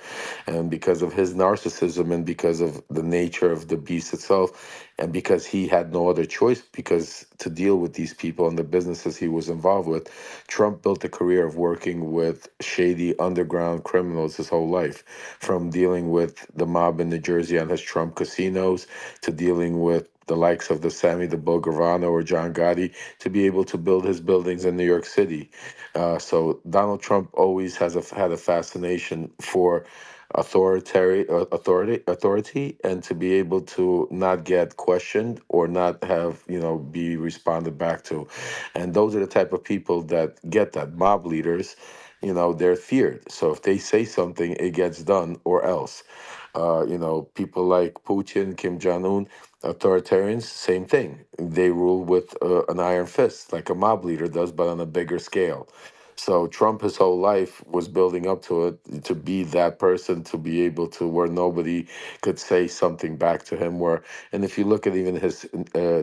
And because of his narcissism and because of the nature of the beast itself, and because he had no other choice, because to deal with these people and the businesses he was involved with, Trump built a career of working with shady underground criminals his whole life, from dealing with the mob in New Jersey on his Trump casinos to dealing with the likes of the Sammy the Bull Gravano or John Gotti, to be able to build his buildings in New York City. So Donald Trump always had a fascination for authority, and to be able to not get questioned or not have be responded back to. And those are the type of people that get that. Mob leaders, they're feared, so if they say something, it gets done, or else. People like Putin, Kim Jong-un, authoritarians, same thing. They rule with an iron fist, like a mob leader does, but on a bigger scale. So Trump, his whole life was building up to it, to be that person, to be able to where nobody could say something back to him. Where, and if you look at even his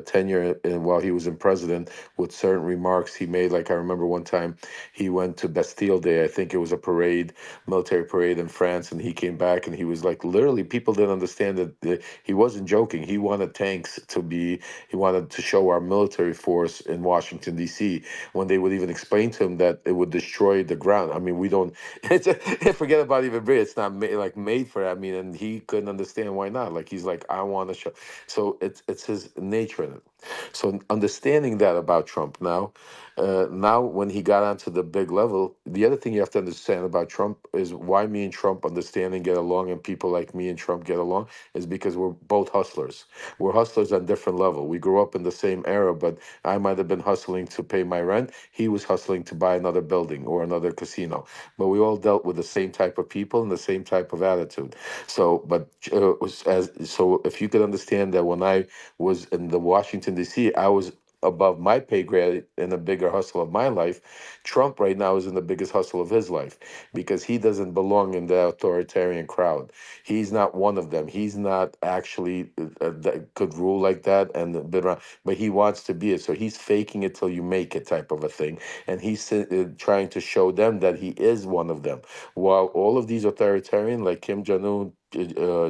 tenure while he was in president, with certain remarks he made, like I remember one time he went to Bastille Day. I think it was a parade, military parade in France, and he came back and he was like, literally, people didn't understand that he wasn't joking. He wanted tanks to be, he wanted to show our military force in Washington D.C. When they would even explain to him that it would destroy the ground. I mean, we don't. It's forget about even Brit. It's not made for that. I mean, and he couldn't understand why not. Like he's like, I want to show. So it's his nature in it. So understanding that about Trump now, now when he got onto the big level, the other thing you have to understand about Trump is why me and Trump understand and get along, and people like me and Trump get along, is because we're both hustlers. We're hustlers on different level. We grew up in the same era, but I might have been hustling to pay my rent. He was hustling to buy another building or another casino. But we all dealt with the same type of people and the same type of attitude. So, but so if you could understand that when I was in the Washington D.C., I was above my pay grade in a bigger hustle of my life. Trump right now is in the biggest hustle of his life because he doesn't belong in the authoritarian crowd. He's not one of them. He's not actually that could rule like that and been around, but he wants to be it. So he's faking it till you make it type of a thing. And he's trying to show them that he is one of them. While all of these authoritarian like Kim Jong-un,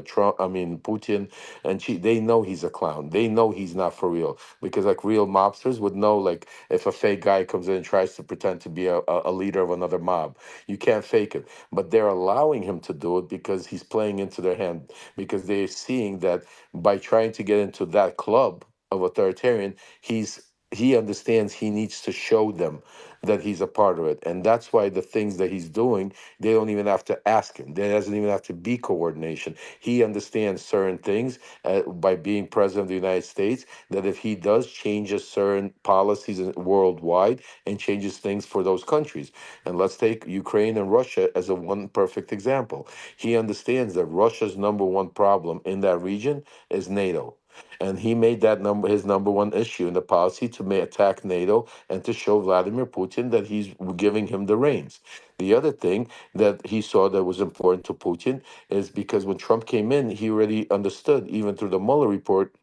Trump, I mean Putin, and they know he's a clown. They know he's not for real because like real mobsters would know, like if a fake guy comes in and tries to pretend to be a leader of another mob, you can't fake it. But they're allowing him to do it because he's playing into their hand, because they're seeing that by trying to get into that club of authoritarian, he understands he needs to show them that he's a part of it. And that's why the things that he's doing, they don't even have to ask him. There doesn't even have to be coordination. He understands certain things by being president of the United States, that if he does changes certain policies worldwide and changes things for those countries. And let's take Ukraine and Russia as a one perfect example. He understands that Russia's number one problem in that region is NATO. And he made that number his number one issue in the policy to attack NATO and to show Vladimir Putin that he's giving him the reins. The other thing that he saw that was important to Putin is because when Trump came in, he already understood, even through the Mueller report,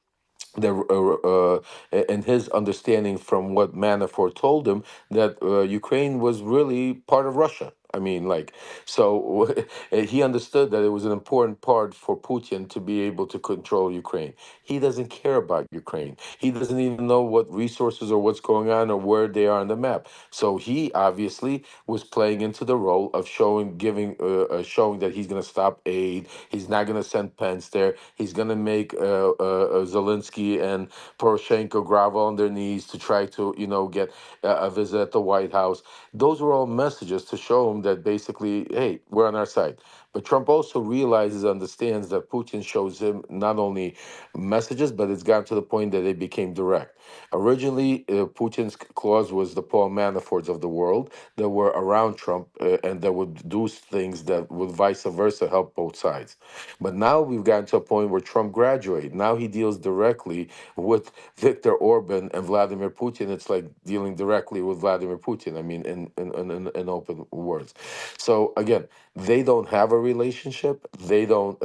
the and his understanding from what Manafort told him, that Ukraine was really part of Russia. I mean, like, so he understood that it was an important part for Putin to be able to control Ukraine. He doesn't care about Ukraine. He doesn't even know what resources or what's going on or where they are on the map. So he obviously was playing into the role of showing that he's going to stop aid. He's not going to send Pence there. He's going to make Zelensky and Poroshenko grovel on their knees to try to, get a visit at the White House. Those were all messages to show him that basically, hey, we're on our side. But Trump also realizes, understands that Putin shows him not only messages, but it's gotten to the point that they became direct. Originally, Putin's clause was the Paul Manaforts of the world that were around Trump and that would do things that would vice versa help both sides. But now we've gotten to a point where Trump graduated. Now he deals directly with Viktor Orban and Vladimir Putin. It's like dealing directly with Vladimir Putin. I mean, in open words. So again, they don't have a relationship. They don't.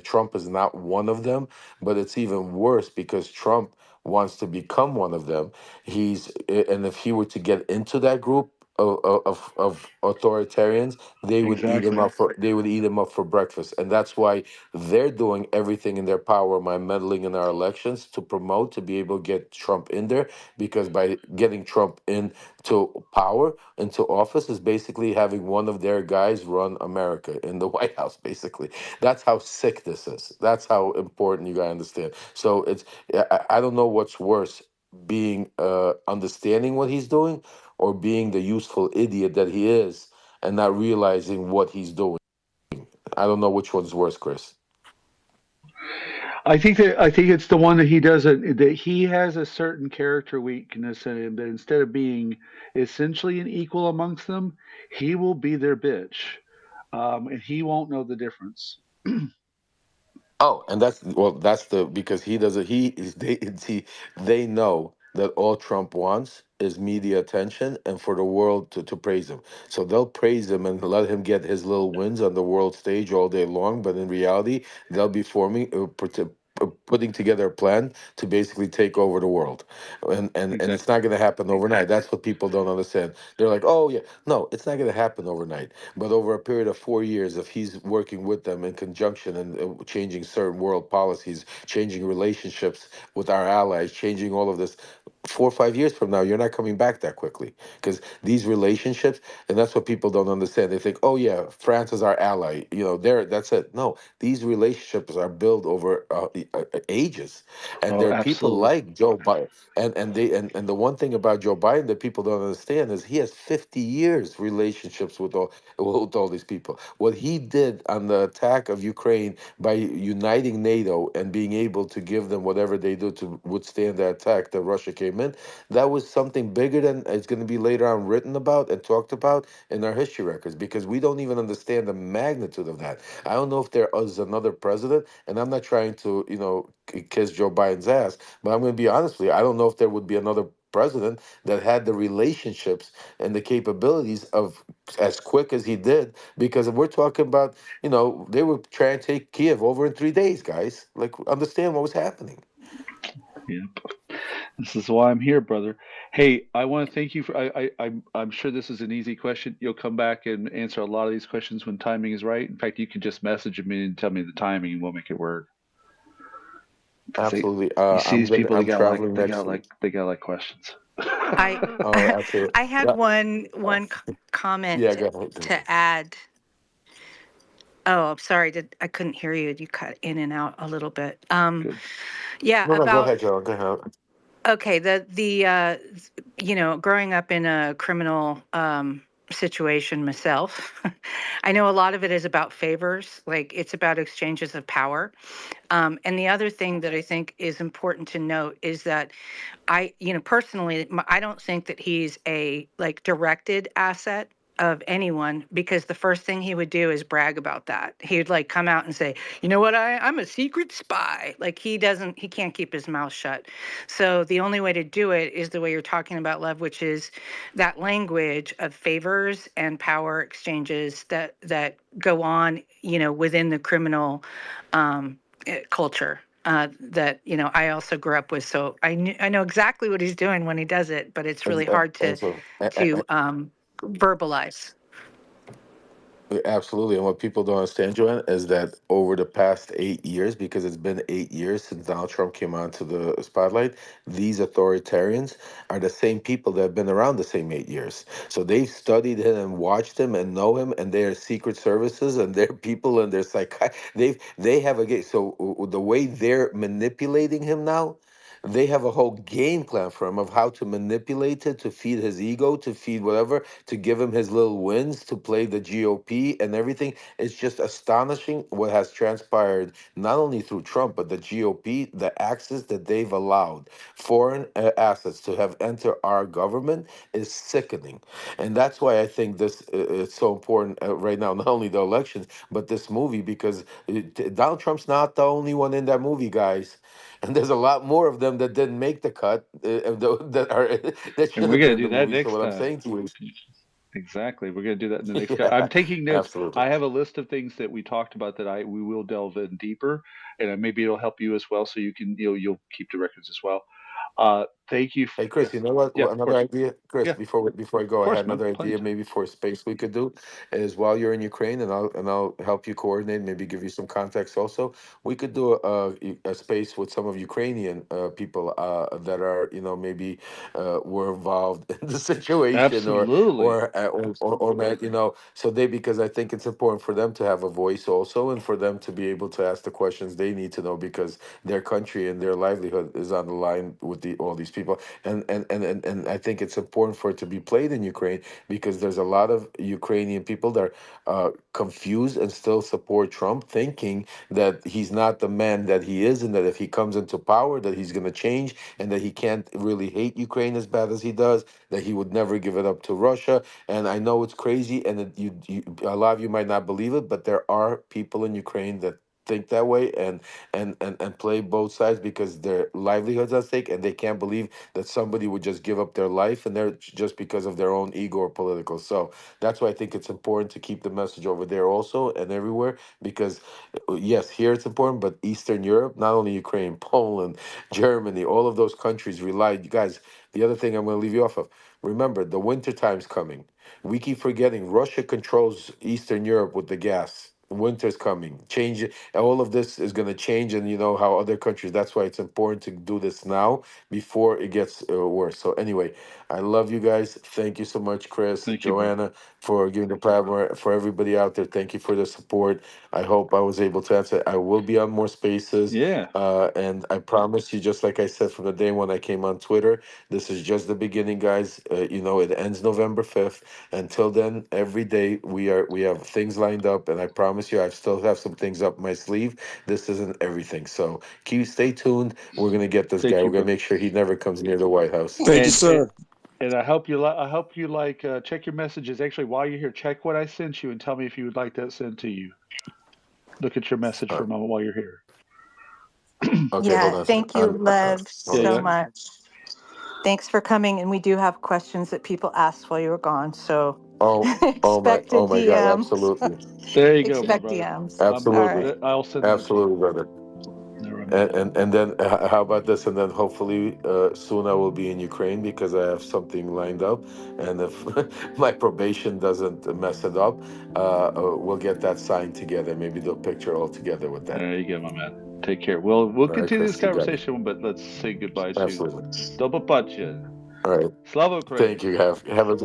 Trump is not one of them. But it's even worse because Trump wants to become one of them. And if he were to get into that group of authoritarians, Exactly. they would eat him up for breakfast. And that's why they're doing everything in their power by meddling in our elections to promote, to be able to get Trump in there, because by getting Trump into power, into office, is basically having one of their guys run America in the White House, basically. That's how sick this is. That's how important you gotta understand. So I don't know what's worse, being understanding what he's doing, or being the useful idiot that he is and not realizing what he's doing. I don't know which one's worse, Chris. I think it's the one that he doesn't, that he has a certain character weakness in him, that instead of being essentially an equal amongst them, he will be their bitch, and he won't know the difference. Oh, and that's the because he doesn't he is they see they know that all Trump wants is media attention and for the world to praise him. So they'll praise him and let him get his little wins on the world stage all day long, but in reality, they'll be putting together a plan to basically take over the world, and it's Exactly. not going to happen overnight. That's what people don't understand. They're like, oh yeah, no, it's not going to happen overnight. But over a period of 4 years, if he's working with them in conjunction and changing certain world policies, changing relationships with our allies, changing all of this, 4 or 5 years from now, you're not coming back that quickly because these relationships, and that's what people don't understand. They think, oh yeah, France is our ally. There, that's it. No, these relationships are built over ages, and Oh, there are people absolutely. like Joe Biden, and the one thing about Joe Biden that people don't understand is he has 50 years relationships with all these people. What he did on the attack of Ukraine by uniting NATO and being able to give them whatever they do to withstand the attack that Russia came in, that was something bigger than it's going to be later on written about and talked about in our history records because we don't even understand the magnitude of that. I don't know if there is another president, and I'm not trying to, kiss Joe Biden's ass, but I'm going to be honest with you. I don't know if there would be another president that had the relationships and the capabilities of as quick as he did because we're talking about they were trying to take Kiev over in 3 days, guys. Like, understand what was happening. Yeah. This is why I'm here, brother. Hey, I want to thank you for. I'm sure this is an easy question. You'll come back and answer a lot of these questions when timing is right. In fact, you can just message me and tell me the timing, and we'll make it work. Because Absolutely. you see these people, I'm traveling next week. they got like questions. I Oh, absolutely. I had Yeah, comment yeah, go ahead. Go ahead. to add. Oh, I'm sorry. I couldn't hear you. You cut in and out a little bit. Good. Yeah, No, no, go about ahead, Joe. Go ahead. okay. Growing up in a criminal situation myself, I know a lot of it is about favors. Like it's about exchanges of power. And the other thing that I think is important to note is that personally, I don't think that he's a like directed asset of anyone because the first thing he would do is brag about that. He would like come out and say, you know what, I'm a secret spy. Like he can't keep his mouth shut. So the only way to do it is the way you're talking about, Lev, which is that language of favors and power exchanges that go on, within the criminal culture that I also grew up with. So I know exactly what he's doing when he does it, but it's really hard And to so, verbalize. absolutely. And what people don't understand, Joanne, is that over the past 8 years, because it's been 8 years since Donald Trump came onto the spotlight, these authoritarians are the same people that have been around the same 8 years. So they've studied him and watched him and know him, and they're secret services and they're people and they're they have a game. So the way they're manipulating him now, they have a whole game plan for him of how to manipulate it to feed his ego, to feed whatever, to give him his little wins, to play the GOP and everything. It's just astonishing what has transpired, not only through Trump, but the GOP, the access that they've allowed foreign assets to have enter our government is sickening. And that's why I think this is so important right now, not only the elections, but this movie, because Donald Trump's not the only one in that movie, guys. And there's a lot more of them that didn't make the cut that are that And should we're have been gonna in do the that movie. So next what I'm time. saying to you is, Exactly. We're going to do that in the next guy. I'm yeah, taking notes. absolutely. I have a list of things that we talked about that we will delve in deeper, and maybe it'll help you as well, so you can you'll keep the records as well. Thank you. Hey Chris, you know what? Yeah, of Another course. idea, Chris. Yeah, of Before I go, I course, had man. another idea, Please. maybe for a space we could do, is while you're in Ukraine, and I'll help you coordinate, maybe give you some context. Also, we could do a space with some of Ukrainian people that are maybe were involved in the situation, Absolutely. so they, because I think it's important for them to have a voice also, and for them to be able to ask the questions they need to know because their country and their livelihood is on the line with all these people. And I think it's important for it to be played in Ukraine because there's a lot of Ukrainian people that are confused and still support Trump, thinking that he's not the man that he is, and that if he comes into power, that he's going to change, and that he can't really hate Ukraine as bad as he does, that he would never give it up to Russia. And I know it's crazy, and a lot of you might not believe it, but there are people in Ukraine that think that way and play both sides because their livelihoods at stake, and they can't believe that somebody would just give up their life and they're just because of their own ego or political. So that's why I think it's important to keep the message over there also and everywhere because yes, here it's important, but Eastern Europe, not only Ukraine, Poland, Germany, all of those countries rely. You guys, the other thing I'm going to leave you off of. Remember, the winter time's coming. We keep forgetting Russia controls Eastern Europe with the gas. Winter's coming. Change it. All of this is going to change, and you know how other countries. That's why it's important to do this now before it gets worse. So anyway, I love you guys. Thank you so much, Chris, Thank you, brother. Joanna, for giving the platform. For everybody out there, thank you for the support. I hope I was able to answer. I will be on more spaces, Yeah. and I promise you, just like I said from the day when I came on Twitter, this is just the beginning, guys. You know, it ends November 5th. Until then, every day we have things lined up, and I promise you, I still have some things up my sleeve. This isn't everything, so stay tuned. We're gonna get this guy. Thank you, We're gonna brother. make sure he never comes near the White House. Thank you, And sir. I hope you check your messages. Actually, while you're here, check what I sent you and tell me if you would like that sent to you. Look at your message All for a right. moment while you're here. Okay, Yeah, hold on a second. thank you, Lev, Yeah, Hold so yeah. on. much. Thanks for coming. And we do have questions that people asked while you were gone. So expect a Oh my God, DM. absolutely, There you go, my Expect brother. DMs. All absolutely, right. I'll send that to you. absolutely, brother. Never a And minute. and, and then how about this? And then hopefully soon I will be in Ukraine because I have something lined up. And if my probation doesn't mess it up, we'll get that signed together. Maybe do a picture all together with that. There you go, my man. Take care. We'll All right, continue this Chris, you got it. conversation, but let's say goodbye to Absolutely. Double Pacha. All right. Slava Ukraini. Thank you. Have a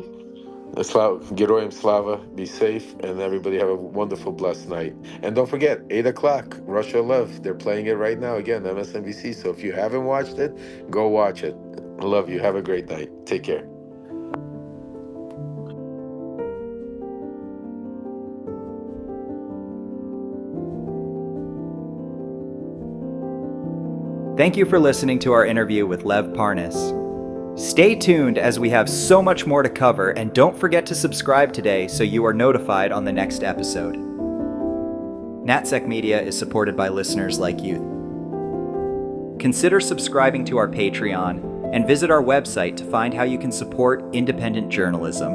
Geroyim Slava. Be safe, and everybody have a wonderful, blessed night. And don't forget, 8 o'clock, Russia Love. They're playing it right now again, MSNBC. So if you haven't watched it, go watch it. I love you. Have a great night. Take care. Thank you for listening to our interview with Lev Parnas. Stay tuned as we have so much more to cover, and don't forget to subscribe today so you are notified on the next episode. NatSecMedia is supported by listeners like you. Consider subscribing to our Patreon and visit our website to find how you can support independent journalism.